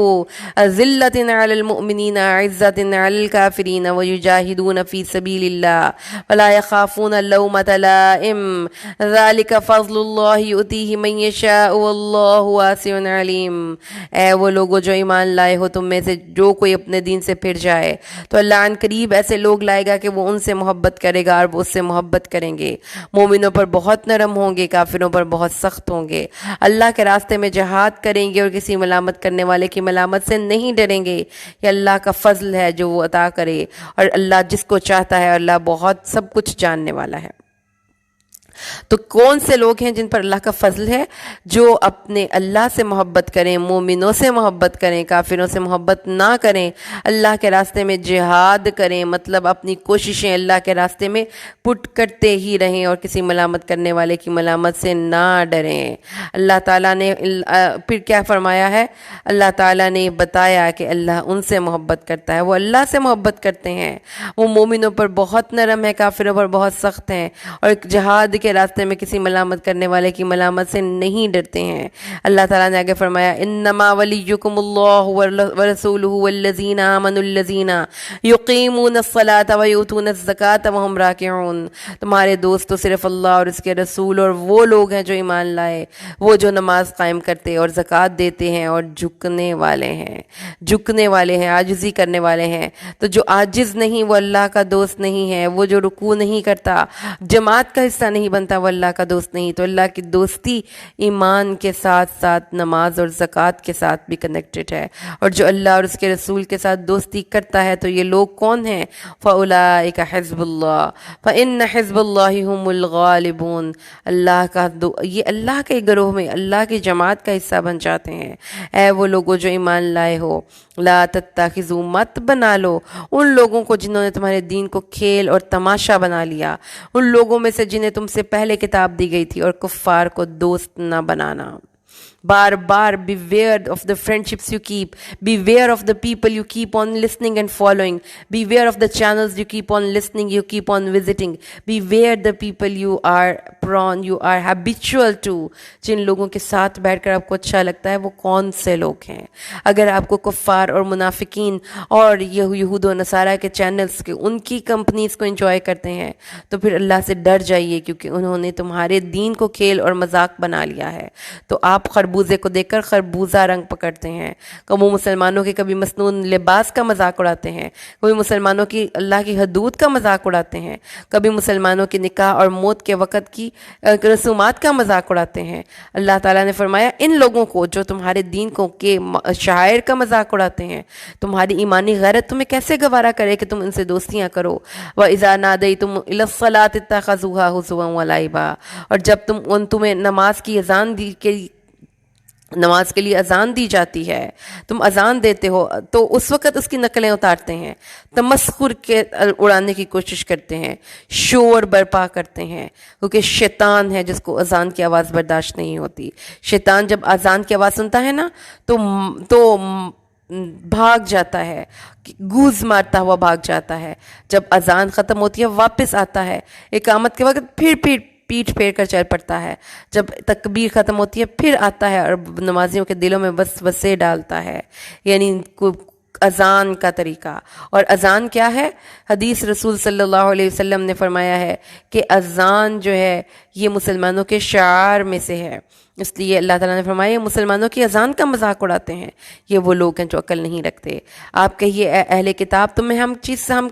اذلۃ علی المؤمنین عزۃ علی الکافرین ویجاہدون فی سبیل اللہ ولا یخافون لومۃ لائم ذلک فضل اللہ یؤتیہ من یشاء واللہ واسع علیم۔ اے وہ لوگوں جو ایمان لائے ہو، تم میں سے جو کوئی اپنے دین سے پھر جائے تو اللہ عن قریب ایسے لوگ لائے گا کہ وہ ان سے محبت کرے گا اور وہ اس سے محبت کریں گے۔ مومنوں پر بہت نرم ہوں گے، کافروں پر بہت سخت ہوں گے۔ اللہ کے راستے میں جہاد کریں گے اور کسی ملامت کرنے والے کی ملامت سے نہیں ڈریں گے۔ یہ اللہ کا فضل ہے جو وہ عطا کرے، اور اللہ جس کو چاہتا ہے، اللہ بہت سب کچھ جاننے والا ہے۔ تو کون سے لوگ ہیں جن پر اللہ کا فضل ہے؟ جو اپنے اللہ سے محبت کریں، مومنوں سے محبت کریں، کافروں سے محبت نہ کریں، اللہ کے راستے میں جہاد کریں، مطلب اپنی کوششیں اللہ کے راستے میں پٹ کرتے ہی رہیں اور کسی ملامت کرنے والے کی ملامت سے نہ ڈریں۔ اللہ تعالیٰ نے پھر کیا فرمایا ہے؟ اللہ تعالیٰ نے بتایا کہ اللہ ان سے محبت کرتا ہے، وہ اللہ سے محبت کرتے ہیں، وہ مومنوں پر بہت نرم ہے، کافروں پر بہت سخت ہیں، اور جہاد کے راستے میں کسی ملامت کرنے والے کی ملامت سے نہیں ڈرتے ہیں۔ اللہ تعالیٰ نے آگے فرمایا، انما ولیکم اللہ ورسولہ والذین آمنوا الذین یقیمون الصلاۃ ویؤتون الزکاۃ وہم راکعون۔ تمہارے دوست تو صرف اللہ اور اس کے رسول اور وہ لوگ ہیں جو ایمان لائے، وہ جو نماز قائم کرتے اور زکوٰۃ دیتے ہیں اور جھکنے والے ہیں، عاجزی کرنے والے ہیں۔ تو جو عاجز نہیں وہ اللہ کا دوست نہیں ہے، وہ جو رکوع نہیں کرتا، جماعت کا حصہ نہیں بنتا، وہ اللہ کا دوست نہیں۔ تو اللہ کی دوستی ایمان کے ساتھ ساتھ نماز اور زکوٰۃ کے ساتھ بھی کنیکٹڈ ہے، اور جو اللہ اور اس کے رسول کے ساتھ دوستی کرتا ہے تو یہ لوگ کون ہیں؟ فَأُولَٰئِكَ حِزْبُ اللَّهِ فَإِنَّ حِزْبَ اللَّهِ هُمُ الْغَالِبُونَ۔ یہ اللہ کے گروہ میں اللہ کی جماعت کا حصہ بن جاتے ہیں۔ اے وہ لوگوں جو ایمان لائے ہو، لا تتخذوا، مت بنا لو ان لوگوں کو جنہوں نے تمہارے دین کو کھیل اور تماشا بنا لیا، ان لوگوں میں سے جنہیں تم سے پہلے کتاب دی گئی تھی، اور کفار کو دوست نہ بنانا۔ بار بار beware of the friendships you keep, beware of the people you keep on listening and following, beware of the channels you keep on listening, you keep on visiting, beware the people you are habitual to۔ جن لوگوں کے ساتھ بیٹھ کر آپ کو اچھا لگتا ہے وہ کون سے لوگ ہیں؟ اگر آپ کو کفار اور منافقین اور یہود و نصارہ کے چینلز کے ان کی کمپنیز کو انجوائے کرتے ہیں تو پھر اللہ سے ڈر جائیے، کیونکہ انہوں نے تمہارے دین کو کھیل اور مذاق بنا لیا ہے۔ تو آپ خربوزے کو دیکھ کر خربوزہ رنگ پکڑتے ہیں، کبھی مسلمانوں کے کبھی مسنون لباس کا مذاق اڑاتے ہیں، کبھی مسلمانوں کی اللہ کی حدود کا مذاق اڑاتے ہیں، کبھی مسلمانوں کی نکاح اور موت کے وقت کی رسومات کا مذاق اڑاتے ہیں۔ اللہ تعالیٰ نے فرمایا ان لوگوں کو جو تمہارے دین کو کے شاعر کا مذاق اڑاتے ہیں، تمہاری ایمانی غیرت تمہیں کیسے گوارا کرے کہ تم ان سے دوستیاں کرو۔ وَإِذَا نَادَيْتُمْ إِلَى الصَّلَاةِ اتَّخَذُوهَا هُزُوًا وَلَعِبًا، اور جب تمہیں نماز کی اذان دی کہ نماز کے لیے اذان دی جاتی ہے، تم اذان دیتے ہو تو اس وقت اس کی نقلیں اتارتے ہیں، تمسخر کے اڑانے کی کوشش کرتے ہیں، شور برپا کرتے ہیں، کیونکہ شیطان ہے جس کو اذان کی آواز برداشت نہیں ہوتی۔ شیطان جب اذان کی آواز سنتا ہے نا تو بھاگ جاتا ہے، گوز مارتا ہوا بھاگ جاتا ہے۔ جب اذان ختم ہوتی ہے واپس آتا ہے، اقامت کے وقت پھر پیٹھ پھیر کر چل پڑتا ہے، جب تکبیر ختم ہوتی ہے پھر آتا ہے اور نمازیوں کے دلوں میں وسوسے ڈالتا ہے۔ یعنی اذان کا طریقہ، اور اذان کیا ہے؟ حدیث رسول صلی اللہ علیہ وسلم نے فرمایا ہے کہ اذان جو ہے یہ مسلمانوں کے شعار میں سے ہے، اس لیے اللہ تعالیٰ نے فرمایا مسلمانوں کی اذان کا مذاق اڑاتے ہیں، یہ وہ لوگ ہیں جو عقل نہیں رکھتے۔ آپ کہیے اے اہل کتاب، تمہیں ہم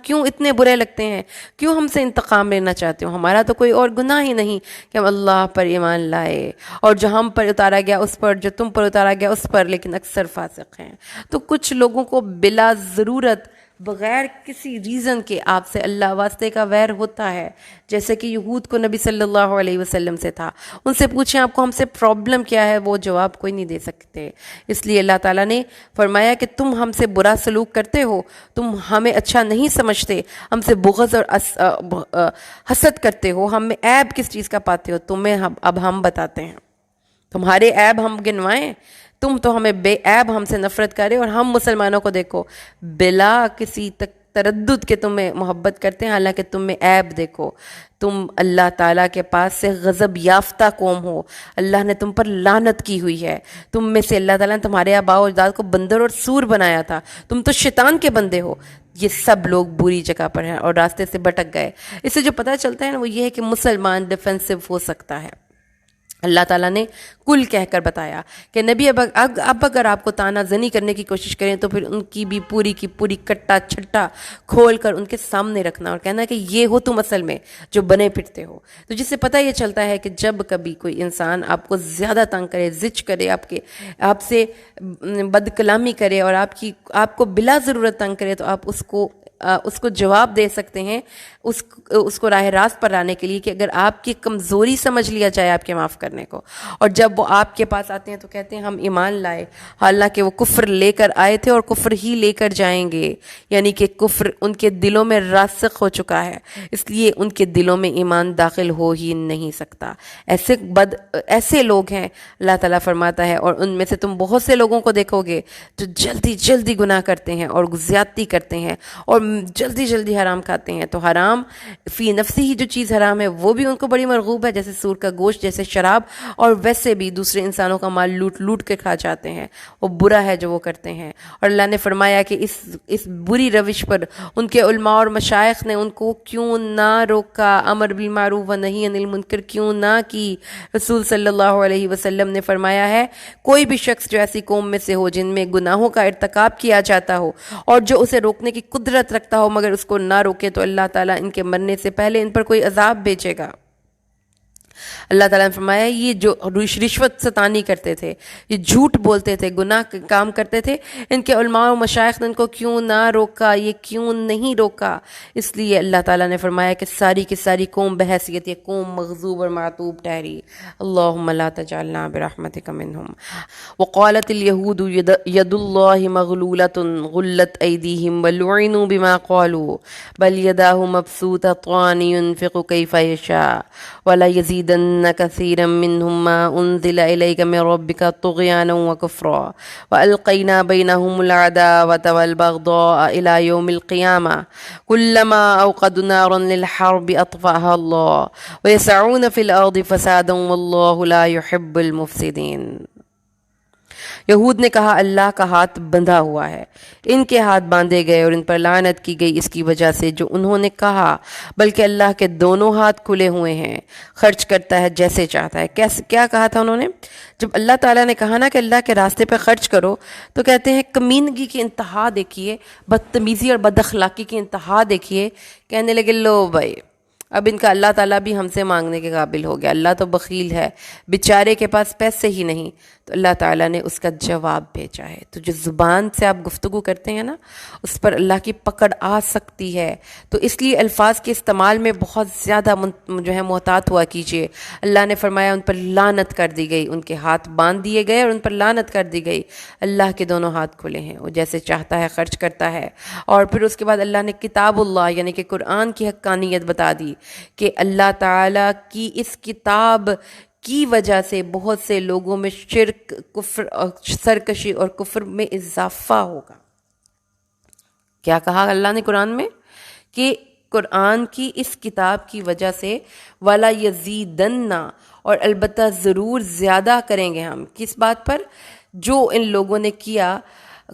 کیوں اتنے برے لگتے ہیں؟ کیوں ہم سے انتقام لینا چاہتے ہو؟ ہمارا تو کوئی اور گناہ ہی نہیں کہ ہم اللہ پر ایمان لائے اور جو ہم پر اتارا گیا اس پر، جو تم پر اتارا گیا اس پر، لیکن اکثر فاسق ہیں۔ تو کچھ لوگوں کو بلا ضرورت، بغیر کسی ریزن کے آپ سے اللہ واسطے کا ویر ہوتا ہے، جیسے کہ یہود کو نبی صلی اللہ علیہ وسلم سے تھا۔ ان سے پوچھیں آپ کو ہم سے پرابلم کیا ہے، وہ جواب کوئی نہیں دے سکتے۔ اس لیے اللہ تعالیٰ نے فرمایا کہ تم ہم سے برا سلوک کرتے ہو، تم ہمیں اچھا نہیں سمجھتے، ہم سے بغض اور حسد کرتے ہو، ہم میں عیب کس چیز کا پاتے ہو؟ تمہیں اب ہم بتاتے ہیں، تمہارے عیب ہم گنوائیں؟ تم تو ہمیں بے عیب ہم سے نفرت کرے، اور ہم مسلمانوں کو دیکھو بلا کسی تردد کے تمہیں محبت کرتے ہیں، حالانکہ تم میں عیب دیکھو۔ تم اللہ تعالیٰ کے پاس سے غضب یافتہ قوم ہو، اللہ نے تم پر لعنت کی ہوئی ہے۔ تم میں سے اللہ تعالیٰ نے تمہارے آباء و اجداد کو بندر اور سور بنایا تھا، تم تو شیطان کے بندے ہو۔ یہ سب لوگ بری جگہ پر ہیں اور راستے سے بھٹک گئے۔ اس سے جو پتہ چلتا ہے نا وہ یہ ہے کہ مسلمان ڈیفینسو ہو سکتا ہے۔ اللہ تعالیٰ نے کل کہہ کر بتایا کہ نبی اب اگر آپ کو تانا زنی کرنے کی کوشش کریں تو پھر ان کی بھی پوری کی پوری کٹا چھٹا کھول کر ان کے سامنے رکھنا اور کہنا کہ یہ ہو تم اصل میں جو بنے پھرتے ہو۔ تو جس سے پتہ یہ چلتا ہے کہ جب کبھی کوئی انسان آپ کو زیادہ تنگ کرے، زچ کرے، آپ سے بد کلامی کرے اور آپ کو بلا ضرورت تنگ کرے، تو آپ اس کو جواب دے سکتے ہیں، اس کو راہ راست پر لانے کے لیے کہ اگر آپ کی کمزوری سمجھ لیا جائے آپ کے معاف کرنے کو، اور جب وہ آپ کے پاس آتے ہیں تو کہتے ہیں ہم ایمان لائے، حالانکہ وہ کفر لے کر آئے تھے اور کفر ہی لے کر جائیں گے، یعنی کہ کفر ان کے دلوں میں راسخ ہو چکا ہے، اس لیے ان کے دلوں میں ایمان داخل ہو ہی نہیں سکتا۔ ایسے لوگ ہیں اللہ تعالیٰ فرماتا ہے، اور ان میں سے تم بہت سے لوگوں کو دیکھو گے جو جلدی گناہ کرتے ہیں اور زیادتی کرتے ہیں اور جلدی حرام کھاتے ہیں۔ تو حرام فی نفسی ہی جو چیز حرام ہے وہ بھی ان کو بڑی مرغوب ہے، جیسے سور کا گوشت، جیسے شراب، اور ویسے بھی دوسرے انسانوں کا مال لوٹ کے کھا جاتے ہیں، وہ برا ہے جو وہ کرتے ہیں۔ اور اللہ نے فرمایا کہ اس بری روش پر ان کے علماء اور مشائخ نے ان کو کیوں نہ روکا، امر بالمعروف و نہی عن المنکر کیوں نہ کی۔ رسول صلی اللہ علیہ وسلم نے فرمایا ہے کوئی بھی شخص جو ایسی قوم میں سے ہو جن میں گناہوں کا ارتکاب کیا جاتا ہو اور جو اسے روکنے کی قدرت رکھتا ہو مگر اس کو نہ روکے، تو اللہ تعالیٰ ان کے مرنے سے پہلے ان پر کوئی عذاب بھیجے گا۔ اللہ تعالیٰ نے فرمایا یہ جو رشوت ستانی کرتے تھے، یہ جھوٹ بولتے تھے، گناہ کام کرتے تھے، ان کے علماء و مشائخ نے ان کو کیوں نہ روکا، یہ کیوں نہیں روکا؟ اس لیے اللہ تعالیٰ نے فرمایا کہ ساری کی ساری قوم بحیثیت یہ قوم مغضوب اور معتوب ٹھہری۔ اللہم لا تجعلنا برحمتک منہم۔ وقالت الیہود ید اللہ مغلولۃ غلت ایدیہم ولعنوا بما قالوا بل یداہ مبسوطتان ينفق کیف یشاء ولا یزیدن کثیرا منہم ما انزل الیک من ربک طغیانا وکفرا والقینا بینہم العداوۃ والبغضاء الی یوم القیامہ کلما اوقدوا نارا للحرب اطفأها اللہ ویسعون فی الارض فسادا واللہ لا يحب المفسدین۔ یہود نے کہا اللہ کا ہاتھ بندھا ہوا ہے، ان کے ہاتھ باندھے گئے اور ان پر لعنت کی گئی اس کی وجہ سے جو انہوں نے کہا، بلکہ اللہ کے دونوں ہاتھ کھلے ہوئے ہیں، خرچ کرتا ہے جیسے چاہتا ہے۔ کیا کہا تھا انہوں نے؟ جب اللہ تعالیٰ نے کہا نا کہ اللہ کے راستے پہ خرچ کرو، تو کہتے ہیں کمینگی کی انتہا دیکھیے، بدتمیزی اور بد اخلاقی کی انتہا دیکھیے، کہنے لگے لو بھائی اب ان کا اللہ تعالیٰ بھی ہم سے مانگنے کے قابل ہو گیا. اللہ تو بخیل ہے، بیچارے کے پاس پیسے ہی نہیں، تو اللہ تعالیٰ نے اس کا جواب بھیجا ہے. تو جو زبان سے آپ گفتگو کرتے ہیں نا، اس پر اللہ کی پکڑ آ سکتی ہے. تو اس لیے الفاظ کے استعمال میں بہت زیادہ جو ہے محتاط ہوا کیجیے. اللہ نے فرمایا ان پر لعنت کر دی گئی، ان کے ہاتھ باندھ دیے گئے اور ان پر لعنت کر دی گئی. اللہ کے دونوں ہاتھ کھلے ہیں، وہ جیسے چاہتا ہے خرچ کرتا ہے. اور پھر اس کے بعد اللہ نے کتاب اللہ یعنی کہ قرآن کی حقانیت بتا دی کہ اللہ تعالیٰ کی اس کتاب کی وجہ سے بہت سے لوگوں میں شرک، کفر اور سرکشی اور کفر میں اضافہ ہوگا. کیا کہا اللہ نے قرآن میں؟ کہ قرآن کی اس کتاب کی وجہ سے وَلَا يَزِيدَنَّ، اور البتہ ضرور زیادہ کریں گے ہم. کس بات پر؟ جو ان لوگوں نے کیا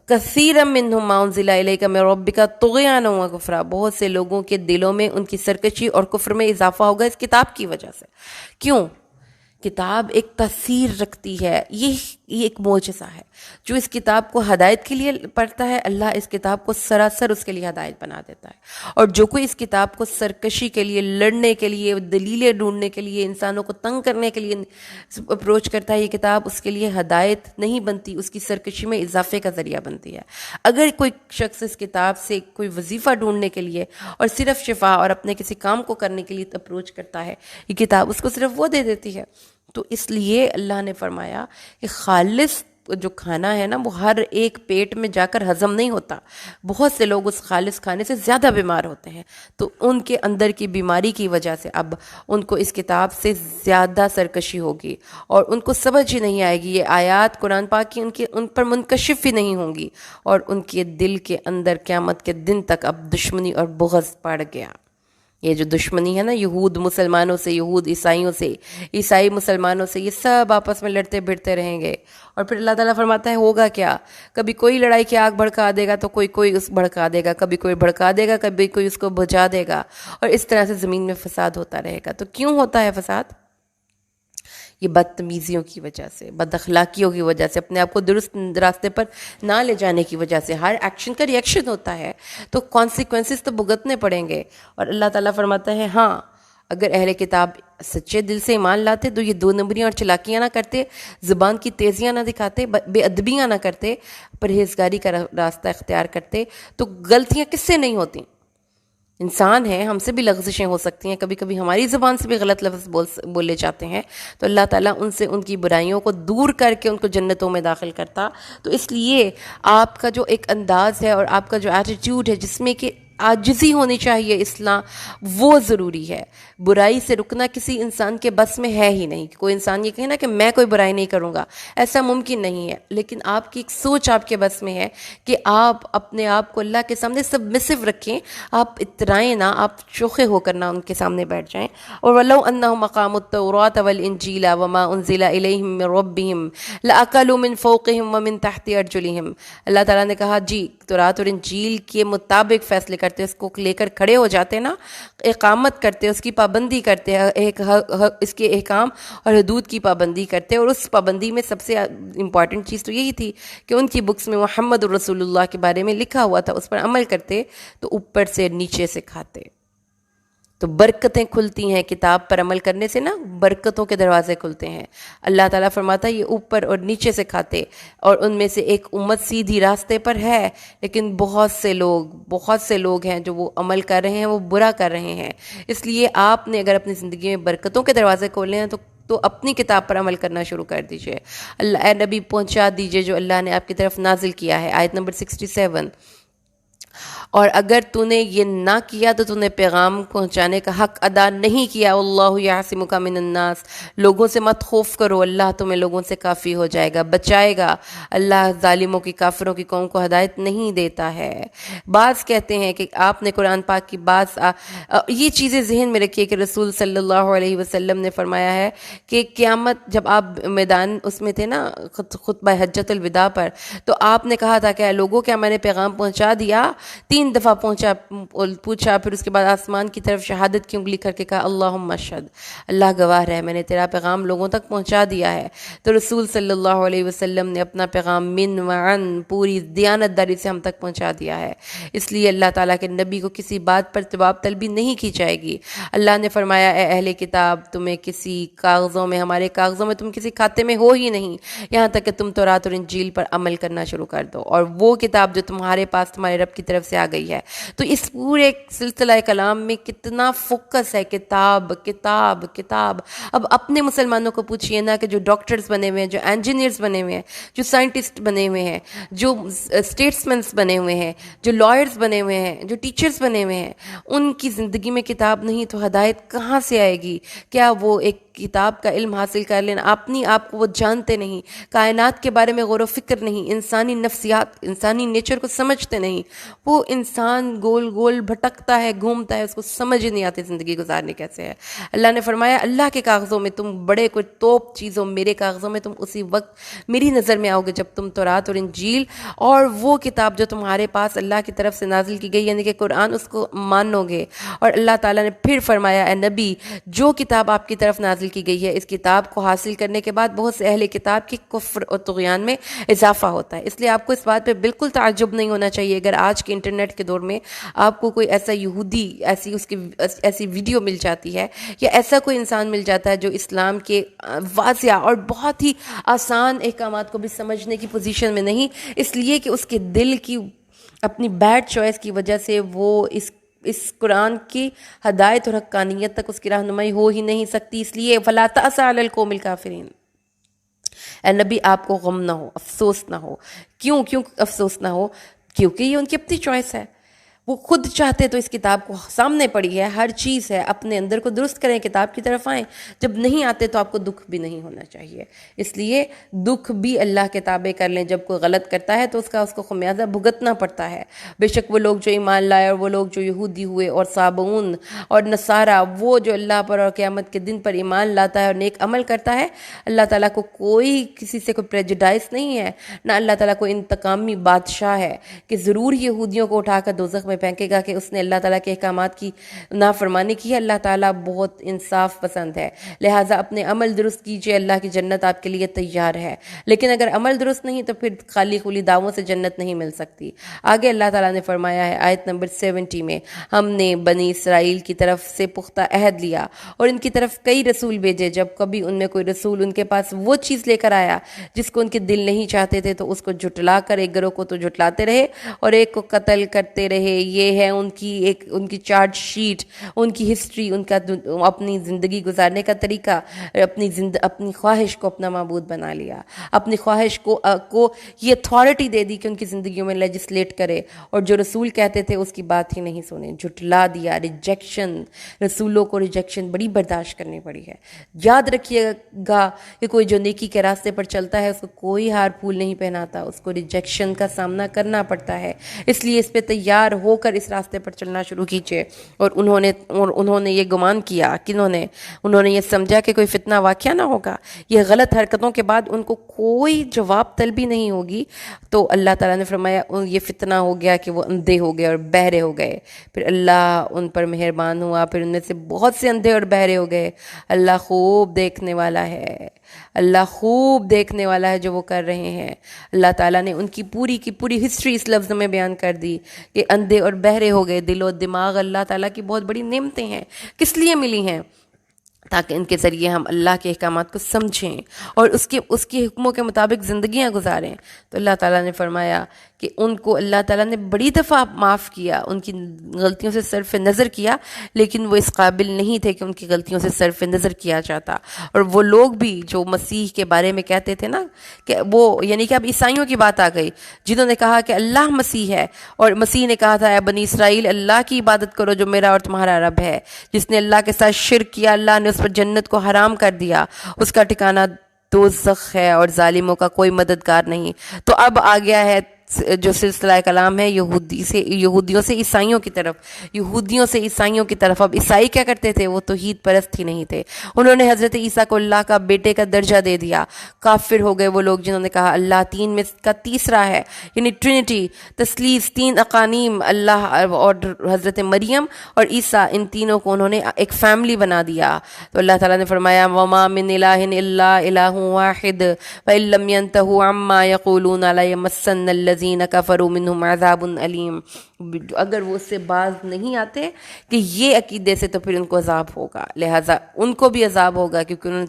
کثیرا منہم ما انزل الیک من ربک طغیانا و کفرا، بہت سے لوگوں کے دلوں میں ان کی سرکشی اور کفر میں اضافہ ہوگا اس کتاب کی وجہ سے. کیوں؟ کتاب ایک تاثیر رکھتی ہے. یہ ایک معجزہ ہے. جو اس کتاب کو ہدایت کے لیے پڑھتا ہے، اللہ اس کتاب کو سراسر اس کے لیے ہدایت بنا دیتا ہے. اور جو کوئی اس کتاب کو سرکشی کے لیے، لڑنے کے لیے، دلیلیں ڈھونڈنے کے لیے، انسانوں کو تنگ کرنے کے لیے اپروچ کرتا ہے، یہ کتاب اس کے لیے ہدایت نہیں بنتی، اس کی سرکشی میں اضافے کا ذریعہ بنتی ہے. اگر کوئی شخص اس کتاب سے کوئی وظیفہ ڈھونڈنے کے لیے اور صرف شفا اور اپنے کسی کام کو کرنے کے لیے اپروچ کرتا ہے، یہ کتاب اس کو صرف وہ دے دیتی ہے. تو اس لیے اللہ نے فرمایا کہ خالص جو کھانا ہے نا، وہ ہر ایک پیٹ میں جا کر ہضم نہیں ہوتا. بہت سے لوگ اس خالص کھانے سے زیادہ بیمار ہوتے ہیں، تو ان کے اندر کی بیماری کی وجہ سے اب ان کو اس کتاب سے زیادہ سرکشی ہوگی اور ان کو سمجھ ہی نہیں آئے گی. یہ آیات قرآن پاک کی ان پر منکشف ہی نہیں ہوں گی، اور ان کے دل کے اندر قیامت کے دن تک اب دشمنی اور بغض پڑ گیا. یہ جو دشمنی ہے نا، یہود مسلمانوں سے، یہود عیسائیوں سے، عیسائی مسلمانوں سے، یہ سب آپس میں لڑتے بھڑتے رہیں گے. اور پھر اللہ تعالیٰ فرماتا ہے ہوگا کیا؟ کبھی کوئی لڑائی کی آگ بھڑکا دے گا تو کوئی اس بھڑکا دے گا، کبھی کوئی بھڑکا دے گا، کبھی کوئی اس کو بجھا دے گا، اور اس طرح سے زمین میں فساد ہوتا رہے گا. تو کیوں ہوتا ہے فساد؟ یہ بدتمیزیوں کی وجہ سے، بد اخلاقیوں کی وجہ سے، اپنے آپ کو درست راستے پر نہ لے جانے کی وجہ سے. ہر ایکشن کا ریئیکشن ہوتا ہے، تو کانسیکوینسز تو بھگتنے پڑیں گے. اور اللہ تعالیٰ فرماتا ہے ہاں، اگر اہل کتاب سچے دل سے ایمان لاتے تو یہ 2 نمبریاں اور چلاکیاں نہ کرتے، زبان کی تیزیاں نہ دکھاتے، بے ادبیاں نہ کرتے، پرہیزگاری کا راستہ اختیار کرتے، تو غلطیاں کس سے نہیں ہوتی؟ انسان ہیں، ہم سے بھی لغزشیں ہو سکتی ہیں، کبھی کبھی ہماری زبان سے بھی غلط لفظ بولے جاتے ہیں. تو اللہ تعالیٰ ان سے ان کی برائیوں کو دور کر کے ان کو جنتوں میں داخل کرتا. تو اس لیے آپ کا جو ایک انداز ہے اور آپ کا جو ایٹیٹیوڈ ہے جس میں کہ عاجزی ہونی چاہیے اصلاح، وہ ضروری ہے. برائی سے رکنا کسی انسان کے بس میں ہے ہی نہیں. کوئی انسان یہ کہے نا کہ میں کوئی برائی نہیں کروں گا، ایسا ممکن نہیں ہے. لیکن آپ کی ایک سوچ آپ کے بس میں ہے کہ آپ اپنے آپ کو اللہ کے سامنے سبمسو رکھیں، آپ اترائیں نہ، آپ شوخے ہو کر نہ ان کے سامنے بیٹھ جائیں. اور وَلَوْ أَنَّهُمْ أَقَامُوا التَّوْرَاةَ وَالْإِنْجِيلَ وَمَا أُنزِلَ إِلَيْهِمْ مِنْ رَبِّهِمْ لَأَكَلُوا مِنْ فَوْقِهِمْ وَمِنْ تَحْتِ أَرْجُلِهِمْ. اللہ تعالیٰ نے کہا جی تورات اور انجیل کے مطابق فیصلے کرتے، اس کو لے کر کھڑے ہو جاتے نا، اقامت کرتے، اس کی پابندی کرتے، اس کے احکام اور حدود کی پابندی کرتے. اور اس پابندی میں سب سے امپورٹنٹ چیز تو یہی تھی کہ ان کی بکس میں محمد الرسول اللہ کے بارے میں لکھا ہوا تھا، اس پر عمل کرتے، تو اوپر سے نیچے سے کھاتے. تو برکتیں کھلتی ہیں کتاب پر عمل کرنے سے نا، برکتوں کے دروازے کھلتے ہیں. اللہ تعالیٰ فرماتا ہے یہ اوپر اور نیچے سے کھاتے، اور ان میں سے ایک امت سیدھی راستے پر ہے، لیکن بہت سے لوگ ہیں جو وہ عمل کر رہے ہیں، وہ برا کر رہے ہیں. اس لیے آپ نے اگر اپنی زندگی میں برکتوں کے دروازے کھولنے ہیں تو اپنی کتاب پر عمل کرنا شروع کر دیجئے. اللہ اے نبی پہنچا دیجئے جو اللہ نے آپ کی طرف نازل کیا ہے. آیت نمبر 67. اور اگر تو نے یہ نہ کیا تو تو نے پیغام پہنچانے کا حق ادا نہیں کیا. اللہ یعصمک من الناس، لوگوں سے مت خوف کرو، اللہ تمہیں لوگوں سے کافی ہو جائے گا، بچائے گا. اللہ ظالموں کی، کافروں کی قوم کو ہدایت نہیں دیتا ہے. بعض کہتے ہیں کہ آپ نے قرآن پاک کی یہ چیزیں ذہن میں رکھیے کہ رسول صلی اللہ علیہ وسلم نے فرمایا ہے کہ قیامت جب آپ میدان اس میں تھے نا خطبہ حجۃ الوداع پر، تو آپ نے کہا تھا کہ لوگوں کیا میں نے پیغام پہنچا دیا؟ 3 3 دفعہ پوچھا، پھر اس کے بعد آسمان کی طرف شہادت کی انگلی کر کے کہا اللہم اشہد، اللہ گواہ رہے میں نے تیرا پیغام لوگوں تک پہنچا دیا ہے۔ تو رسول صلی اللہ علیہ وسلم نے اپنا پیغام من وعن پوری دیانتداری سے ہم تک پہنچا دیا ہے۔ اس لیے اللہ تعالیٰ کے نبی کو کسی بات پر جواب طلبی نہیں کی جائے گی۔ اللہ نے فرمایا اے اہل کتاب، تمہیں کسی کاغذوں میں، ہمارے کاغذوں میں تم کسی کھاتے میں ہو ہی نہیں یہاں تک کہ تم تورات اور انجیل پر عمل کرنا شروع کر دو، اور وہ کتاب جو تمہارے پاس تمہارے رب کی طرف سے آ گئی ہے۔ تو اس پورے سلسلہ کلام میں کتنا فوکس ہے کتاب کتاب کتاب۔ اب اپنے مسلمانوں کو پوچھئے نا کہ جو ڈاکٹرز بنے ہوئے ہیں، جو انجینئرز بنے ہوئے ہیں، جو سائنٹسٹ بنے ہوئے ہیں، جو اسٹیٹسمینس بنے ہوئے ہیں، جو لائرز بنے ہوئے ہیں، جو ٹیچرز بنے ہوئے ہیں، ان کی زندگی میں کتاب نہیں تو ہدایت کہاں سے آئے گی؟ کیا وہ ایک کتاب کا علم حاصل کر لینا، اپنی آپ کو وہ جانتے نہیں، کائنات کے بارے میں غور و فکر نہیں، انسانی نفسیات، انسانی نیچر کو سمجھتے نہیں، وہ انسان گول گول بھٹکتا ہے، گھومتا ہے، اس کو سمجھ نہیں آتی زندگی گزارنے کیسے ہے۔ اللہ نے فرمایا اللہ کے کاغذوں میں تم بڑے کوئی توپ چیزوں، میرے کاغذوں میں تم اسی وقت میری نظر میں آؤ گے جب تم تورات اور انجیل اور وہ کتاب جو تمہارے پاس اللہ کی طرف سے نازل کی گئی یعنی کہ قرآن، اس کو مانو گے۔ اور اللہ تعالیٰ نے پھر فرمایا اے نبی، جو کتاب آپ کی طرف نازل کی گئی ہے، اس کتاب کو حاصل کرنے کے بعد بہت سے اہل کتاب کی کفر اور طغیان میں اضافہ ہوتا ہے، اس لیے آپ کو اس بات پہ بالکل تعجب نہیں ہونا چاہیے اگر آج کے انٹرنیٹ کے دور میں آپ کو کوئی ایسا یہودی ایسی ویڈیو مل جاتی ہے، یا ایسا کوئی انسان مل جاتا ہے جو اسلام کے واضح اور بہت ہی آسان احکامات کو بھی سمجھنے کی پوزیشن میں نہیں، اس لیے کہ اس کے دل کی اپنی بیڈ چوائس کی وجہ سے وہ اس قرآن کی ہدایت اور حقانیت تک اس کی رہنمائی ہو ہی نہیں سکتی۔ اس لیے فَلَا تَأْسَ عَلَى الْقَوْمِ الْكَافِرِينَ، اے نبی آپ کو غم نہ ہو، افسوس نہ ہو۔ کیوں افسوس نہ ہو؟ کیونکہ یہ ان کی اپنی چوائس ہے، وہ خود چاہتے تو اس کتاب کو سامنے پڑھی ہے، ہر چیز ہے، اپنے اندر کو درست کریں، کتاب کی طرف آئیں، جب نہیں آتے تو آپ کو دکھ بھی نہیں ہونا چاہیے۔ اس لیے دکھ بھی اللہ کے تابع کر لیں، جب کوئی غلط کرتا ہے تو اس کو خمیازہ بھگتنا پڑتا ہے۔ بے شک وہ لوگ جو ایمان لائے اور وہ لوگ جو یہودی ہوئے اور صابئون اور نصارہ، وہ جو اللہ پر اور قیامت کے دن پر ایمان لاتا ہے اور نیک عمل کرتا ہے، اللہ تعالیٰ کو کوئی کسی سے کوئی پریجوڈائز نہیں ہے، نہ اللہ تعالیٰ کو انتقامی بادشاہ ہے کہ ضرور یہودیوں کو اٹھا کر دوزخ میں پھینکے گا کہ اس نے اللہ تعالیٰ کے احکامات کی نافرمانی کی ہے۔ اللہ تعالیٰ بہت انصاف پسند ہے، لہٰذا اپنے عمل درست کیجئے، اللہ کی جنت آپ کے لیے تیار ہے۔ لیکن اگر عمل درست نہیں تو پھر خالی خلی دعووں سے جنت نہیں مل سکتی۔ آگے اللہ تعالیٰ نے فرمایا ہے آیت نمبر 70 میں، ہم نے بنی اسرائیل کی طرف سے پختہ عہد لیا اور ان کی طرف کئی رسول بھیجے، جب کبھی ان میں کوئی رسول ان کے پاس وہ چیز لے کر آیا جس کو ان کے دل نہیں چاہتے تھے تو اس کو جھٹلا کر ایک گروہ کو تو جھٹلاتے رہے اور ایک کو قتل کرتے رہے۔ یہ ہے ان کی چارج شیٹ، ان کی ہسٹری، ان کا اپنی زندگی گزارنے کا طریقہ، اپنی خواہش کو اپنا معبود بنا لیا، اپنی خواہش کو یہ اتھارٹی دے دی کہ ان کی زندگیوں میں لیجسلیٹ کرے، اور جو رسول کہتے تھے اس کی بات ہی نہیں سنے، جھٹلا دیا۔ ریجیکشن، رسولوں کو ریجیکشن بڑی برداشت کرنی پڑی ہے۔ یاد رکھیے گا کہ کوئی جو نیکی کے راستے پر چلتا ہے اس کو کوئی ہار پھول نہیں پہناتا، اس کو ریجیکشن کا سامنا کرنا پڑتا ہے، اس لیے اس پہ تیار ہو کر اس راستے پر چلنا شروع کیجئے۔ اور انہوں نے یہ گمان کیا، انہوں نے یہ سمجھا کہ کوئی فتنہ واقعہ نہ ہوگا، یہ غلط حرکتوں کے بعد ان کو کوئی جواب طلبی نہیں ہوگی، تو اللہ تعالیٰ نے فرمایا یہ فتنہ ہو گیا کہ وہ اندھے ہو گئے اور بہرے ہو گئے، پھر اللہ ان پر مہربان ہوا، پھر ان میں سے بہت سے اندھے اور بہرے ہو گئے۔ اللہ خوب دیکھنے والا ہے، اللہ خوب دیکھنے والا ہے جو وہ کر رہے ہیں۔ اللہ تعالیٰ نے ان کی پوری ہسٹری اس لفظ میں بیان کر دی کہ اندھے اور بہرے ہو گئے۔ دل و دماغ اللہ تعالیٰ کی بہت بڑی نعمتیں ہیں، کس لیے ملی ہیں؟ تاکہ ان کے ذریعے ہم اللہ کے احکامات کو سمجھیں اور اس کے حکموں کے مطابق زندگیاں گزاریں۔ تو اللہ تعالیٰ نے فرمایا کہ ان کو اللہ تعالیٰ نے بڑی دفعہ معاف کیا، ان کی غلطیوں سے صرف نظر کیا، لیکن وہ اس قابل نہیں تھے کہ ان کی غلطیوں سے صرف نظر کیا جاتا۔ اور وہ لوگ بھی جو مسیح کے بارے میں کہتے تھے نا کہ وہ، یعنی کہ اب عیسائیوں کی بات آ گئی جنہوں نے کہا کہ اللہ مسیح ہے، اور مسیح نے کہا تھا اے بنی اسرائیل اللہ کی عبادت کرو جو میرا اور تمہارا رب ہے۔ جس نے اللہ کے ساتھ شرک کیا اللہ نے اس پر جنت کو حرام کر دیا، اس کا ٹھکانہ دوزخ ہے اور ظالموں کا کوئی مددگار نہیں۔ تو اب آ گیا ہے جو سلسلہ کلام ہے یہودیوں سے عیسائیوں کی طرف، یہودیوں سے عیسائیوں کی طرف۔ اب عیسائی کیا کرتے تھے؟ وہ توحید پرست ہی نہیں تھے، انہوں نے حضرت عیسیٰ کو اللہ کا بیٹے کا درجہ دے دیا۔ کافر ہو گئے وہ لوگ جنہوں نے کہا اللہ تین میں کا تیسرا ہے، یعنی ٹرینٹی، تثلیث، تین اقانیم، اللہ اور حضرت مریم اور عیسیٰ، ان تینوں کو انہوں نے ایک فیملی بنا دیا۔ تو اللہ تعالیٰ نے فرمایا وَمَا مِنْ إِلَٰهٍ إِلَّا إِلَٰهٌ وَاحِدٌ فَإِن لَّمْ يَنْتَهُوا عَمَّا يَقُولُونَ لَيَمَسَّنَّ الَّذِينَ كَفَرُوا مِنْهُمْ عَذَابٌ أَلِيمٌ۔ اگر وہ اس سے باز نہیں آتے کہ یہ عقیدے سے، تو پھر ان کو عذاب ہوگا، لہٰذا ان کو بھی عذاب ہوگا، کیونکہ انہوں نے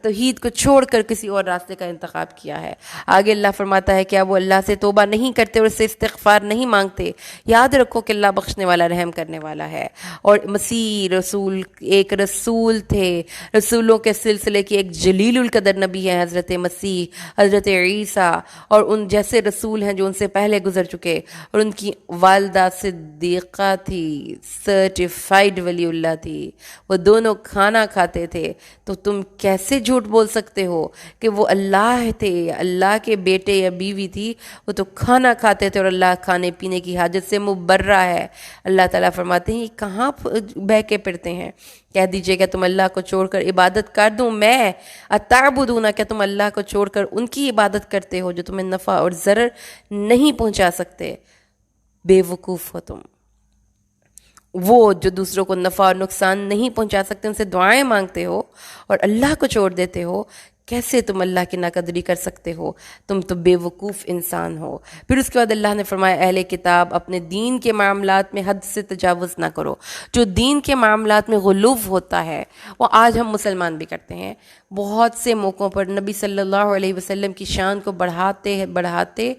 توحید کو چھوڑ کر کسی اور راستے کا انتخاب کیا ہے۔ آگے اللہ فرماتا ہے کیا وہ اللہ سے توبہ نہیں کرتے اور اس سے استغفار نہیں مانگتے؟ یاد رکھو کہ اللہ بخشنے والا، رحم کرنے والا ہے۔ اور مسیح رسول ایک رسول تھے، رسولوں کے سلسلے کی ایک جلیل القدر نبی ہے حضرت مسیح، حضرت عیسیٰ، اور ان جیسے رسول ہیں جو ان سے پہلے گزر چکے، اور ان کی والدہ صدیقہ تھی، سرٹیفائیڈ ولی اللہ تھی، وہ دونوں کھانا کھاتے تھے۔ تو تم کیسے جھوٹ بول سکتے ہو کہ وہ اللہ تھے، اللہ کے بیٹے یا بیوی تھی؟ وہ تو کھانا کھاتے تھے، اور اللہ کھانے پینے کی حاجت سے مبرہ ہے۔ اللہ تعالیٰ فرماتے ہیں یہ کہاں بہہ کے پھرتے ہیں؟ کہہ دیجئے کہ تم اللہ کو چھوڑ کر عبادت کر دوں میں؟ اتعبدون، کہ تم اللہ کو چھوڑ کر ان کی عبادت کرتے ہو جو تمہیں نفع اور ضرر نہیں پہنچا سکتے؟ بے وقوف ہو تم۔ وہ جو دوسروں کو نفع اور نقصان نہیں پہنچا سکتے ان سے دعائیں مانگتے ہو اور اللہ کو چھوڑ دیتے ہو، کیسے تم اللہ کی ناقدری کر سکتے ہو؟ تم تو بے وقوف انسان ہو۔ پھر اس کے بعد اللہ نے فرمایا اہل کتاب اپنے دین کے معاملات میں حد سے تجاوز نہ کرو۔ جو دین کے معاملات میں غلو ہوتا ہے وہ آج ہم مسلمان بھی کرتے ہیں، بہت سے موقعوں پر نبی صلی اللہ علیہ وسلم کی شان کو بڑھاتے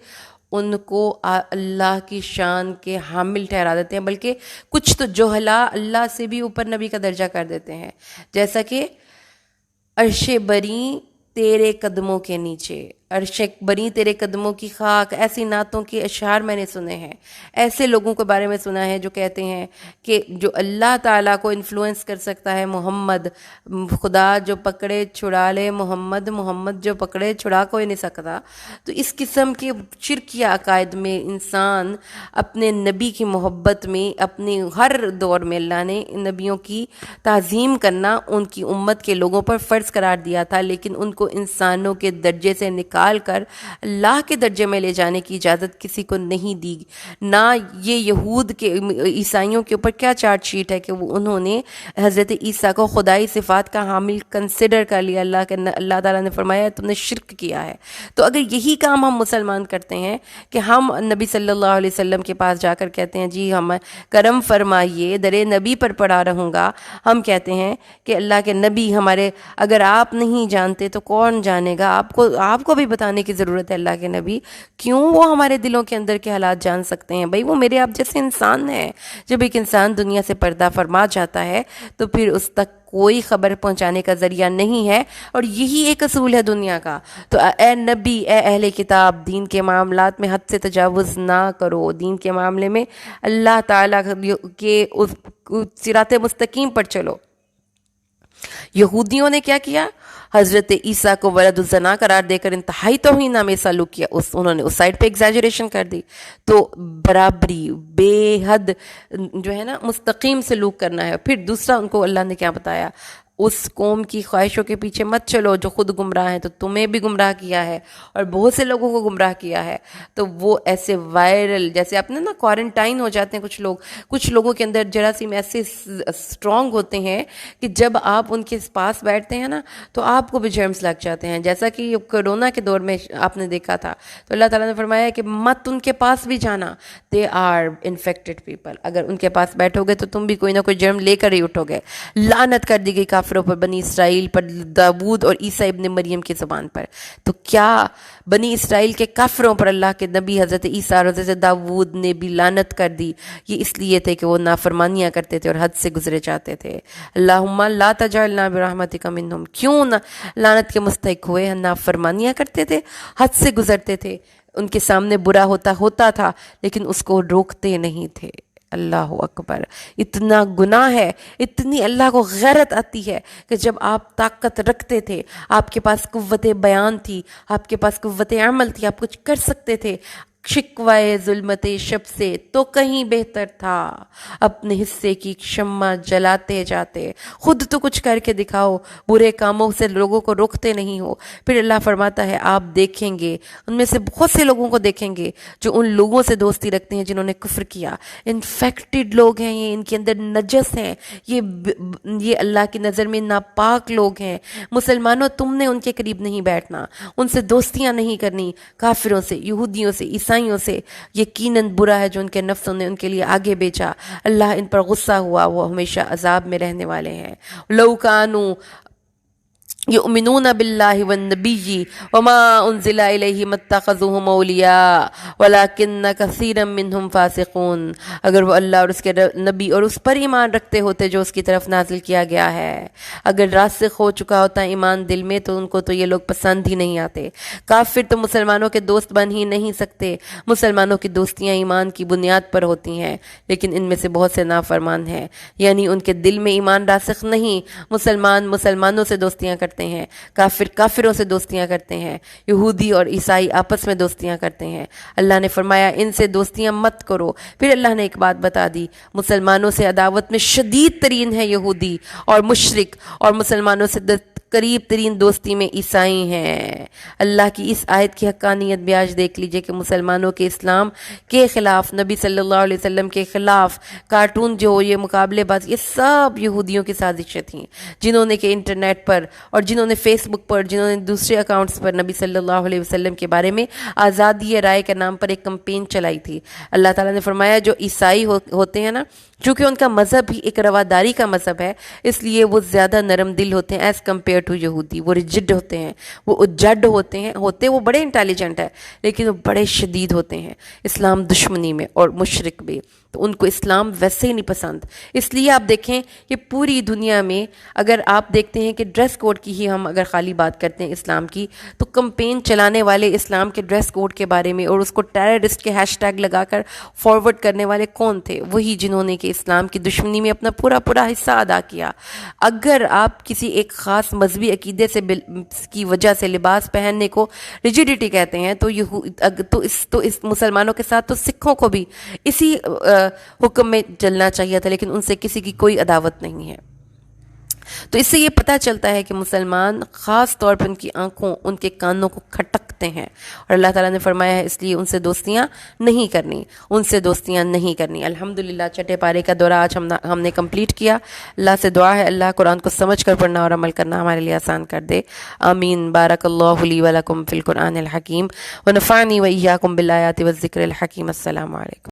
ان کو اللہ کی شان کے حامل ٹھہرا دیتے ہیں، بلکہ کچھ تو جوہلا اللہ سے بھی اوپر نبی کا درجہ کر دیتے ہیں، جیسا کہ عرش بری تیرے قدموں کے نیچے، عرش بری تیرے قدموں کی خاک، ایسی نعتوں کے اشعار میں نے سنے ہیں۔ ایسے لوگوں کے بارے میں سنا ہے جو کہتے ہیں کہ جو اللہ تعالیٰ کو انفلوئنس کر سکتا ہے محمد، خدا جو پکڑے چھڑا لے محمد، محمد جو پکڑے چھڑا کوئی نہیں سکتا۔ تو اس قسم کے شرکیہ عقائد میں انسان اپنے نبی کی محبت میں، اپنی ہر دور میں اللہ نے نبیوں کی تعظیم کرنا ان کی امت کے لوگوں پر فرض قرار دیا تھا، لیکن ان کو انسانوں کے درجے سے نکال کر اللہ کے درجے میں لے جانے کی اجازت کسی کو نہیں دی۔ نہ یہ یہود کے عیسائیوں کے اوپر کیا چارج شیٹ ہے کہ انہوں نے حضرت عیسیٰ کو خدائی صفات کا حامل کنسیڈر کر لیا۔ اللہ تعالیٰ نے فرمایا تم نے شرک کیا ہے۔ تو اگر یہی کام ہم مسلمان کرتے ہیں کہ ہم نبی صلی اللہ علیہ وسلم کے پاس جا کر کہتے ہیں جی ہم کرم فرمائیے، درے نبی پر پڑا رہوں گا، ہم کہتے ہیں کہ اللہ کے نبی ہمارے، اگر آپ نہیں جانتے تو کون جانے گا؟ آپ کو بھی بتانے کی ضرورت ہے اللہ کے نبی، کیوں وہ ہمارے دلوں کے اندر کے حالات جان سکتے ہیں؟ بھائی وہ میرے آپ جیسے انسان ہیں۔ جب ایک انسان دنیا سے پردہ فرما جاتا ہے تو پھر اس تک کوئی خبر پہنچانے کا ذریعہ نہیں ہے، اور یہی ایک اصول ہے دنیا کا۔ تو اے نبی، اے اہل کتاب، دین کے معاملات میں حد سے تجاوز نہ کرو، دین کے معاملے میں اللہ تعالیٰ کے صراط مستقیم پر چلو۔ یہودیوں نے کیا کیا؟ حضرت عیسیٰ کو ولد الزنا قرار دے کر انتہائی توہین آمیز سلوک کیا، انہوں نے اس سائڈ پہ ایگزیجریشن کر دی۔ تو برابری، بے حد جو ہے نا مستقیم سلوک کرنا ہے۔ پھر دوسرا ان کو اللہ نے کیا بتایا؟ اس قوم کی خواہشوں کے پیچھے مت چلو جو خود گمراہ ہیں، تو تمہیں بھی گمراہ کیا ہے اور بہت سے لوگوں کو گمراہ کیا ہے۔ تو وہ ایسے وائرل، جیسے آپ نے نا کوارنٹائن ہو جاتے ہیں کچھ لوگوں کے اندر جراثیم ایسے اسٹرانگ ہوتے ہیں کہ جب آپ ان کے پاس بیٹھتے ہیں نا تو آپ کو بھی جرمز لگ جاتے ہیں، جیسا کہ کرونا کے دور میں آپ نے دیکھا تھا۔ تو اللہ تعالیٰ نے فرمایا کہ مت ان کے پاس بھی جانا، دے آر انفیکٹڈ پیپل، اگر ان کے پاس بیٹھو گے تو تم بھی کوئی نہ کوئی جرم لے کر ہی اٹھو گے۔ لعنت کر دی گئی کافروں پر، بنی اسرائیل پر، داود اور عیسیٰ ابن مریم کی زبان پر۔ تو کیا بنی اسرائیل کے کافروں پر اللہ کے نبی حضرت عیسیٰ اور حضرت داود نے بھی لعنت کر دی؟ یہ اس لیے تھے کہ وہ نافرمانیاں کرتے تھے اور حد سے گزرے جاتے تھے۔ اللہم لا تجعلنا برحمتک منہم، کیوں نہ لعنت کے مستحق ہوئے؟ نافرمانیاں کرتے تھے، حد سے گزرتے تھے، ان کے سامنے برا ہوتا تھا لیکن اس کو روکتے نہیں تھے۔ اللہ اکبر، اتنا گناہ ہے، اتنی اللہ کو غیرت آتی ہے کہ جب آپ طاقت رکھتے تھے، آپ کے پاس قوت بیان تھی، آپ کے پاس قوت عمل تھی، آپ کچھ کر سکتے تھے، شکوائے ظلمت شب سے تو کہیں بہتر تھا، اپنے حصے کی شمع جلاتے جاتے، خود تو کچھ کر کے دکھاؤ، برے کاموں سے لوگوں کو روکتے نہیں ہو۔ پھر اللہ فرماتا ہے آپ دیکھیں گے، ان میں سے بہت سے لوگوں کو دیکھیں گے جو ان لوگوں سے دوستی رکھتے ہیں جنہوں نے کفر کیا، انفیکٹڈ لوگ ہیں یہ، ان کے اندر نجس ہیں یہ اللہ کی نظر میں ناپاک لوگ ہیں۔ مسلمانوں تم نے ان کے قریب نہیں بیٹھنا، ان سے دوستیاں نہیں کرنی، کافروں سے، یہودیوں سے، عیسائیوں سے، یقیناً برا ہے جو ان کے نفسوں نے ان کے لیے آگے بیچا، اللہ ان پر غصہ ہوا، وہ ہمیشہ عذاب میں رہنے والے ہیں۔ لو کانوا یؤمنون باللہ والنبی وما انزل الیہم اتخذوہم اولیاء ولکن کثیرا منہم فاسقون، اگر وہ اللہ اور اس کے نبی اور اس پر ایمان رکھتے ہوتے جو اس کی طرف نازل کیا گیا ہے، اگر راسخ ہو چکا ہوتا ایمان دل میں تو ان کو تو یہ لوگ پسند ہی نہیں آتے۔ کافر تو مسلمانوں کے دوست بن ہی نہیں سکتے، مسلمانوں کی دوستیاں ایمان کی بنیاد پر ہوتی ہیں، لیکن ان میں سے بہت سے نافرمان ہیں، یعنی ان کے دل میں ایمان راسخ نہیں۔ مسلمان مسلمانوں سے دوستیاں کرتے ہیں، کافر کافروں سے دوستیاں کرتے ہیں، یہودی اور عیسائی آپس میں دوستیاں کرتے ہیں۔ اللہ نے فرمایا ان سے دوستیاں مت کرو۔ پھر اللہ نے ایک بات بتا دی، مسلمانوں سے عداوت میں شدید ترین ہے یہودی اور مشرک، اور مسلمانوں سے قریب ترین دوستی میں عیسائی ہیں۔ اللہ کی اس آیت کی حقانیت بھی آج دیکھ لیجئے کہ مسلمانوں کے اسلام کے خلاف، نبی صلی اللہ علیہ وسلم کے خلاف کارٹون جو یہ مقابلے باز، یہ سب یہودیوں کی سازشیں تھیں، جنہوں نے کہ انٹرنیٹ پر اور جنہوں نے فیس بک پر، جنہوں نے دوسرے اکاؤنٹس پر نبی صلی اللہ علیہ وسلم کے بارے میں آزادی رائے کے نام پر ایک کمپین چلائی تھی۔ اللہ تعالیٰ نے فرمایا جو عیسائی ہوتے ہیں نا، چونکہ ان کا مذہب بھی ایک رواداری کا مذہب ہے، اس لیے وہ زیادہ نرم دل ہوتے ہیں ایز کمپیئر ٹو یہودی، وہ ریجڈ ہوتے ہیں، وہ جڈ ہوتے ہیں، وہ بڑے انٹیلیجنٹ ہیں لیکن وہ بڑے شدید ہوتے ہیں اسلام دشمنی میں اور مشرک بھی، تو ان کو اسلام ویسے ہی نہیں پسند۔ اس لیے آپ دیکھیں کہ پوری دنیا میں اگر آپ دیکھتے ہیں کہ ڈریس کوڈ کی ہی ہم اگر خالی بات کرتے ہیں اسلام کی، تو کمپین چلانے والے اسلام کے ڈریس کوڈ کے بارے میں اور اس کو ٹیررسٹ کے ہیش ٹیگ لگا کر فارورڈ کرنے والے کون تھے؟ وہی جنہوں نے کہ اسلام کی دشمنی میں اپنا پورا حصہ ادا کیا۔ اگر آپ کسی ایک خاص مذہبی عقیدے سے کی وجہ سے لباس پہننے کو ریجیڈیٹی کہتے ہیں تو اس مسلمانوں کے ساتھ تو سکھوں کو بھی اسی حکم میں چلنا چاہیے تھا، لیکن ان سے کسی کی کوئی عداوت نہیں ہے۔ تو اس سے یہ پتہ چلتا ہے کہ مسلمان خاص طور پر ان کی آنکھوں، ان کے کانوں کو کھٹکتے ہیں، اور اللہ تعالیٰ نے فرمایا ہے اس لیے ان سے دوستیاں نہیں کرنی۔ الحمدللہ چھٹے پارے کا دورہ آج ہم نے کمپلیٹ کیا۔ اللہ سے دعا ہے اللہ قرآن کو سمجھ کر پڑھنا اور عمل کرنا ہمارے لیے آسان کر دے، آمین۔ بارک اللہ لی ولکم فی القرآن الحکیم ونفعنی وإیاکم بالآیات والذکر الحکیم۔ السلام علیکم۔